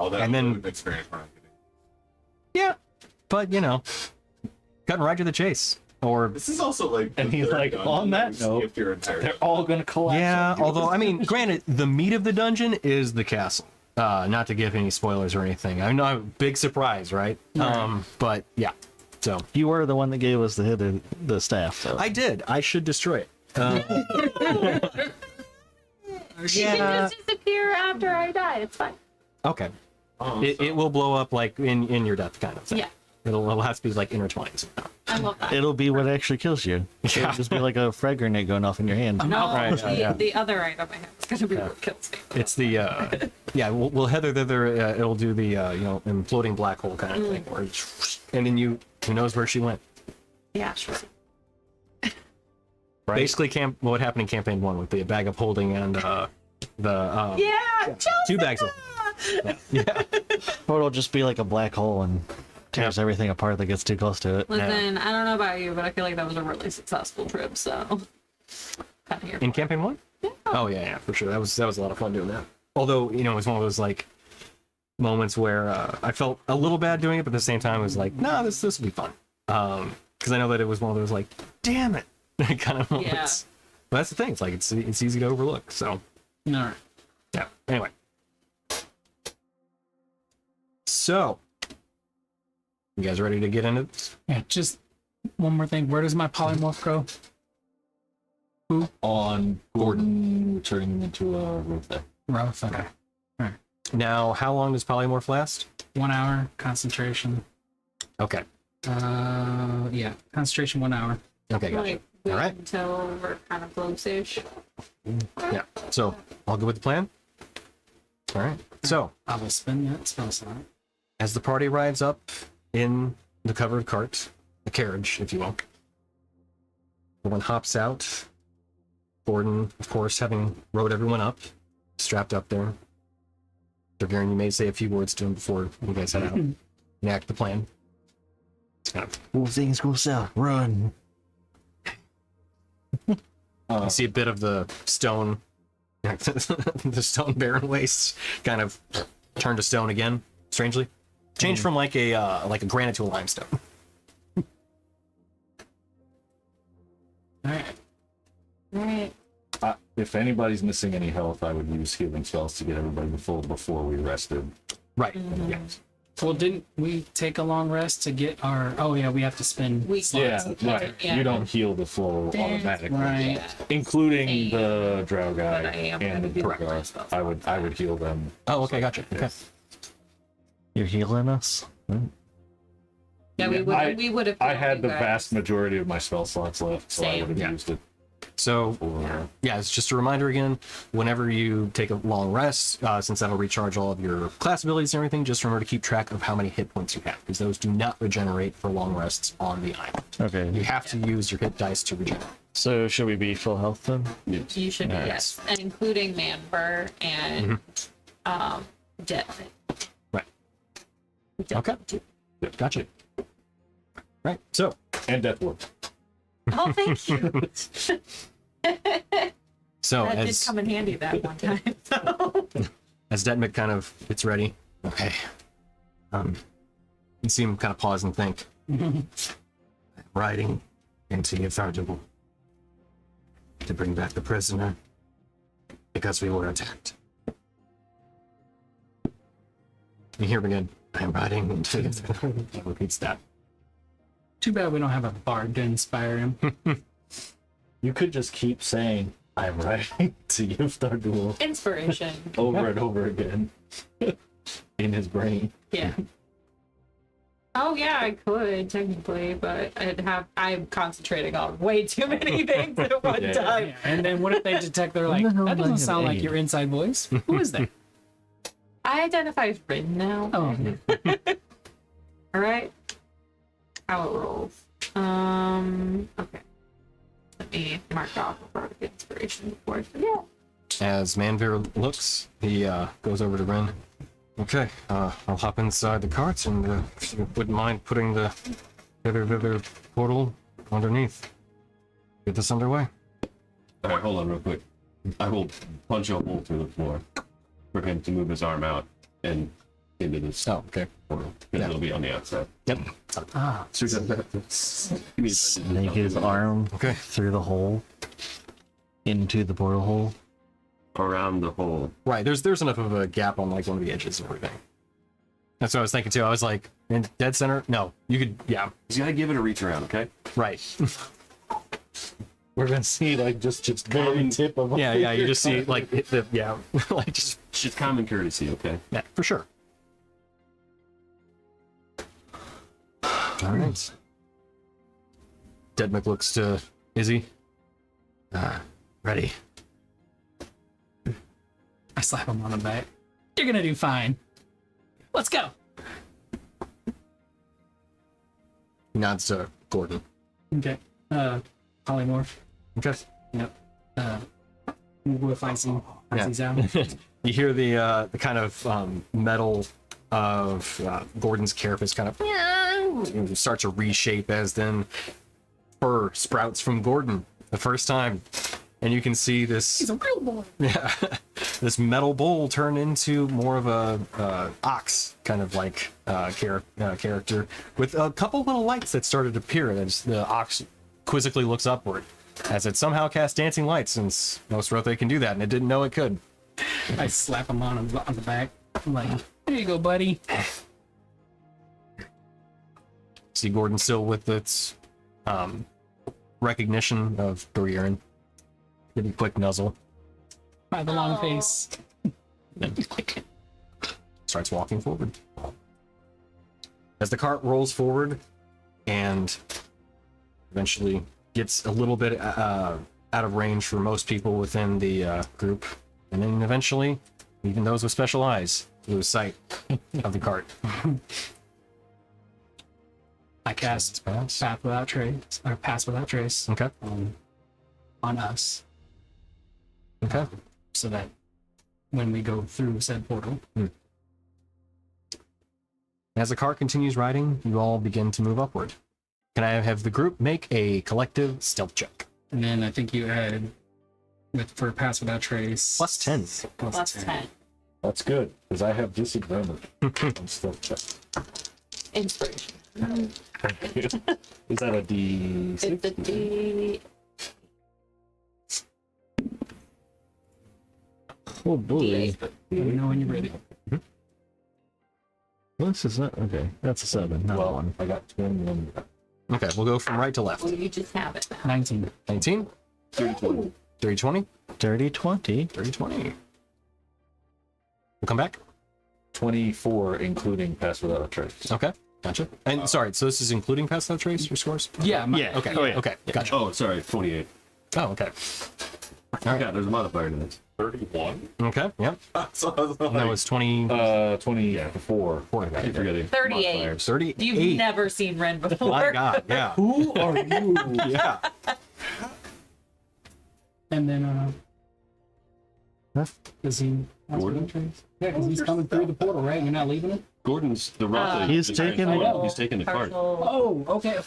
that And then- lived experience we're not getting. Yeah, but you know, cutting right to the chase. Or This is also like. And the he's third like, dungeon on that we note, skipped your entire. They're all gonna collapse. yeah, on you. although I mean, granted, the meat of the dungeon is the castle. Not to give any spoilers or anything. I know, big surprise, right? But yeah. So You were the one that gave us the staff, though. I did. I should destroy it. She can just disappear after I die. It's fine. Okay. Oh, It will blow up like in your death kind of thing. Yeah. It'll have to be like intertwined. I love that. It'll be what actually kills you. It'll just be like a frag grenade going off in your hand. No, Right, the other item I have is going to be what kills me. It's the yeah. We'll heather thither. It'll do the imploding black hole kind of thing, where and then who knows where she went. Yeah, sure. Basically, what happened in campaign 1 with the bag of holding and the Yeah, 2 bags of. Yeah. Or it'll just be like a black hole and tears everything apart that gets too close to it. Listen, I don't know about you, but I feel like that was a really successful trip, so kind of here. In campaign 1? Yeah. Oh yeah, for sure. That was a lot of fun doing that. Although it was one of those like moments where I felt a little bad doing it, but at the same time it was like, no, this will be fun. Because I know that it was one of those like, damn it, kind of moments. Yeah. But that's the thing. It's like it's easy to overlook. So All right. yeah. Anyway. So you guys ready to get into this? Yeah, just one more thing. Where does my polymorph go? On Gordon turning him into a roof. Rough. Okay. Now, how long does polymorph last? 1 hour concentration. Okay. Yeah, concentration 1 hour. Okay, gotcha. Like, wait All right. until we're kind of close-ish. Yeah. So all good with the plan? All right. So I will spin that spell slot. as the party rides up in the covered cart, the carriage, if you will, everyone hops out. Gordon, of course, having rode everyone up, strapped up there. Garen, you may say a few words to him before you guys head out. Enact the plan. It's kind of, Move things go south. Run. you see a bit of the stone, the stone barren wastes kind of turn to stone again, strangely. Changed from like a granite to a limestone. All right. Right. If anybody's missing any health, I would use healing spells to get everybody to full before we rested. Right. Mm-hmm. Yes. Well, didn't we take a long rest to get our? Oh yeah, we have to spend. We Yeah, slots. right. Yeah. You don't heal the full automatically, Right. Yeah. including the drow guy But I am and the gonna do Durgar. my spells. I would heal them. Oh, okay, gotcha. Okay. You're healing us? Yeah, we would have. I had the vast majority of my spell slots left, so I Same. would have Yeah. used it So for. yeah, it's just a reminder again, whenever you take a long rest, since that'll recharge all of your class abilities and everything, just remember to keep track of how many hit points you have, because those do not regenerate for long rests on the island. You Okay. have to use your hit dice to regenerate. So should we be full health then? You should be, Alright. yes, and including Manver and Mm-hmm. Jet. Right. Okay. Gotcha. Right. So And Death Ward. Oh, thank you. so That did as come in handy that one time. So. as Detmik kind of gets ready, okay. You see him kind of pause and think. Riding into Yiv'Thardul to bring back the prisoner because we were attacked. You hear him again. I am riding into Yiv'Thardul. He repeats that. Too bad we don't have a bard to inspire him. You could just keep saying, "I'm riding to Yiv'Thardul" Inspiration. over and over again in his brain. Yeah. Oh yeah, I could technically, but I'm concentrating on way too many things at one Yeah. time. Yeah, and then what if they detect? They're like, No, that doesn't no, sound like no. your inside voice. Who is that? I identify as Rin now. Oh, All right. How it rolls. Okay. Let me mark off for inspiration before I forget. As Manvir looks, he goes over to Ren. Okay, I'll hop inside the cart and if you wouldn't mind putting the hither portal underneath. Get this underway. All right, hold on real quick. I will punch a hole through the floor for him to move his arm out and into this Oh, okay. portal, because it'll be on the outside. Yep. ah, Snake his arm Okay. through the hole into the portal hole. Around the hole. Right, there's enough of a gap on like one of the edges and everything. That's what I was thinking too. I was like, in dead center? No, you could, yeah, You gotta give it a reach around, okay? right. We're gonna see like just very tip of. Yeah, yeah. You just see like like just Just common courtesy, okay? yeah, for sure. All right. Dedmick looks to Izzy. Ready. I slap him on the back. You're gonna do fine. Let's go. He nods to Gordon. Okay. Polymorph. Okay. Yep. We'll go with Icy. Icy sound. You hear the kind of metal of Gordon's carapace kind of starts to reshape as then fur sprouts from Gordon the first time, and you can see this. He's a real boy. Yeah, this metal bowl turn into more of a ox kind of like character with a couple little lights that started to appear as the ox quizzically looks upward as it somehow casts dancing lights, since most Rothe can do that and it didn't know it could. I slap him on the back. I'm like, there you go, buddy. See Gordon still with its recognition of Dorian. Give a quick nuzzle. By the long face. Starts walking forward. As the cart rolls forward and eventually gets a little bit out of range for most people within the group, and then eventually even those with special eyes lose sight of the cart. I cast Pass. Path Without Trace, or Pass Without Trace Okay. on us, Okay. so that when we go through said portal, As the cart continues riding, you all begin to move upward. Can I have the group make a collective stealth check? and then I think you add for Pass Without Trace Plus 10. Plus 10. That's good because I have disadvantage. I'm still check. Inspiration. Is that a D6? It's a D. Oh boy. D8. Let me know when you're ready. This is not okay. That's a 7. Not Well, a 1. I got 21. Okay, we'll go from right to left. Well, you just have it. 19. 19, 30-20. 30, 20, Dirty 20. 30, 20. We'll come back. 24, including Pass Without a Trace. Okay, gotcha. And sorry, so this is including pass without trace, your scores? Yeah. Yeah. Okay, Oh, yeah. okay, gotcha. Oh, sorry, 28. Oh, okay. Yeah, there's a modifier to this. 31. Okay, yep. So I was And that like, was 20, 24. okay. Keep forgetting. 38. modifiers. 38. You've never seen Ren before. My God, yeah. Who are you? Yeah. And then, does he? Gordon? Yeah, because he's coming through the portal, right? You're not leaving it? Gordon's the rock. He's taking- I know. He's taking the cart. Partial Oh, okay.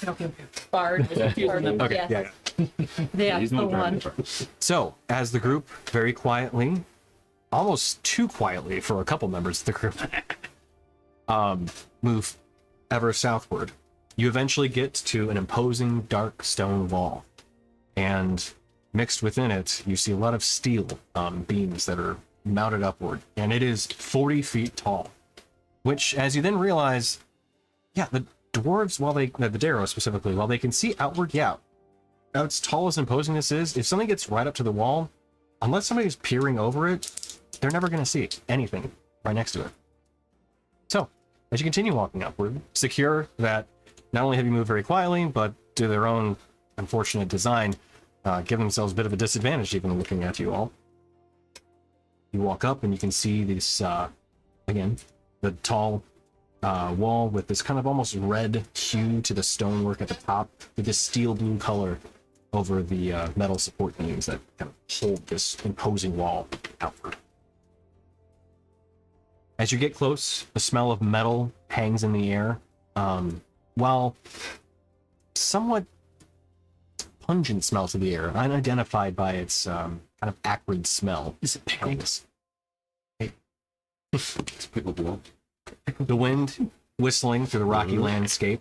bard. Okay, Yes. yeah. Yeah, He's the not driving one. the cart. So, as the group very quietly, almost too quietly for a couple members of the group, move ever southward, you eventually get to an imposing dark stone wall. And mixed within it, you see a lot of steel beams that are mounted upward. And it is 40 feet tall. Which, as you then realize, yeah, the dwarves, the derro specifically, while they can see outward, yeah, as tall as imposing this is, if something gets right up to the wall, unless somebody's peering over it, they're never going to see anything right next to it. So, as you continue walking upward, secure that not only have you moved very quietly, but to their own unfortunate design, give themselves a bit of a disadvantage even looking at you all. You walk up and you can see this, again, the tall wall with this kind of almost red hue to the stonework at the top, with this steel blue color over the metal support beams that kind of hold this imposing wall outward. As you get close, the smell of metal hangs in the air, while somewhat pungent smell to the air, unidentified by its kind of acrid smell. Is it pickled? It's pickleball. The wind whistling through the rocky landscape.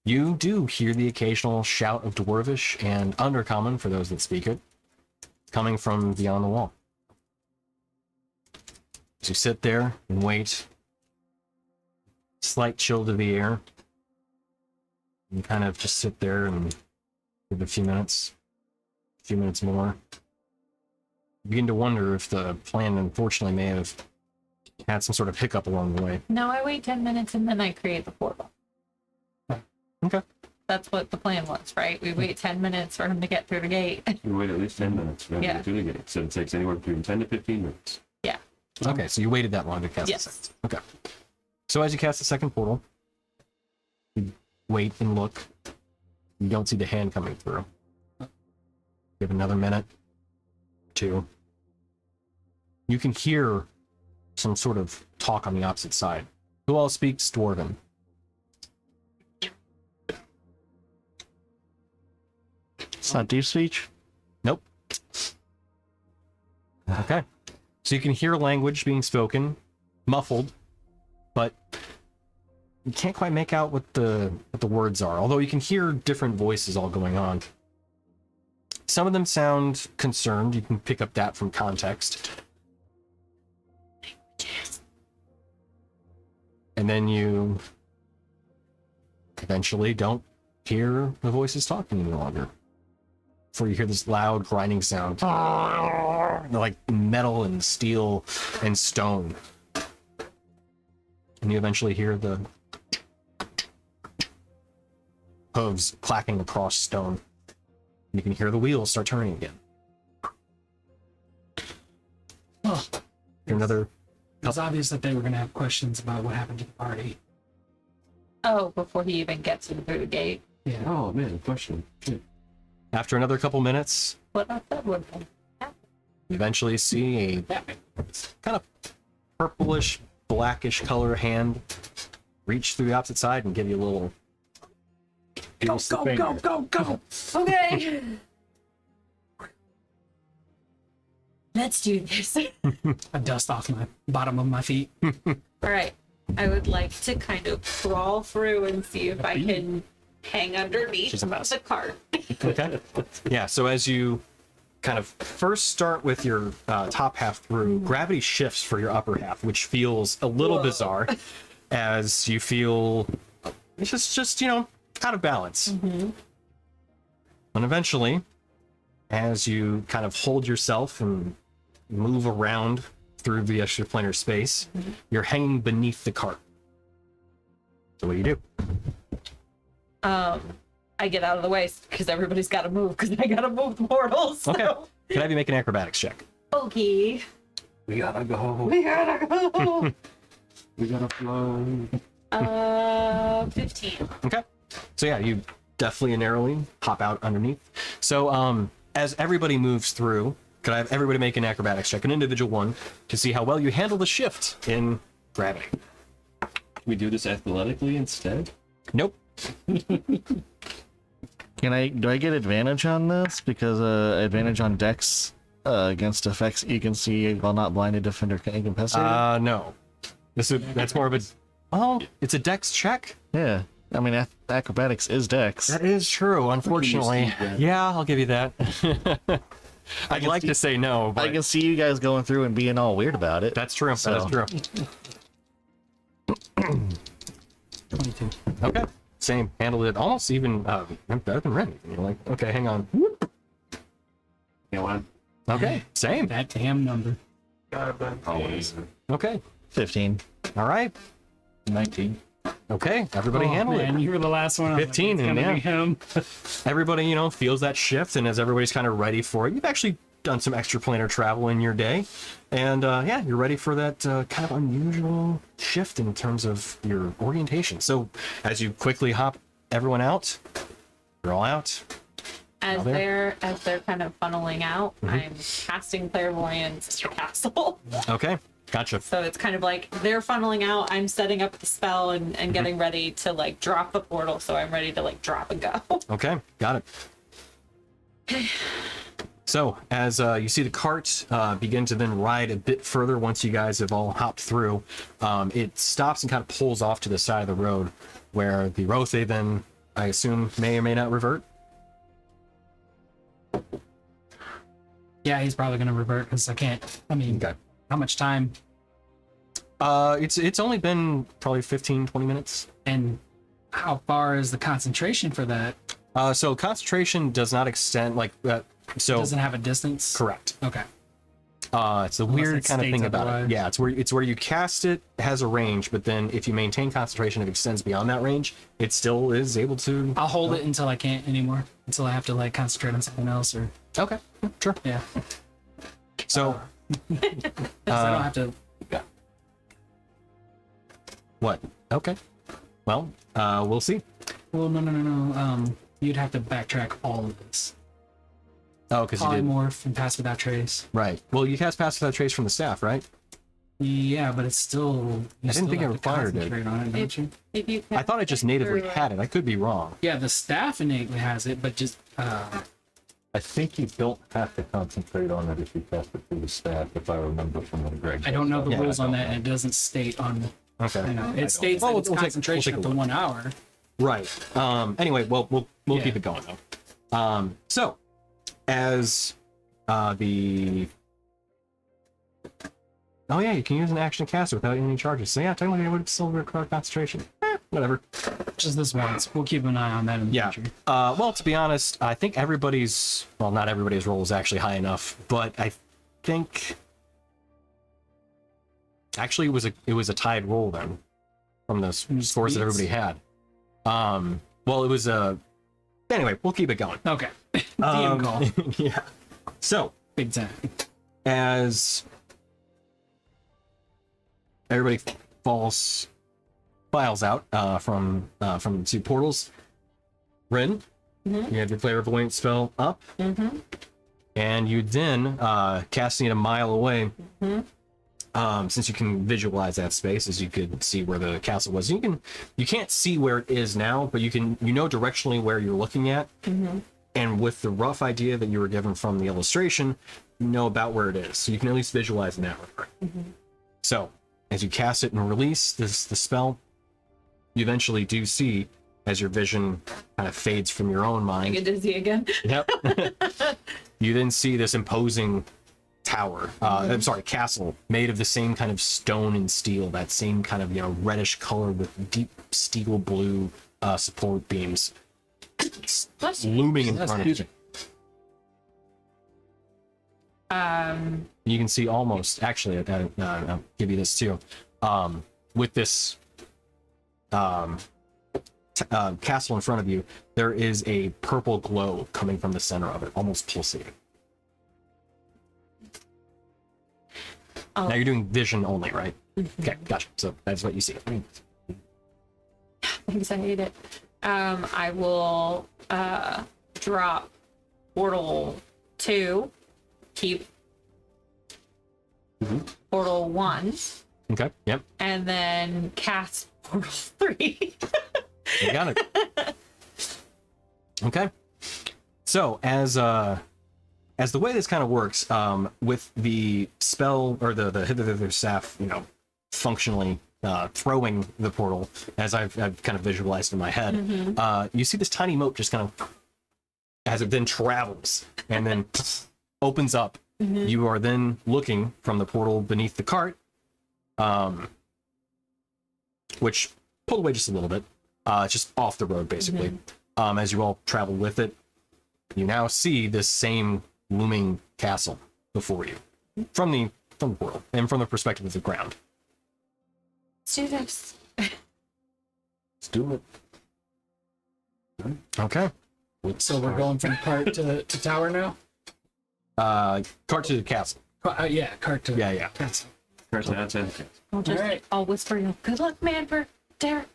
You do hear the occasional shout of Dwarvish and Undercommon, for those that speak it, coming from beyond the wall. As you sit there and wait, slight chill to the air. You kind of just sit there and give it a few minutes. few minutes more. You begin to wonder if the plan, unfortunately, may have had some sort of hiccup along the way. No, I wait 10 minutes and then I create the portal. Okay. That's what the plan was, right? We wait 10 minutes for him to get through the gate. We wait at least 10 minutes for him to Yeah. get through the gate. So it takes anywhere between 10 to 15 minutes. Yeah. Okay, so you waited that long to cast Yes. the second. Okay. So as you cast the second portal, you wait and look. You don't see the hand coming through. Give another minute, 2. You can hear some sort of talk on the opposite side. Who all speaks Dwarven? It's not deep speech. Nope. Okay. So you can hear language being spoken, muffled, but you can't quite make out what the words are, although you can hear different voices all going on. Some of them sound concerned. You can pick up that from context. And then you eventually don't hear the voices talking any longer. Before you hear this loud grinding sound, like metal and steel and stone. And you eventually hear the hooves clacking across stone. You can hear the wheels start turning again. Oh, Hear another. it was obvious that they were going to have questions about what happened to the party. Oh, before he even gets through the gate. Yeah. Oh, man, question. Shit. After another couple minutes, What I said would happen. you eventually see a kind of purplish, blackish color hand reach through the opposite side and give you a little. Go, go. Okay. Let's do this. I dust off my bottom of my feet. All right. I would like to kind of crawl through and see if I can hang underneath She's a mess. the cart. Okay. Yeah, so as you kind of first start with your top half through, gravity shifts for your upper half, which feels a little Whoa. bizarre as you feel it's just out of balance. And eventually, as you kind of hold yourself and move around through the extraplanar space, you're hanging beneath the cart. So what do you do? I get out of the way because everybody's got to move because I got to move the portals. So. Okay. Can I have you make an acrobatics check? Okay. We gotta go. We gotta go. We gotta flow. 15. Okay. So yeah, you definitely narrowly hop out underneath. So as everybody moves through, could I have everybody make an acrobatics check, an individual one, to see how well you handle the shift in gravity? We do this athletically instead? Nope. Do I get advantage on this? Because advantage on Dex against effects you can see while not blinded, defender, incapacitated? No. That's more of a. Oh, it's a dex check? Yeah. I mean, acrobatics is Dex. That is true, unfortunately. Yeah, I'll give you that. I'd like to say no, I but can see you guys going through and being all weird about it. that's true. So- That is true. 22. Okay. Same. Handled it almost even better than Ren. You're like, okay, hang on. Yeah, one. Okay. Same. That damn number. Always. Okay. 15. All right. 19. Okay. Everybody Oh, handled man, it. you were the last one. I was like, 15, it's gonna and be him. Everybody, feels that shift, and as everybody's kind of ready for it, you've actually done some extraplanar travel in your day, and yeah, you're ready for that kind of unusual shift in terms of your orientation. So, as you quickly hop everyone out, you're all out. As there. they're kind of funneling out, I'm casting clairvoyance at the castle. Okay, gotcha. So it's kind of like they're funneling out, I'm setting up the spell and getting ready to like drop the portal, so I'm ready to like drop and go. Okay, got it. So, as you see the cart begin to then ride a bit further once you guys have all hopped through, it stops and kind of pulls off to the side of the road where the Rothe then, I assume, may or may not revert. Yeah, he's probably gonna revert because I can't. I mean, Okay. how much time It's only been probably 15, 20 minutes. and how far is the concentration for that? So concentration does not extend, like, So Doesn't have a distance. correct. Okay. It's a weird it kind of states thing about it. otherwise. Yeah, it's where you cast it has a range, but then if you maintain concentration, it extends beyond that range. It still is able to. I'll hold it until I can't anymore. Until I have to like concentrate on something else or Okay, sure. yeah. So 'Cause I don't have to. what? Okay. Well, we'll see. Well, no. You'd have to backtrack all of this. Oh, because you did. Polymorph and pass without trace. Right. Well, you cast Pass Without Trace from the staff, right? Yeah, but it's still. I didn't think it required it. it. On it, don't you? If you I thought it just natively had it. I could be wrong. Yeah, the staff innately has it, but just I think you don't have to concentrate on it if you cast it through the staff, if I remember from what Greg. I don't know the Yeah, rules I on don't that, and it doesn't state on. Okay. It states Well, that it's we'll take- concentration we'll take a up to look. 1 hour. Right. Anyway, we'll Yeah. keep it going though. So as the oh yeah, you can use an action to cast it without any charges. So yeah, technically it would still require concentration. Whatever. Just this once. We'll keep an eye on that in the Yeah. future. Well, to be honest, I think everybody's well, not everybody's roll is actually high enough, but I think actually it was a tied roll then from the scores that everybody had. Well, it was a anyway. We'll keep it going. Okay. DM call. Yeah. So Big time. as everybody files out from the two portals, Rin, you have your clairvoyant spell up, and you then casting it a mile away. Since you can visualize that space, as you could see where the castle was, you can't see where it is now, but you know directionally where you're looking at, and with the rough idea that you were given from the illustration, you know about where it is, so you can at least visualize in that regard. So as you cast it and release the spell, you eventually do see as your vision kind of fades from your own I mind. get dizzy again. Yep. You then see this imposing tower, I'm sorry, castle made of the same kind of stone and steel, that same kind of, reddish color with deep steel blue support beams. It's looming in front of you. You can see almost, actually, I'll give you this too. With this castle in front of you, there is a purple glow coming from the center of it, almost pulsating. Oh. Now you're doing vision only, right? Okay, gotcha. So that's what you see. Thanks, I hate it. I will drop Portal 2, keep Portal 1, Okay, yep, and then cast Portal 3. you got it. Okay, so as the way this kind of works, with the spell or the staff, functionally throwing the portal, as I've kind of visualized in my head, you see this tiny moat just kind of, as it then travels and then opens up. You are then looking from the portal beneath the cart, which pulled away just a little bit, just off the road basically. As you all travel with it, you now see this same looming castle before you from the portal and from the perspective of the ground. Let's do this. Let's do it. Okay. So we're going from cart to tower now? Cart to the castle. Yeah, cart to. Yeah. That's, I'll just, Alright. I'll whisper, good luck, man, for Derek.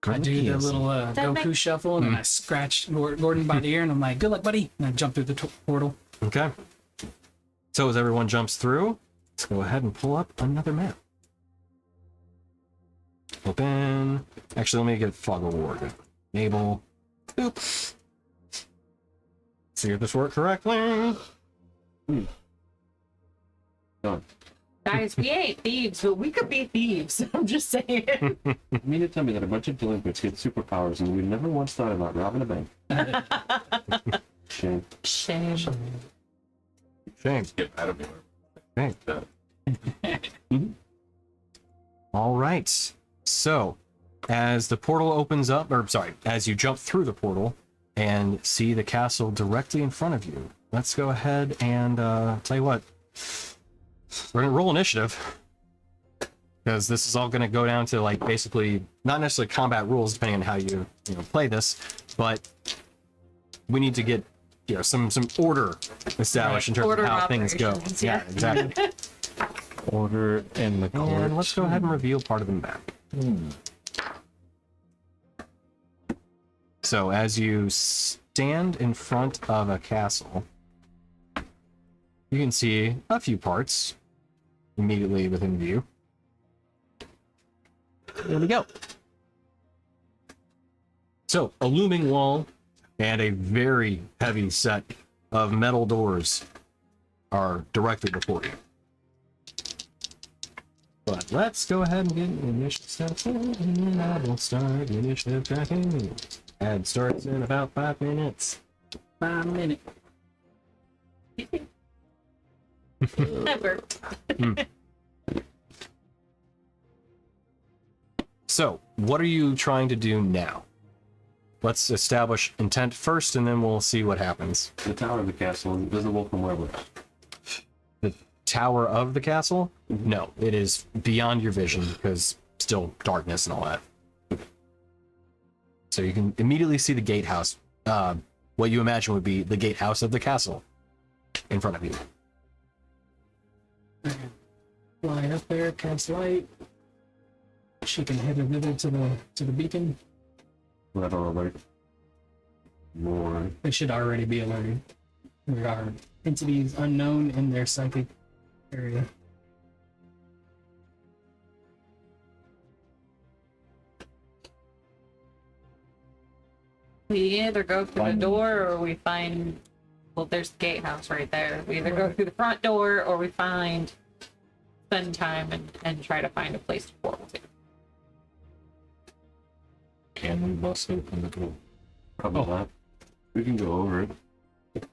I do the little That Goku make- shuffle, and then I scratch Gordon by the ear, and I'm like, good luck, buddy. And I jump through the portal. Okay. So as everyone jumps through, let's go ahead and pull up another map. Open. Actually, let me get Fog Award. Enable. Oops. See if this worked correctly. Done. Guys, we ain't thieves, but we could be thieves. I'm just saying. You mean to tell me that a bunch of delinquents get superpowers and we never once thought about robbing a bank? Shame. Shame. Shame. Get out of here. Shame. All right. So, as the portal opens up, as you jump through the portal and see the castle directly in front of you, let's go ahead and tell you what. We're gonna roll initiative because this is all gonna go down to like basically not necessarily combat rules, depending on how you play this, but we need to get some order established in terms Order of how things go. operations, Yeah, yeah. exactly. Order in the court. And let's go ahead and reveal part of the map. So as you stand in front of a castle, you can see a few parts immediately within view. There we go. So, a looming wall and a very heavy set of metal doors are directly before you. But let's go ahead and get the initiative steps in, and I will start the initiative tracking. And starts in about 5 minutes. 5 minutes. Never. So, what are you trying to do now? Let's establish intent first, and then we'll see what happens. The tower of the castle is visible from where we're at. The tower of the castle? No, it is beyond your vision because still darkness and all that. So you can immediately see the gatehouse. What you imagine would be the gatehouse of the castle in front of you. Fly up there, cast light. She can head over there to the beacon. That are alert. More. They should already be alerted. There are entities unknown in their psychic area. We either go through the door or we find, well, there's the gatehouse right there. We either go through the front door or we spend time and try to find a place to portal to. Can we bust open the door? Probably not. We can go over it.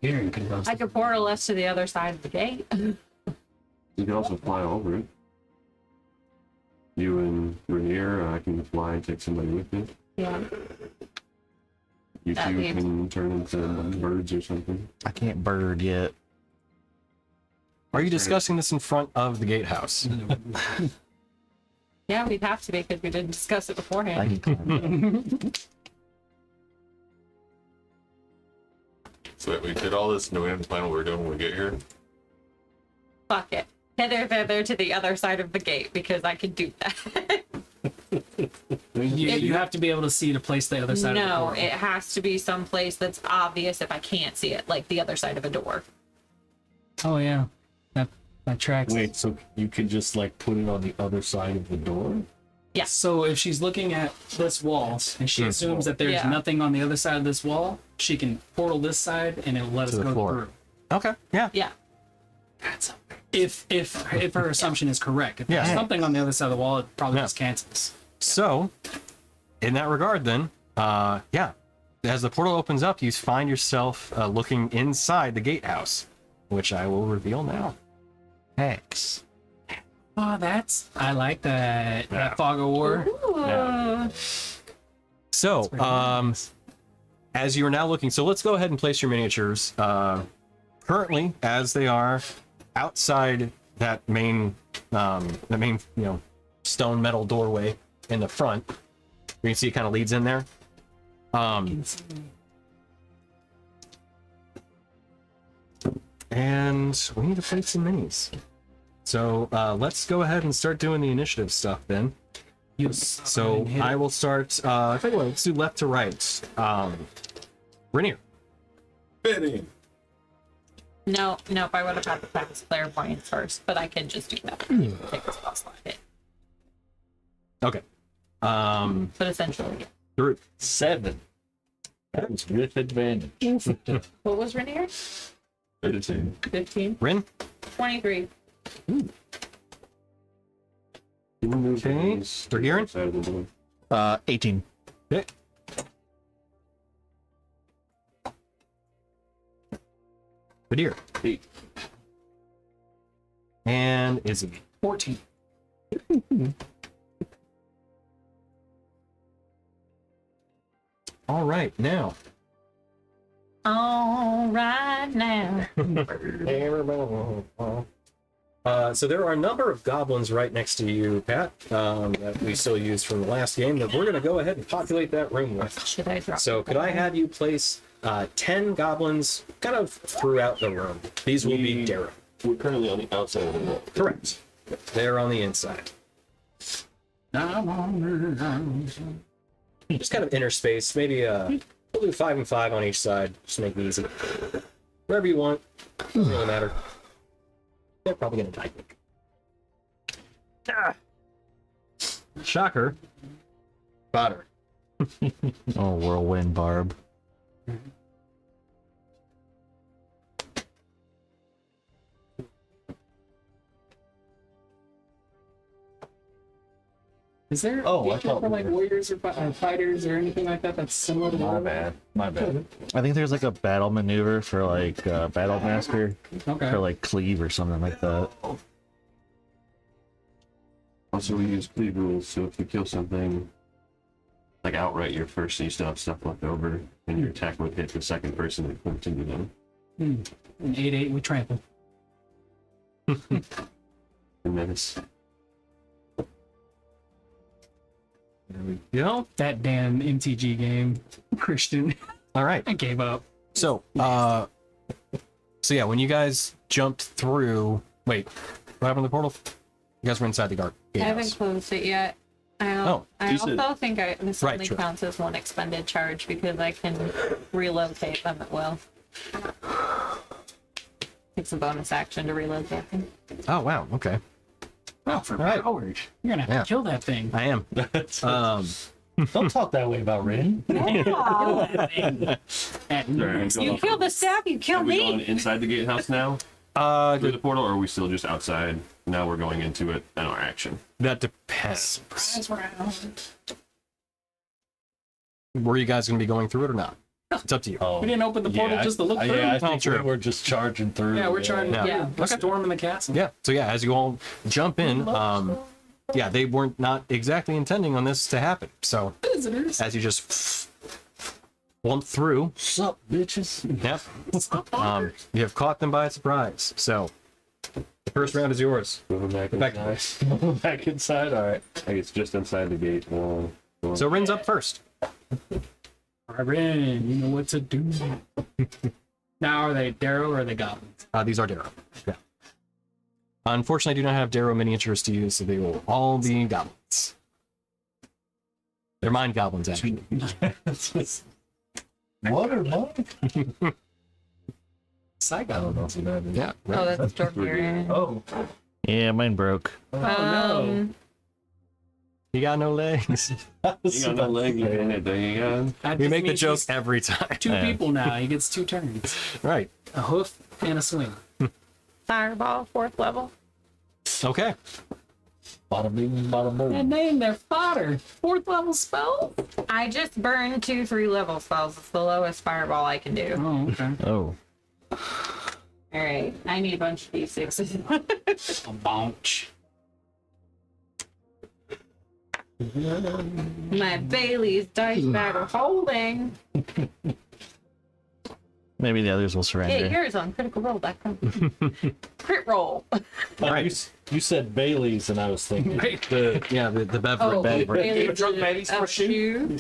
Here, you can go. I could portal us to the other side of the gate. You can also fly over it. You and Rainier, I can fly and take somebody with me. Yeah. You That two leaves- can turn into birds or something. I can't bird yet. Are you discussing this in front of the gatehouse? Yeah, we'd have to be because we didn't discuss it I beforehand. can climb. So wait, we did all this and we didn't plan what we were doing when we get here? Fuck it. Hither, thither to the other side of the gate because I could do that. You have to be able to see to place the other side of the No, portal. it has to be someplace that's obvious if I can't see it, like the other side of a door. Oh yeah, that tracks. Wait, so you could just like put it on the other side of the door? Yeah. So if she's looking at this wall and she assumes that there's Yeah. nothing on the other side of this wall, she can portal this side and it'll let us the go floor. through. Okay, yeah. Yeah. If her assumption is correct, if there's Yeah. something on the other side of the wall, it probably Yeah. just cancels. So, in that regard, then, yeah, as the portal opens up, you find yourself looking inside the gatehouse, which I will reveal now. Hex. Oh, I like that. That fog of war. Ooh. So, as you are now looking, so let's go ahead and place your miniatures currently as they are outside that main, stone metal doorway in the front. You can see it kind of leads in there. And we need to place some minis. So let's go ahead and start doing the initiative stuff then. So I will start. I tell you what, let's do left to right. Rainier. Benny! Nope, I would have had to pass clairvoyance first, but I can just do that. Take a spell slot hit. Okay. But essentially, yeah. Drew. 7. That was with advantage. What was Rainier? 15. 15? Rin. 23. Can you move Okay, these for Garen? side of the door? 18. Okay. Badir. 8. And Izzy. 14. All right, now. on right now. So there are a number of goblins right next to you, Pat, that we still use from the last game that we're going to go ahead and populate that room with. Should I drop? So could I have you place 10 goblins kind of throughout the room? These will be derro. We're currently on the outside of the wall. Correct. They're on the inside. Just kind of inner space. Maybe we'll do 5 and 5 on each side. Just make it easy. Wherever you want. Doesn't really matter. They're probably gonna die quick. Shocker. Fodder. Oh, whirlwind barb. Is there Oh, a I feature thought for we like were- warriors or fighters or anything like that that's similar to My that? bad. My bad. I think there's like a battle maneuver for like Battle Master Okay. for like cleave or something like that. Also, we use cleave rules, so if you kill something like outright, you're first, so you still have stuff left over, and your attack would hit the second person and continue them. An 8/8 we trample. And then it's You know? That damn MTG game, Christian. All right. I gave up. So, yeah, when you guys jumped through, wait, what happened to the portal? You guys were inside the guard. I haven't closed it yet. I Oh, you said- also think this Right, only sure. counts as one expended charge because I can relocate them at will. It's a bonus action to relocate them. Oh wow. Okay. Oh, for right. Howard. You're gonna have Yeah. to kill that thing. I am. Don't talk that way about Rin. You kill the staff, you kill Are we going me. inside the gatehouse now through the portal, or are we still just outside? Now we're going into it in our action. That depends. Surprise round. Were you guys going to be going through it or not? It's up to you. Oh, We didn't open the portal just to look through. Yeah, I Oh, think true. we were just charging through. Yeah, we're trying to Yeah. we're storming the castle. Yeah. So yeah, as you all jump in, yeah, they weren't not exactly intending on this to happen. So Visitors. as you just lump through, Sup, bitches? yep, you have caught them by surprise. So the first round is yours. Moving back Back- inside. Back inside. All right. I think it's just inside the gate. So Rin's up first. Rin, you know what to do. Now, are they derro or are they goblins? These are derro. Yeah. Unfortunately, I do not have derro miniatures to use, so they will all be goblins. They're mind goblins, actually. What or what? Side I don't know goblins. what that is. Yeah. Oh, that's Jordan. Oh. Yeah, mine broke. You got no legs. You got no leg, you can hit the gun. That We just make the means joke he's every time. Two people now. He gets 2 turns. Right. A hoof and a swing. Fireball, 4th level. Okay. Bada bing, bada And boom. name their fodder. 4th level spell. I just burned 2 3-level spells. It's the lowest fireball I can do. Oh, okay. Oh. All right, I need a bunch of d6s. A bonch. My Bailey's dice bag of holding. Maybe the others will Get surrender. yours on criticalroll.com. Crit roll. Right. You said Bailey's, and I was thinking The beverage. Oh, Bailey's drunk babies for a shoe?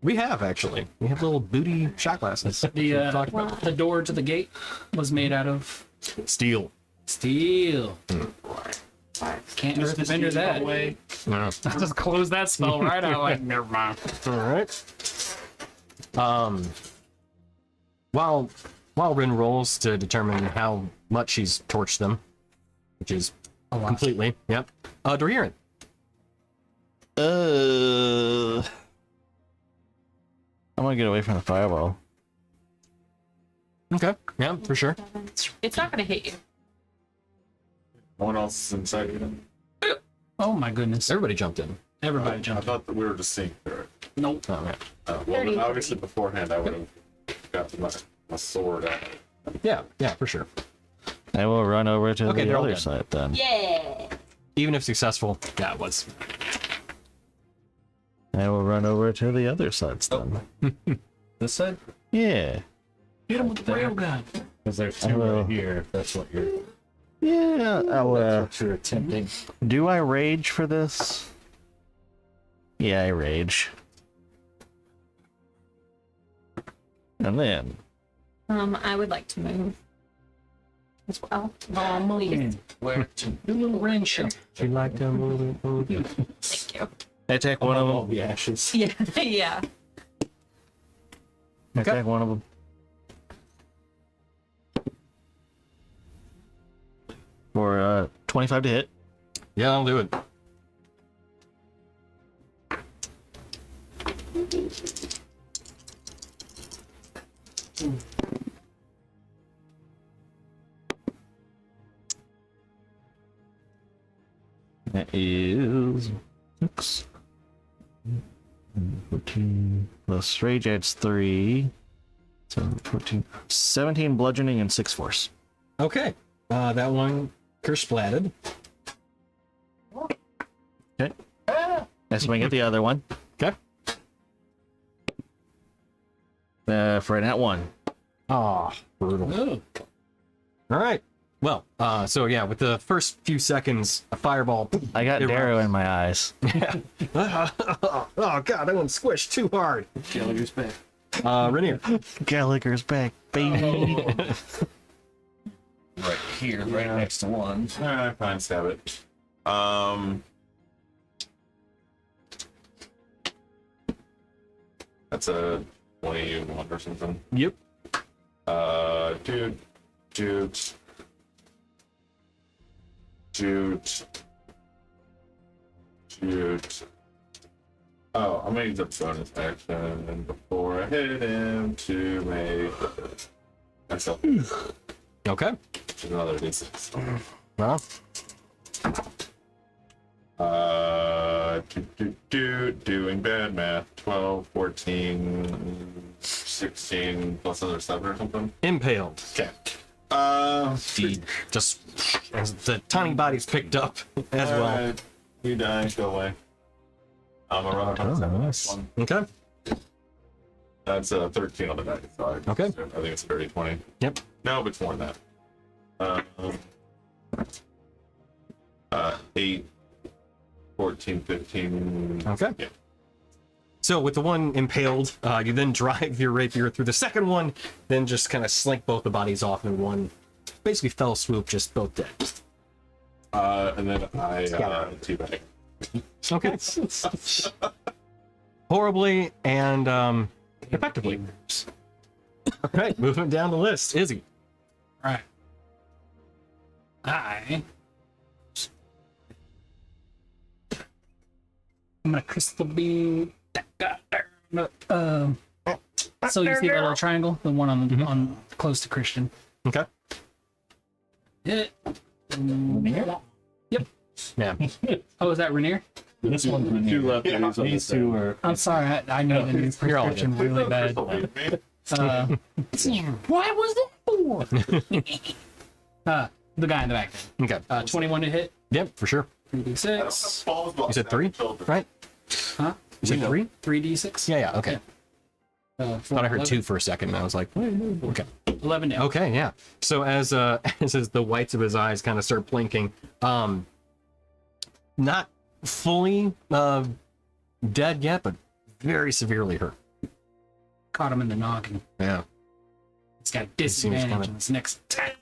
We have actually. We have little booty shot glasses. The door to the gate was made out of Steel. steel. Can't earth defender that. No. I just closed that spell right out. Like, never mind. All right. While Rin rolls to determine how much he's torched them, which is completely. Yep. Dohiran. I'm gonna get away from the fireball. Okay. Yeah, for sure. It's not going to hit you. No one else is inside of it. Oh my goodness. Everybody jumped in. Everybody I jumped. thought that we were just seeing through it. Nope. Oh, yeah. Well, 30. obviously beforehand I would have got my sword out. Yeah, for sure. I will run over to Okay, the they're all other dead. side then. Yeah. Even if successful, yeah, it was. I will run over to the other sides then. This side? Yeah. Hit him with the railgun. Because there's I two will. right here. If that's what you're. Yeah. I'll, That's what you're attempting. do I rage for this? Yeah, I rage. And then I would like to move as well. Oh, Please. Where to? Do a little ring shot. You like to move it? Thank you. I attack one of All them. the ashes. Yeah, yeah. I attack one of them. For 25 to hit. Yeah, I'll do it. That is 6. 14 plus rage adds 3. So 14. 17 bludgeoning and 6 force. Okay. That one kersplatted. Okay. Let's swing at the other one. Okay. For an at 1. Ah, brutal. Oh, All right. Well, so yeah, with the first few seconds, a fireball. I got It Darrow runs. in my eyes. Oh god, that one squished too hard. Gallagher's back. Rainier. Gallagher's back, baby. Right here, right next to one. All right, fine, stab it. That's a 21 or something. Yep. Dude. Oh, I'm gonna use a bonus action before I hit him to make myself. Okay. Which is another D6. Well, Doing bad math. 12, 14, 16 plus another 7 or something. impaled. Okay. Just as the tiny body's picked up as well. Alright, you die, go away. I'm a run on 7 nice. one. Okay. That's 13 on the dice. So Okay. I think it's 30, 20. Yep. No, but it's more than that. 8, 14, 15. Okay. Yeah. So with the one impaled, you then drive your rapier through the second one, then just kind of slink both the bodies off in one, basically fell swoop, just both dead. And then I teabag. Okay. Horribly and effectively. All right, moving down the list. Izzy. right. I'm gonna crystal beam that guy there. So you see that little triangle, the one on close to Christian. Okay. Hit. Yep. Yeah. Oh, is that Rainier? This one's been Two left. and he's on the These side. two are. I'm sorry, I know the new You're all prescription really bad. Why was that for? The guy in the back. Okay. 21 to hit. Yep, for sure. 3d6. You said 3, right? Huh? You said 3? 3d6. Yeah, yeah, okay. Thought I heard 2 for a second, and I was like, okay. 11 damage. Okay, yeah. So as as the whites of his eyes kind of start blinking, not fully dead yet, but very severely hurt. Caught him in the noggin. Yeah. He's got seems disadvantage kinda- on his next attack.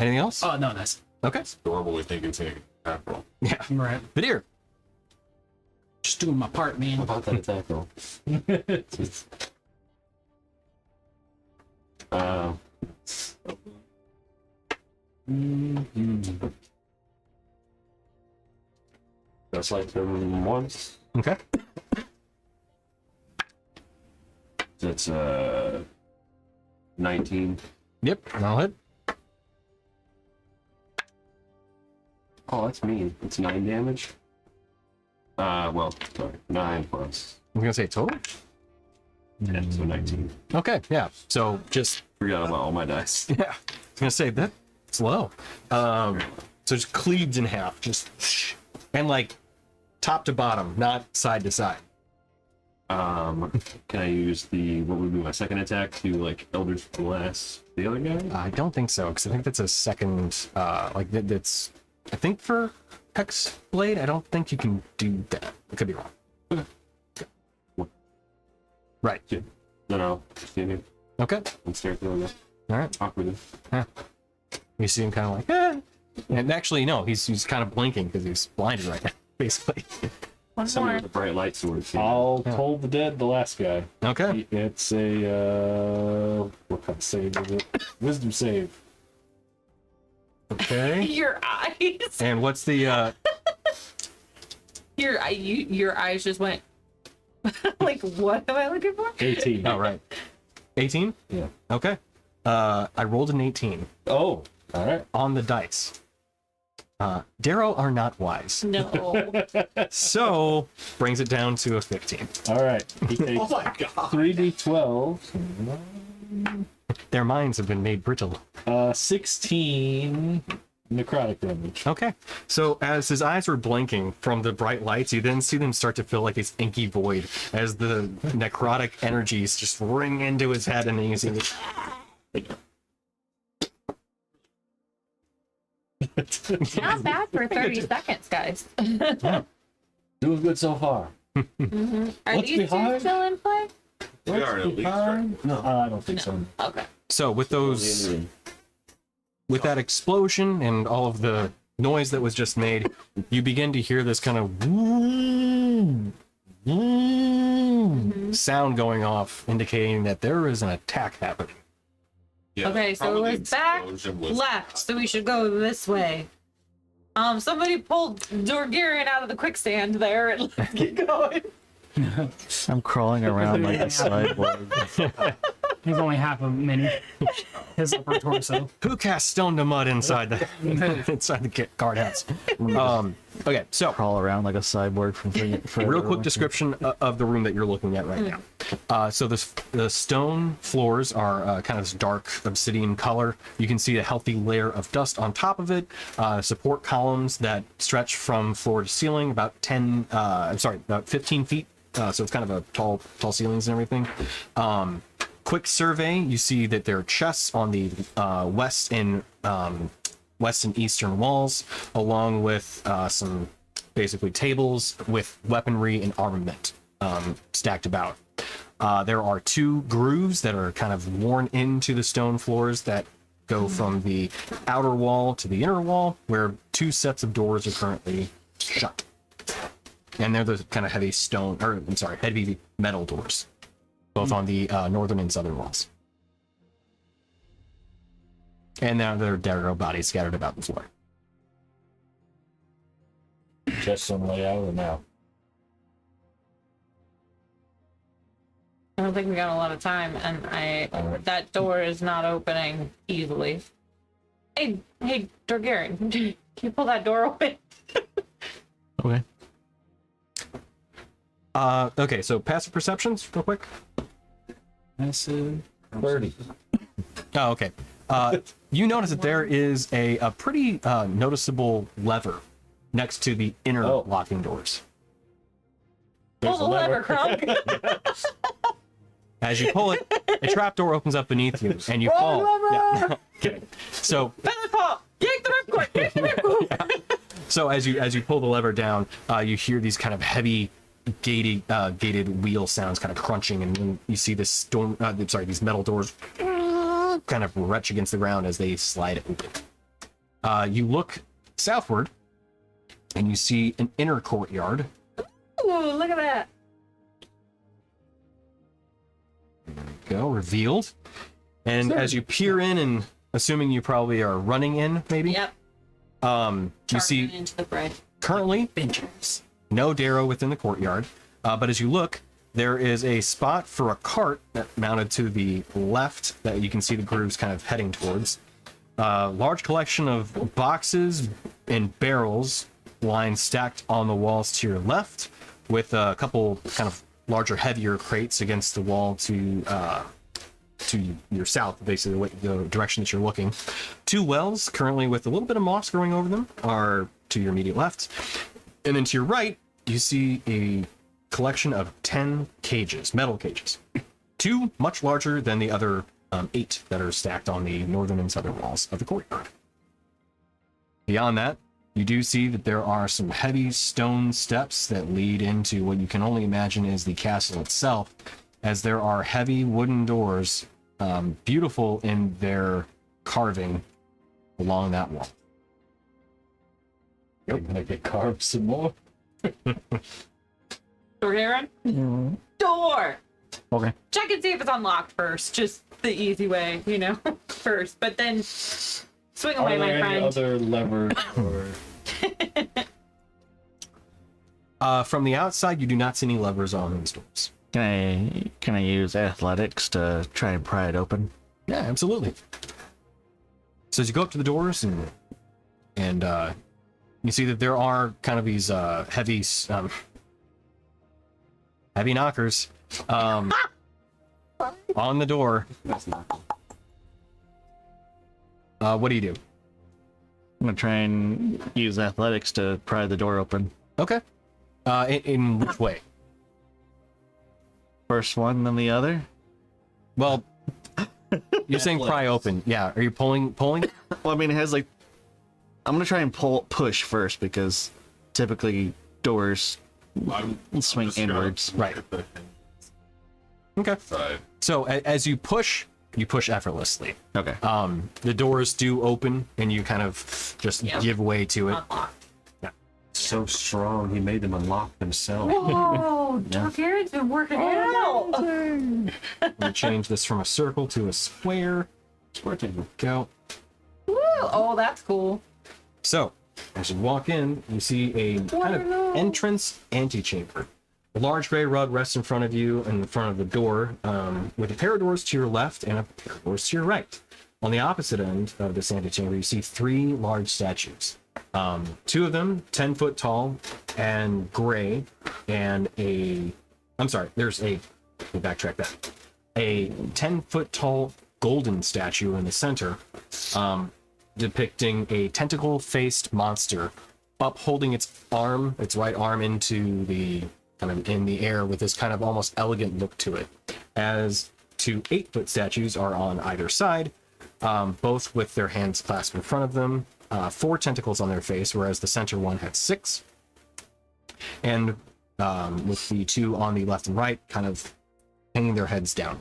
Anything else? Oh, no, that's Okay. Adorable, we think it's a attack roll. Yeah. right. Vidir. Just doing my part, man. What about that attack roll? That's like them once. Okay. That's 19. Yep. I'll hit. Oh, that's mean. It's 9 damage. Well, sorry, 9 plus. I'm gonna say total. Yeah, so 19. Okay. Yeah. So just Forgot about all my dice. yeah. I was gonna say that's low. So just cleaved in half, just and like top to bottom, not side to side. Can I use what would be my second attack to like Eldritch Blast the other guy? I don't think so, because I think that's a second, that's, I think for Hex Blade, I don't think you can do that. I could be wrong. Okay. Right. Yeah. No, stand here Okay. and stare at the other guy All right. awkwardly. You see him kind of like, eh. And actually, no, he's kind of blinking because he's blinded right now, basically. One Somebody more. with a bright light sword. I'll toll the dead, the last guy. Okay. It's a, what kind of save is it? Wisdom save. Okay. Your eyes. And what's the, Your eyes just went. Like, what am I looking for? 18. oh, right. 18? Yeah. Okay. I rolled an 18 Oh, all right. on the dice. Darrow are not wise. No. So, brings it down to a 15. All right. He takes Oh my god. 3d12. Their minds have been made brittle. 16 necrotic damage. Okay. So as his eyes were blinking from the bright lights, you then see them start to feel like this inky void as the necrotic energies just ring into his head, and then you see this. Not bad for 30 seconds, guys. Doing good so far. Are What's these two behind? still in play? We are at least right. No, I don't think so. Okay. So with that explosion and all of the noise that was just made, you begin to hear this kind of sound going off, indicating that there is an attack happening. Yeah, Okay, so probably it was back explosion was- left, so we should go this way. Somebody pulled Dorgarian out of the quicksand there and let's get going. I'm crawling around like a cyborg. He's only half a mini. His upper torso. Who cast stone to mud inside the inside the guardhouse? Okay, so Crawl around like a cyborg from real quick description of the room that you're looking at right now. So the stone floors are kind of this dark obsidian color. You can see a healthy layer of dust on top of it. Support columns that stretch from floor to ceiling about about 15 feet. So it's kind of a tall ceilings and everything. Quick survey, you see that there are chests on the west and eastern walls, along with some basically tables with weaponry and armament stacked about. There are 2 grooves that are kind of worn into the stone floors that go from the outer wall to the inner wall, where 2 sets of doors are currently shut. And they're the kind of heavy heavy metal doors, both on the northern and southern walls. And now there are derro bodies scattered about the floor. Just some layout or now? I don't think we got a lot of time, and that door is not opening easily. Hey, Dorgarian, can you pull that door open? Okay. Okay, so passive perceptions, real quick. Massive 30. Oh, okay. You notice that there is a pretty noticeable lever next to the inner locking doors. Pull the lever, Crunk. As you pull it, a trapdoor opens up beneath you, and you fall. Yeah. Kidding. So, Feather fall. Yank the ripcord. Yank the ripcord. so as you pull the lever down, you hear these kind of heavy gated wheel sounds kind of crunching, and then you see this these metal doors kind of retch against the ground as they slide open. You look southward, and you see an inner courtyard. Ooh, look at that. Go revealed, and as you peer in, and assuming you probably are running in, maybe. Yep. You Charging see into the fray. currently no derro within the courtyard, but as you look, there is a spot for a cart mounted to the left that you can see the grooves kind of heading towards. Large collection of boxes and barrels lined stacked on the walls to your left, with a couple kind of larger, heavier crates against the wall to your south, basically the direction that you're looking. 2 wells, currently with a little bit of moss growing over them, are to your immediate left. And then to your right, you see a collection of 10 cages, metal cages. 2 much larger than the other 8 that are stacked on the northern and southern walls of the courtyard. Beyond that, you do see that there are some heavy stone steps that lead into what you can only imagine is the castle itself, as there are heavy wooden doors, beautiful in their carving along that wall. Yep. Gonna get carved some more. Door, Aaron? Door! Okay. Check and see if it's unlocked first. Just the easy way, first. But then swing Are away, there my any friend. other levers or From the outside, you do not see any levers on these doors. Can I use athletics to try and pry it open? Yeah, absolutely. So as you go up to the doors and you see that there are kind of these heavy knockers on the door. What do you do? I'm gonna try and use athletics to pry the door open. Okay. In which way? First one, then the other. Well, you're saying pry open. Yeah. Are you pulling? Well, I mean, it has like. I'm gonna try and push first because typically doors I'm swing just gonna inwards. Right. look at the Okay. side. So as you push effortlessly. Okay. The doors do open, and you kind of just give way to it. So strong, he made them unlock themselves. Whoa! Dark Aaron's been working out. I'm gonna change this from a circle to a square. Go. Woo! Oh, that's cool. So, as you walk in, you see a kind of entrance antechamber. A large gray rug rests in front of you in the front of the door, with a pair of doors to your left and a pair of doors to your right. On the opposite end of this antechamber, you see 3 large statues. 2 of them 10 foot tall and gray, and let me backtrack that. A 10 foot tall golden statue in the center, depicting a tentacle faced monster upholding its right arm into the kind of in the air with this kind of almost elegant look to it. As 2 8-foot statues are on either side, both with their hands clasped in front of them, 4 tentacles on their face, whereas the center one had 6. And with the 2 on the left and right kind of hanging their heads down.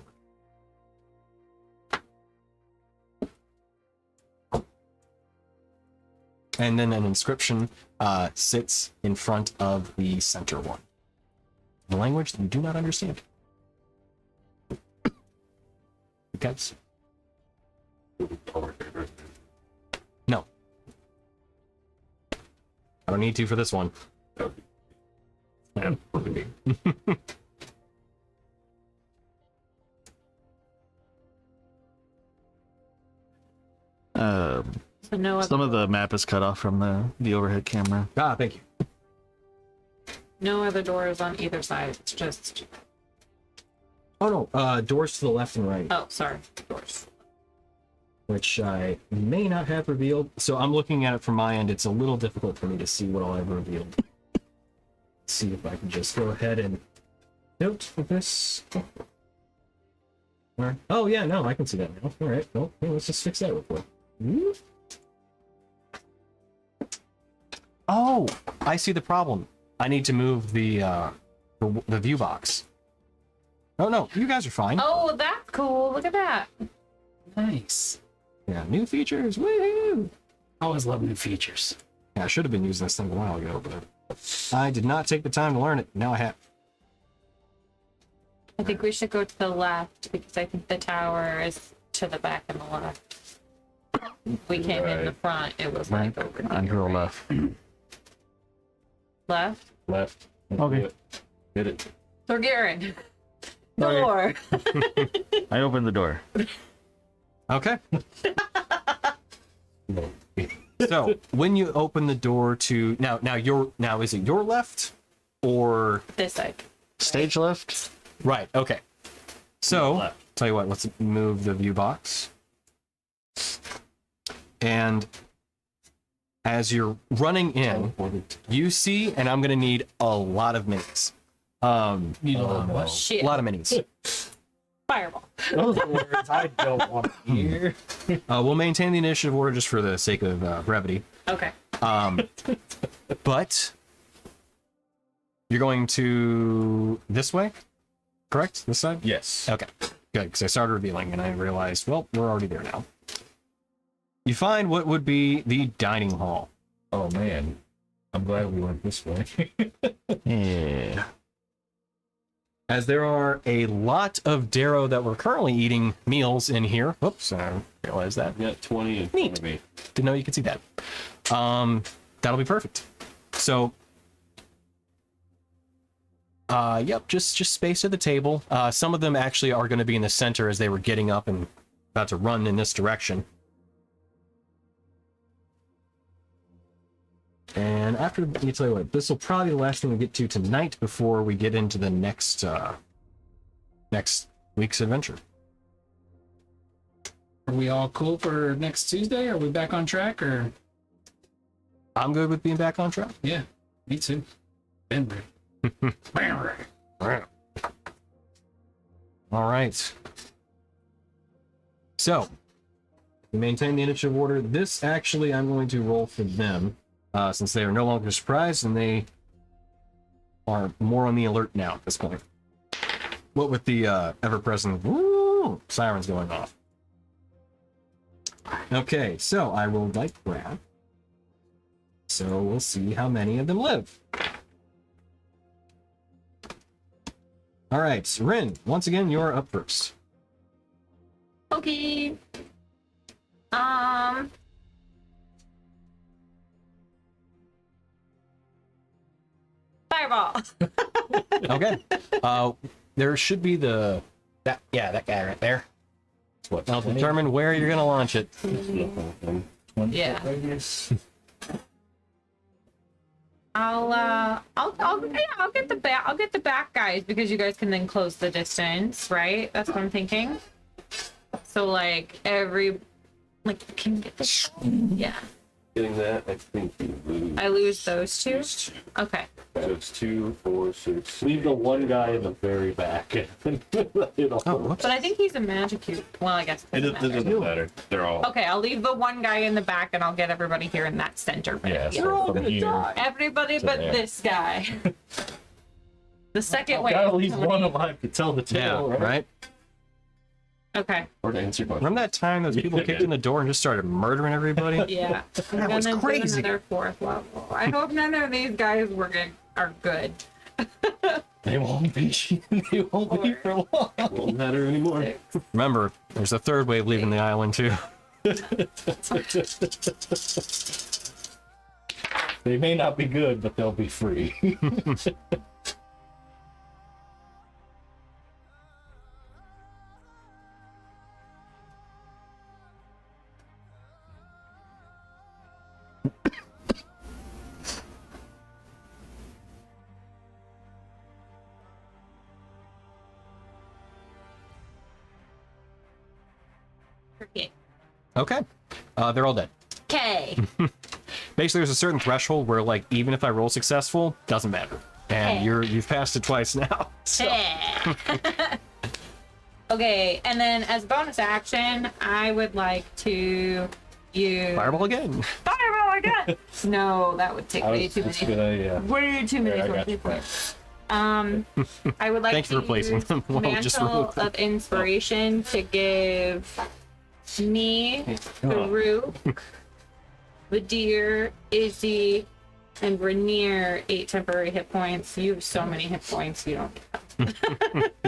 And then an inscription sits in front of the center one. The language that you do not understand. Guys? No. I don't need to for this one. Yeah. So no Some other, of the map is cut off from the overhead camera. Thank you. no other doors on either side. It's just. Oh no, doors to the left and right, Oh, sorry. Doors. which I may not have revealed. So I'm looking at it from my end. It's a little difficult for me to see what all I've revealed. Let's see if I can just go ahead and note this. Where? Oh yeah, no, I can see that now. All right, well, let's just fix that real quick. Oh, I see the problem. I need to move the view box. Oh no, you guys are fine. Oh, that's cool. Look at that. Nice. Yeah, new features. Woohoo! I always love new features. Yeah, I should have been using this thing a while ago, but I did not take the time to learn it. Now I have. I think we should go to the left because I think the tower is to the back and the left. We came in the front. It was like over On here, your right? left. Left. left? Okay. Hit it. Thorgaren. Door. I opened the door. Okay. So when you open the door to now is it your left or This side. Stage left. right? Okay. So tell you what, let's move the view box. And as you're running in, you see, and I'm gonna need a lot of minis. Need a lot of what? Shit. A lot of minis. Fireball. Those are words I don't want to hear. We'll maintain the initiative order just for the sake of brevity. Okay. But you're going to this way, correct? This side? Yes. Okay, good, because I started revealing and I realized, well, we're already there now. You find what would be the dining hall. Oh man, I'm glad we went this way. Yeah. As there are a lot of derro that we're currently eating meals in here. Oops, I realized that. We got 20 in front Neat. of me. Didn't know you could see that. That'll be perfect. So, yep, just space at the table. Some of them actually are going to be in the center as they were getting up and about to run in this direction. And after, let me tell you what, this will probably be the last thing we get to tonight before we get into the next week's adventure. Are we all cool for next Tuesday? Are we back on track or? I'm good with being back on track. Yeah, me too. Been ready. All right. So, we maintain the initiative order. This actually, I'm going to roll for them, since they are no longer surprised and they are more on the alert now at this point. What with the ever-present woo, sirens going off. Okay, so I will like grab. So we'll see how many of them live. All right, Rin, once again, you're up first. Okay. Fireball. Okay. There should be that guy right there. What? I'll determine where you're gonna launch it. Yeah. I'll get the back guys because you guys can then close the distance, right? That's what I'm thinking. So like can you get this? Yeah. Getting that, I think you lose. I lose those two. Okay. So it's 2, 4, 6. Leave the one guy in the very back. Oh, whoops. But I think he's a magic cube. Well, I guess It doesn't matter. doesn't matter. They're all. Okay, I'll leave the one guy in the back and I'll get everybody here in that center. Right Yeah, here. so from here. Everybody but there. this guy. The second way. Gotta leave one alive to tell the Yeah, tale, right? right? Okay. Or to answer your question. Remember that time those people kicked in the door and just started murdering everybody? Yeah. That was And then crazy. do another 4th level. I hope none of these guys are good. They won't be. They won't be for long. Won't matter anymore. Remember, there's a third wave leaving the island too. They may not be good, but they'll be free. Okay. They're all dead. Okay. Basically, there's a certain threshold where, like, even if I roll successful, doesn't matter. And Okay. you've passed it twice now. So. Okay, and then as a bonus action, I would like to use Fireball again. Fireball again. No, that would take I way was too just many. gonna, Way too many. I got towards you. people. I would like Thank to you for replacing use them. Well, just Mantle remove them. of Inspiration to give me, Farouk, Vadir, Izzy, and Rainier 8 temporary hit points. You have so many hit points, you don't.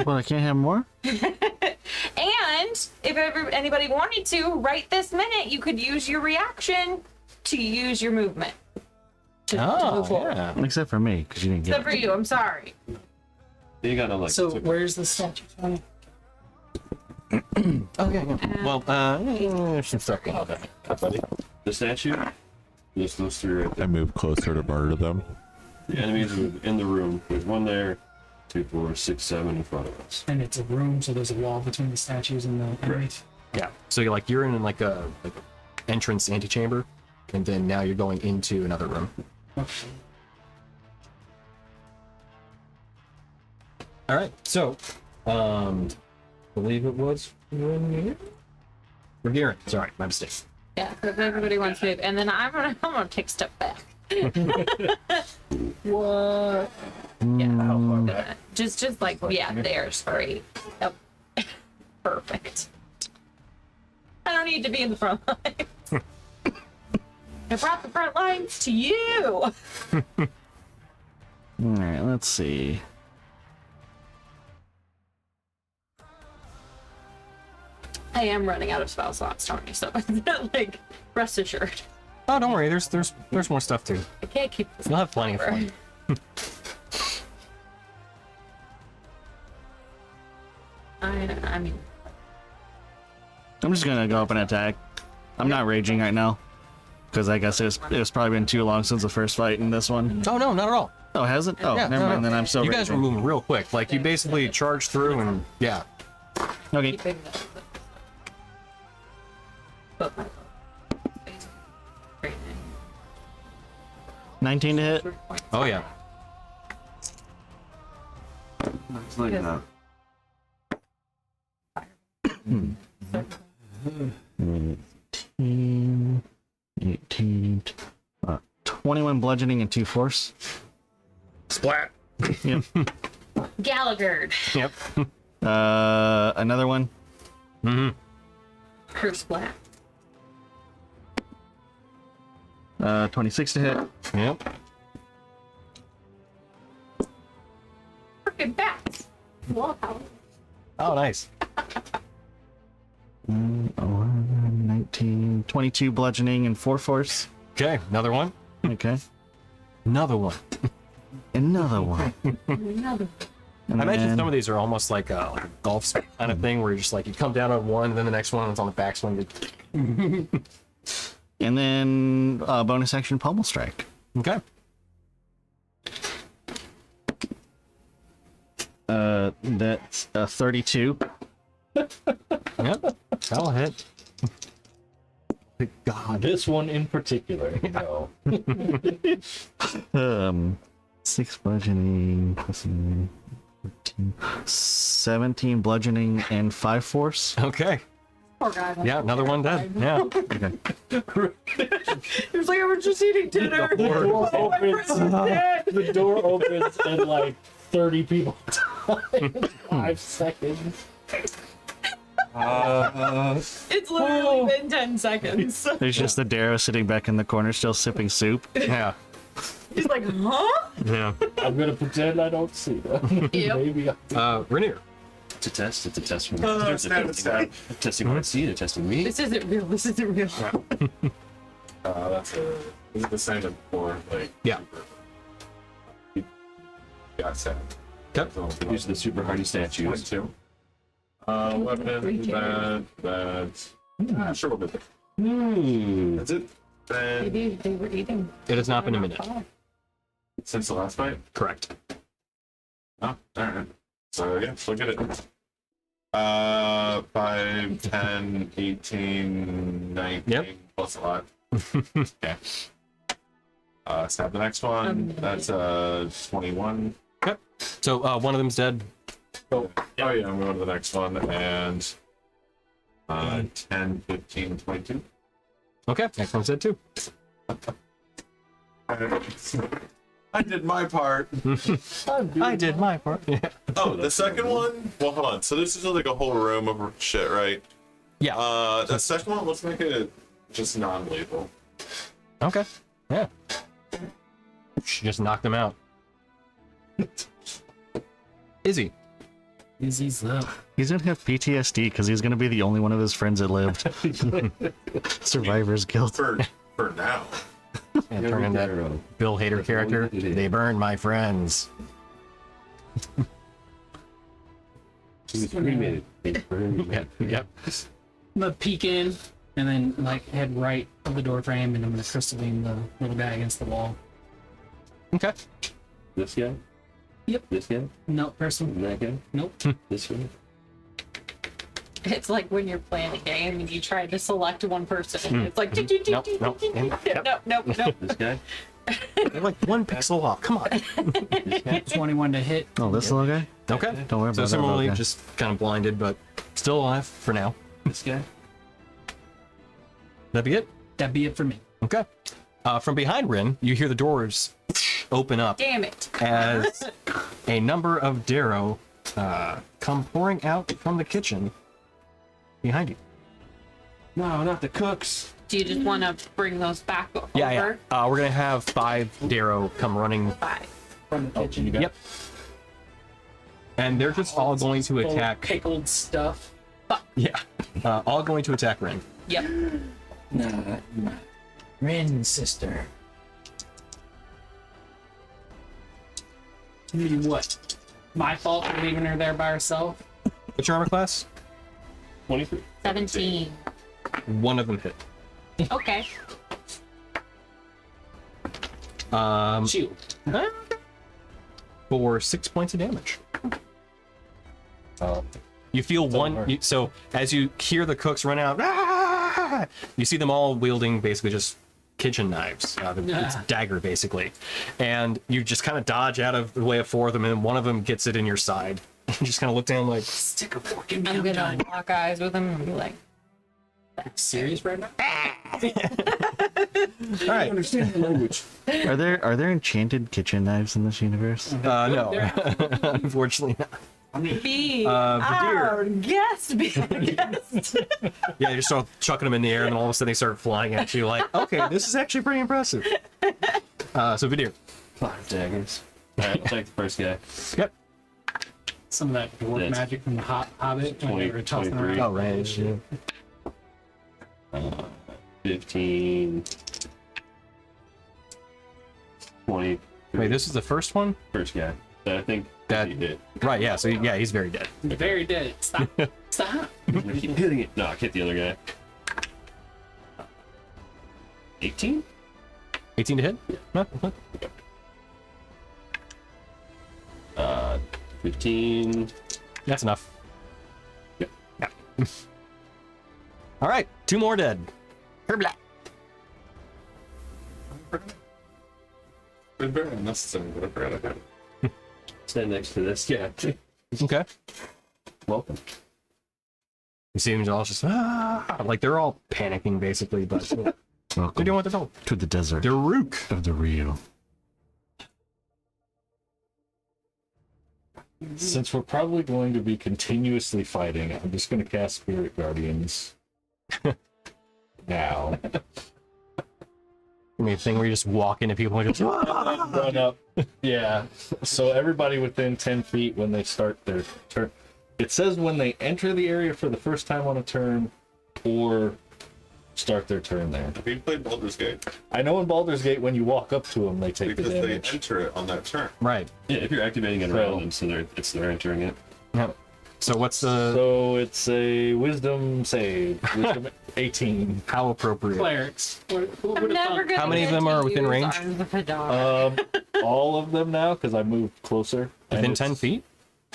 Well, I can't have more? And if ever anybody wanted to, right this minute, you could use your reaction to use your movement. To move forward. yeah. Except for me, because you didn't Except get for it. you, I'm sorry. You gotta like. So where's the statue from? Well, some stuff going on there. The statue just goes through right there. I move closer to murder them. The enemies are in the room. There's one there, 2, 4, 6, 7 in front of us. And it's a room, so there's a wall between the statues and the enemies. Yeah. So you're in like a entrance antechamber, and then now you're going into another room. Okay. All right. So, believe it was Rhaenyra. Sorry, my mistake. Yeah, if everybody wants to, and then I'm gonna take a step back. What? Yeah, just like there's great. Yep. Perfect. I don't need to be in the front lines. I brought the front lines to you. All right, let's see. I am running out of spell slots, Tony. So like, rest assured, Oh, don't worry. There's more stuff too. I can't keep this. You'll have plenty of fun. I mean, I'm just gonna go up and attack. I'm not raging right now because I guess it's probably been too long since the first fight in this one. Oh no, not at all. Oh, has it? Oh, Yeah, never no, mind. no. Then I'm still. You guys were raging. moving real quick. Like you basically charged through and yeah. Okay. keeping the. But my 19 to hit. Oh yeah. Looks like that. 18, 21 bludgeoning and 2 force. Splat. Yep. Gallagher. Yep. Another one. Mm-hmm. Her splat. 26 to hit. Yep. Freaking bats. Wow. Oh, nice. 11, 19, 22 bludgeoning and 4 force. Okay, another one. Okay. Another one. Another one. Another. And I imagine then- some of these are almost like a golf kind of thing where you're just like you come down on one, and then the next one is on the backswing. And then bonus action pummel strike. Okay. That's 32. Yep. That'll hit. God. This one in particular, you know. 6 bludgeoning, plus 14, 17 bludgeoning and 5 force. Okay. Poor guy. Yeah, another one dead. Yeah. He was like, I was just eating dinner. The door opens. The door opens and like 30 people die in 5 seconds. It's literally been 10 seconds. There's just the derro sitting back in the corner, still sipping soup. Yeah. He's like, huh? Yeah. I'm gonna pretend I don't see that. Yep. Maybe. Rhaenyra. It's a test. It's a test from Stab. testing what I see. They're testing me. This isn't real. This isn't real. That's is it the same as before? Like Yeah. Got set. Okay. These are the super hardy statues. 22. Weapon. That's. Sure, we'll do that. That's it. Then Maybe they were eating. It has not been a minute. since the last fight. Correct. Oh, alright. So yeah, look at it. 5, 10, 18, 19, Yep. plus a lot. Okay. Stab the next one. That's 21. So one of them's dead. Oh yeah, I'm going to the next one. And 10, 15, 22. Okay, next one's dead too. I did my part. I did my part. Yeah. Oh, the second one? Well, hold on. So this is like a whole room of shit, right? Yeah. The second one, let's make it just non-lethal. Okay. Yeah. She just knocked him out. Izzy. Izzy's up. He's gonna have PTSD because he's gonna be the only one of his friends that lived. Survivor's guilt. For now. And turn in that Bill Hader character. They burned my friends. He was cremated. They burned me. Yep. I'm gonna peek in and then like head right of the door frame, and I'm gonna crystalline the little guy against the wall. Okay. This guy? Yep. This guy? No, person. That guy? Nope. This guy? It's like when you're playing a game and you try to select one person. And it's like, Nope, nope, nope. yep. Nope. This guy? They're like 1 pixel off. Come on. 21 to hit. Oh, this little guy? Okay. Don't worry So about that. similarly, little guy. just kind of blinded, but still alive for now. This guy. That'd be it. That'd be it for me. Okay. From behind Rin, you hear the doors open up Damn it. as a number of derro come pouring out from the kitchen behind you. No, not the cooks. Do you just want to bring those back over? Yeah. We're gonna have 5 derro come running. 5. From the kitchen. Yep. And they're just all going to Full of attack. pickled stuff. Yeah. All going to attack Rin. Yep. Nah. Rin, sister. I mean, what? My fault for leaving her there by herself? What's your armor class? 23. 17. One of them hit. Okay. Shield. For 6 points of damage. Oh, You feel one. hard. So as you hear the cooks run out, "Ah!" You see them all wielding basically just kitchen knives. It's dagger basically, and you just kind of dodge out of the way of 4 of them, and one of them gets it in your side. You just kind of look down like, Stick a fork in me. I'm I'm gonna done. lock eyes with him and be like, Serious right now? all right, understand the language. Are there enchanted kitchen knives in this universe? no, unfortunately not. be Vidir. our guest, be our guest. Yeah, you just start chucking them in the air, and then all of a sudden they start flying at you. Like, okay, this is actually pretty impressive. So Vidir. 5 daggers. Alright, I'll take the first guy. Yep. Some of that dwarf Yes. magic from the Hobbit when they were tossing 23. around. Oh, right. Yeah. 15. 20. Wait, this is the first one? First guy. I think That- he hit. Right, yeah, so yeah, he's very dead. Very dead. Stop. Stop. I'm gonna keep hitting it. No, I hit the other guy. 18? 18 to hit? No, no. 15. That's enough. Yep. Yeah. All right, 2 more dead. Herbla. Been very unnecessary, but I forgot I had it. Stand next to this guy. Okay. Welcome. You see them all just, like they're all panicking basically, but they're Welcome doing what they're told. to the desert Daruk. of the Rio. Since we're probably going to be continuously fighting, I'm just going to cast Spirit Guardians now. I mean, a thing where you just walk into people and just, Run up. Yeah. So everybody within 10 feet when they start their turn. It says when they enter the area for the first time on a turn or start their turn there. Have you played Baldur's Gate? I know in Baldur's Gate when you walk up to them, they take Because the they damage. enter it on that turn. right. Yeah, if you're activating it So- around them, so they're entering it. Yep. So what's the, So it's a wisdom save. Wisdom 18. how appropriate? Clerics. Who I'm would have never thought? gonna How many of get them to are within use range? Arms of Hadar. All of them now because I moved closer. And Within it's- 10 feet?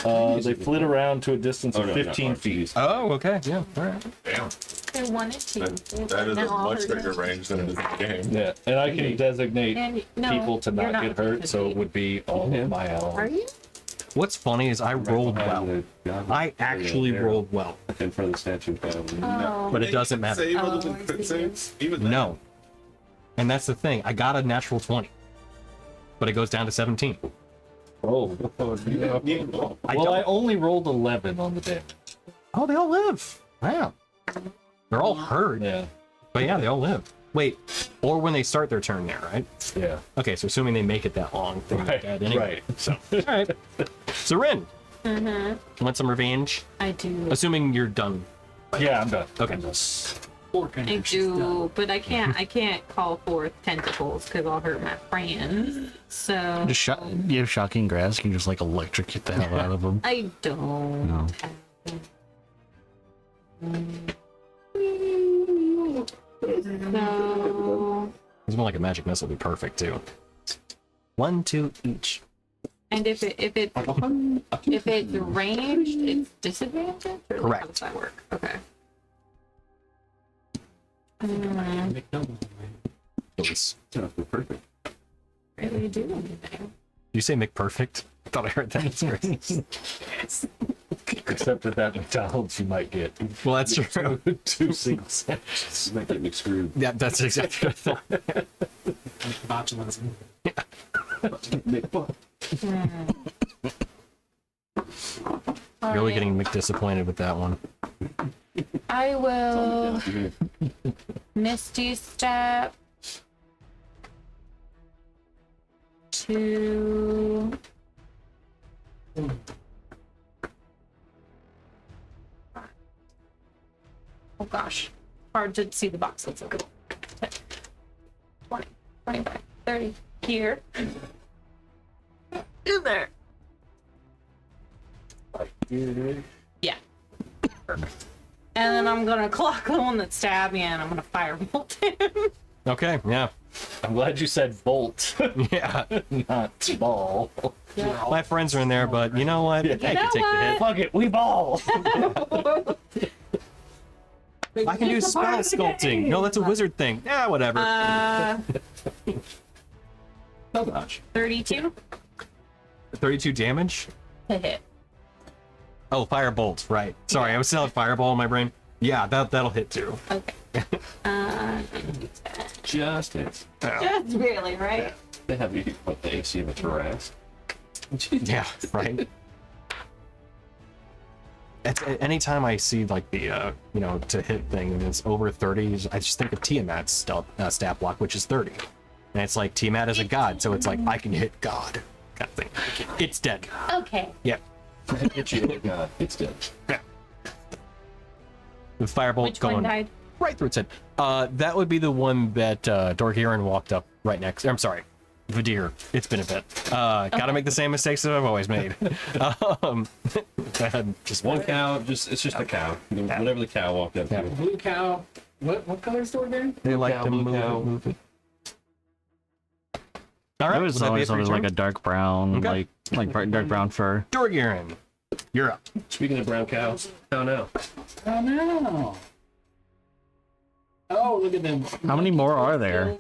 They flit around to a distance of no, not 15 far. feet. Oh, okay. Yeah. All right. Damn. They wanted to. That is a Now I'll much hurt bigger them. range than it is in the game. Yeah, and I can designate And no, people to you're not get hurt, with so me. it would be all of my Are allies. you? What's funny is I rolled well. I actually rolled well, In front of the statue. Oh. but it doesn't matter. Save other Oh, than I crit see. saves? Even then. No. And that's the thing. I got a natural 20, but it goes down to 17. Oh, You need more. I well, don't. I only rolled 11 on the damage. Oh, they all live. Wow. They're all hurt, Yeah, but yeah, they all live. Wait, or when they start their turn there, right? yeah. Okay, so assuming they make it that long, they're not Right, dead anyway. right. So, all right. So, Rin, want some revenge? I do. Assuming you're done. Yeah, I'm done. Okay. Fork in I her, she's done. do, but I can't call forth tentacles because I'll hurt my friends. So Just you have shocking grass. You can just like electrocute the hell out of them. I don't. No. So, It's more like a magic missile would be perfect too. 1, 2 each. and if it's ranged, it's disadvantaged. Or Correct. How does that work? Okay. Please. Perfect. really do anything. Did you say McPerfect? I thought I heard that. That's great. Except at that McDonald's, you might get Well, that's true. 2 single sandwiches. Might get mixed screwed. Yeah, that's exactly what I thought. Botulism. Really getting McDisappointed with that one. I will Down here. Misty Step to oh gosh, hard to see the box. Let's look at 10, 20, 25, 30 here. In there. Yeah. Perfect. And then I'm gonna clock the one that stabbed me and I'm gonna firebolt him. Okay, yeah. I'm glad you said bolt, Yeah. not ball. My friends are in there, but you know what? I can know take the hit. Fuck it, we ball. I can do spell sculpting. No, that's a wizard thing. Yeah, whatever. No dodge. 32 32 damage? to hit. Oh, firebolt, right. Sorry, I was still at fireball in my brain. Yeah, that'll hit too. Okay. Just hits. Just really, right? They have you what the AC of a Tarrasque. Yeah, right. Anytime I see like the to hit thing and it's over 30, I just think of Tiamat's stat block, which is 30, and it's like Tiamat is a god, so it's like I can hit god kind of thing. It's dead. Okay. Yeah, Hit you, oh god, it's dead. the firebolt Which one going died? right through its head. That would be the one that Dorgiran walked up right next. I'm sorry, Vadir. It's been a bit. Gotta make the same mistakes that I've always made. Go ahead. Just one cow, it's just a cow. Whatever the cow walked up to. Blue cow. What color is the again? They like cow, to blue move cow. it. All right, It was would that be always it for your like a turn? dark brown, Okay. like dark brown fur. Dorgiran, you're up. Speaking of brown cows, oh no. Oh no. Oh, look at them. How many more are there?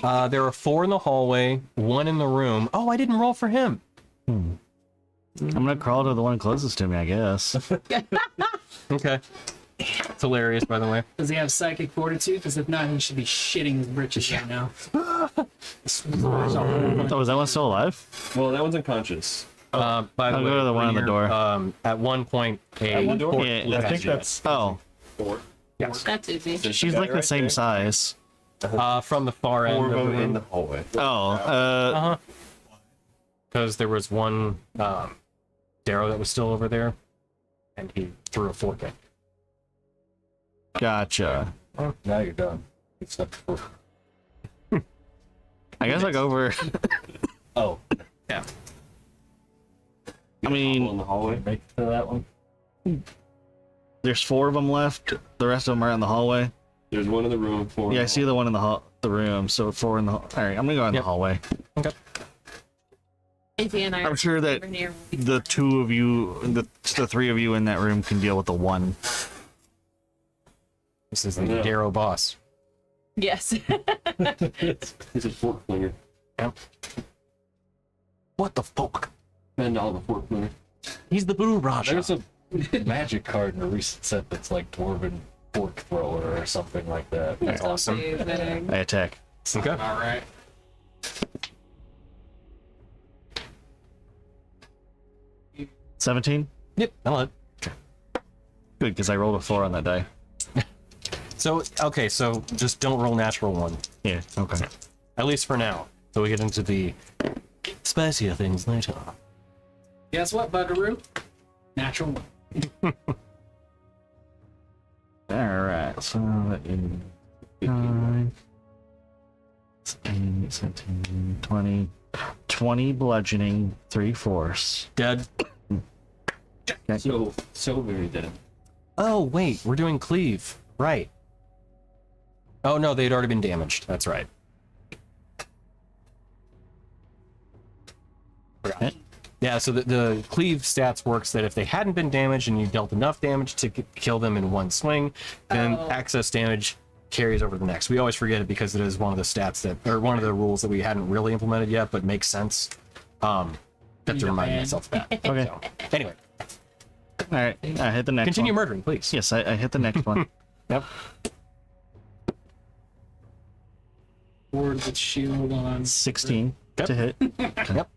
There are 4 in the hallway, 1 in the room. Oh, I didn't roll for him. I'm gonna crawl to the one closest to me, I guess. Okay. It's hilarious, by the way. Does he have psychic fortitude? Because if not, he should be shitting his britches right now. Oh, is that one still alive? Well, that one's unconscious. By the I'll way, go to the one on the Rainier, door. At one point, a one door? fort Yeah, was I at think you. that's. Oh, Yes. That's easy. she's like the same size. From the far end Four of of the them in room. the hallway. Oh, Because there was one derro that was still over there, and he threw a fork at. gotcha. Now you're done. Except for I guess I'll go over. oh, Yeah. I In mean, the hallway. make it to that one. there's 4 of them left. The rest of them are in the hallway. There's one in the room. 4 in Yeah, I the see the one in the room. So 4 in the. All right, I'm gonna go in Yep. the hallway. Okay. Izzy and I I'm are sure that over near- the 2 of you, the 3 of you in that room can deal with the 1. This is the Yeah. derro boss. Yes. He's a fork flinger. What the fuck? Bend all the fork flinger. He's the Boo Raja. There's a magic card in a recent set that's like Dwarven Fork Thrower or something like that. That's awesome. Amazing. I attack. Okay. All right. $17. Yep. That'll hit. Good, because I rolled a 4 on that die. So okay, so just don't roll natural 1, Yeah. Okay. at least for now. So we get into the spicier things later. Guess what, Buckaroo? Natural one. All right. So that is 9, 16, 17, 20, 20 bludgeoning, 3 force. Dead. So very dead. Oh wait, we're doing cleave, right? Oh no, they'd already been damaged. That's right. Okay. Yeah, so the cleave stats works that if they hadn't been damaged and you dealt enough damage to kill them in one swing, then Oh. access damage carries over to the next. We always forget it because it is one of the stats that, or one of the rules that we hadn't really implemented yet, but makes sense. Have to remind myself of that. Okay. So, anyway, All right. I hit the next continue one. murdering, please. Yes, I hit the next one. Yep. Ward with shield on. 16 Yep. to hit. Yep.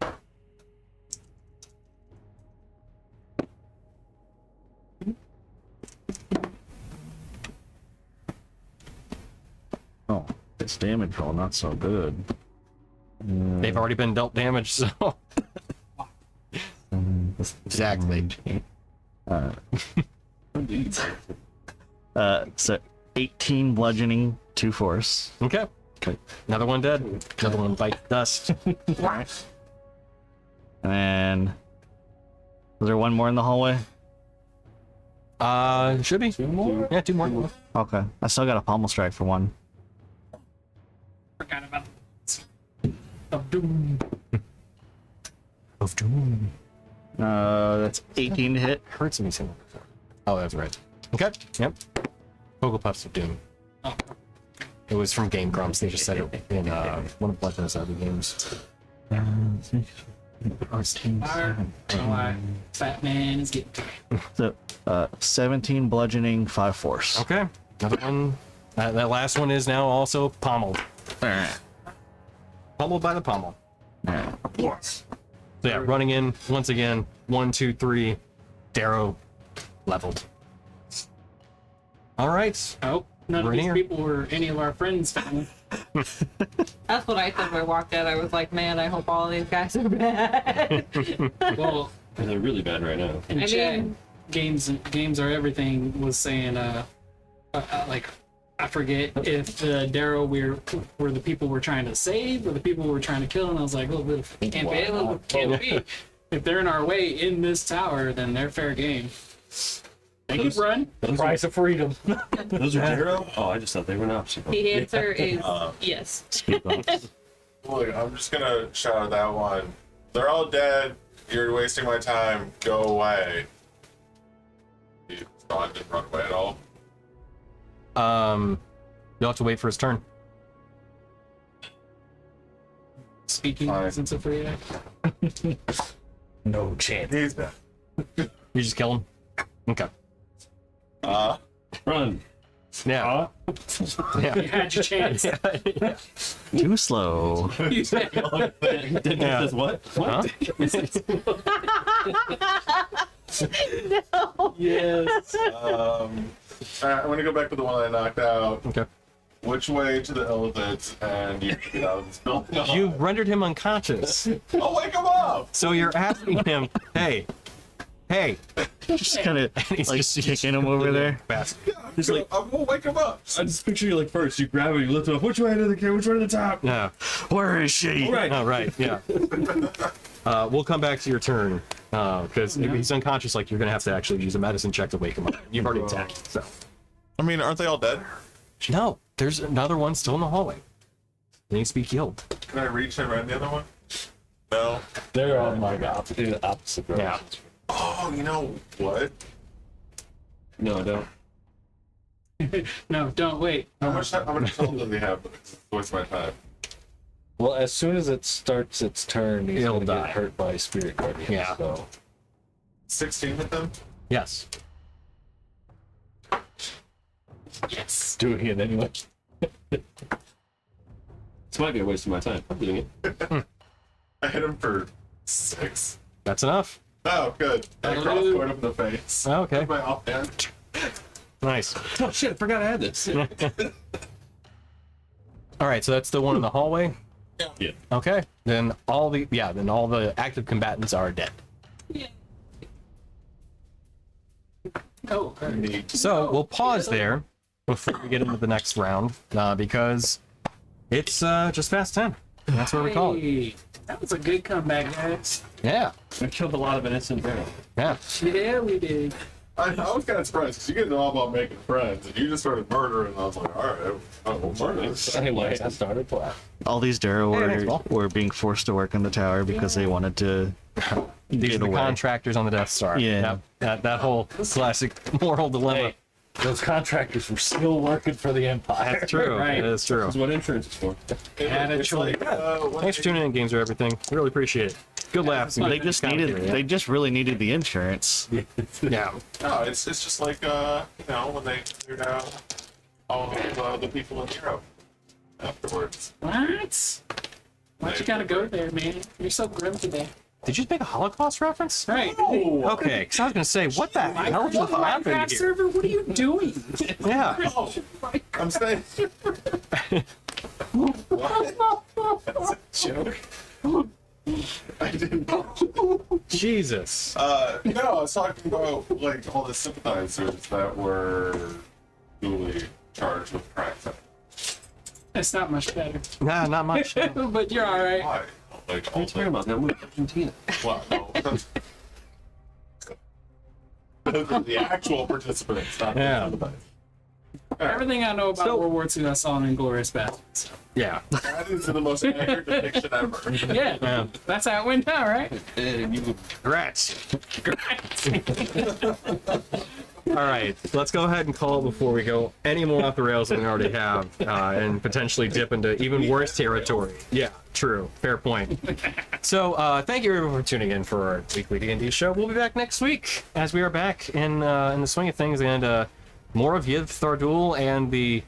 Oh, this damage roll not so good. They've already been dealt damage, so. Exactly. So 18 bludgeoning, 2 force. Okay. Okay. Another one dead. Another one bite dust. And was there one more in the hallway? Should be. 2 more? Yeah, 2 more. Okay. I still got a pommel strike for one. Forgot about of doom. Of doom. That's 18 to hit. Heard something similar before. Oh, that's right. Okay. Yep. Puffs of Doom. Oh. It was from Game Grumps. They just said it in one of Blood Dinosaur games. Fire. Fat man is getting. So 17 bludgeoning, 5 force. Okay. Another one. That last one is now also pommeled. Alright. Pummeled by the pommel. Alright. Yes. So yeah, running in once again. 1, 2, 3. Derro leveled. All right. Oh, none of Right these here. people were any of our friends' family. That's what I said when I walked in. I was like, man, I hope all of these guys are bad. Well, And they're really bad right now. in I chat, mean- games are everything was saying like I forget if the derro were the people we're trying to save or the people we're trying to kill, and I was like, oh, but if it can't be, it can't be. If they're in our way in this tower, then they're fair game. They can run. The price of freedom. Those are zero? Oh, I just thought they were an obstacle. The answer is yes. Look, I'm just gonna shout out that one. They're all dead. You're wasting my time. Go away. He Ron didn't run away at all. You'll have to wait for his turn. Speaking since of free act. No chance. He's dead. You just kill him. Okay. Run. Yeah. You had your chance. Too slow. You said, Yeah. What? Huh? yes. I'm gonna go back to the one I knocked out. Okay. Which way to the elephant and you get out of this building? You rendered him unconscious. I'll wake him up! So you're asking him, hey, Just kind of he's like just- kicking him over there. fast. I'm gonna wake him up. I just picture you like first, you grab it, you lift it up. Which way to the camera? Which way to the top? No. Where is she? Right. Oh, right. Yeah. We'll come back to your turn because if he's unconscious, like you're gonna have to actually use a medicine check to wake him up. You've already attacked, so. I mean, aren't they all dead? No, there's another one still in the hallway. He needs to be killed. Can I reach and run the other one? No. They're on like opposite directions. Yeah. Oh, you know what? No, I don't. No, don't wait. How much health does he have? It's waste my time. Well, as soon as it starts its turn, he's He'll gonna die. get hurt by Spirit Guardian. Yeah. So 16 with them? Yes. Yes. doing it anyway. This might be a waste of my time. I'm doing it. I hit him for 6. That's enough. Oh, good. I crossed going up in the face. Okay. My offhand. Nice. Oh shit, I forgot I had this. All right, so that's the one in the hallway. Yeah. Okay. Then all the active combatants are dead. Oh, okay. So we'll pause there before we get into the next round because it's just past 10. That's where we call it. Hey, that was a good comeback, guys. Yeah. We killed a lot of innocent barrel. Yeah. Yeah, we did. I was kind of surprised because you guys know all about making friends and you just started murdering. I was like, all right, we'll murder this. Anyway, I started playing. All these Darrow Hey, thanks, Paul. were being forced to work in the tower because they wanted to These get are the away. contractors on the Death Star. Yeah. Yep. That whole classic moral dilemma. Hey, those contractors were still working for the Empire. That's true. Right. That's true. That's what insurance is for. It's like, Thanks for tuning in, Games Are Everything. Really appreciate it. Good laughs. They just really needed the insurance. Yeah. no, it's just like when they cleared out all of the people in Europe afterwards. What? Why'd you gotta go there, man? You're so grim today. Did you just make a Holocaust reference? Right. Okay, because I was going to say, what the hell just happened Minecraft here? server? What are you doing? Yeah. Oh, I'm saying. What? That's a joke. I didn't. Jesus. No, I was talking about like all the sympathizers that were duly charged with crimes. It's not much better. Nah, not much. But you're alright. Why? Like all What are you talking about? That movie Argentina. Well, no. Those are the actual participants, not Yeah. the sympathizers. Everything I know about So- World War II, I saw in Inglourious Bastards. Yeah. That is the most accurate depiction ever. Yeah, Yeah. that's how it went down, right? And you Congrats. All right, let's go ahead and call it before we go any more off the rails than we already have, and potentially dip into even worse territory. Yeah, true. Fair point. So, thank you everyone for tuning in for our weekly D&D show. We'll be back next week as we are back in the swing of things, and more of Yiv'Thardul and the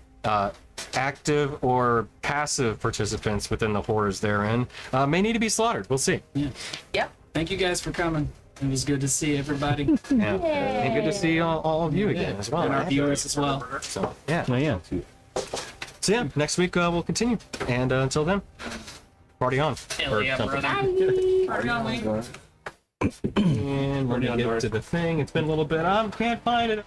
active or passive participants within the horrors therein may need to be slaughtered. We'll see. Yep. Thank you guys for coming. It was good to see everybody Yeah. And good to see all of you again as well. and our viewers as well. So, yeah. Oh yeah. So yeah, next week we'll continue. And until then, party on. Hell yeah, something. brother. Party on, Lee. And we're gonna get to the thing. It's been a little bit. I can't find it.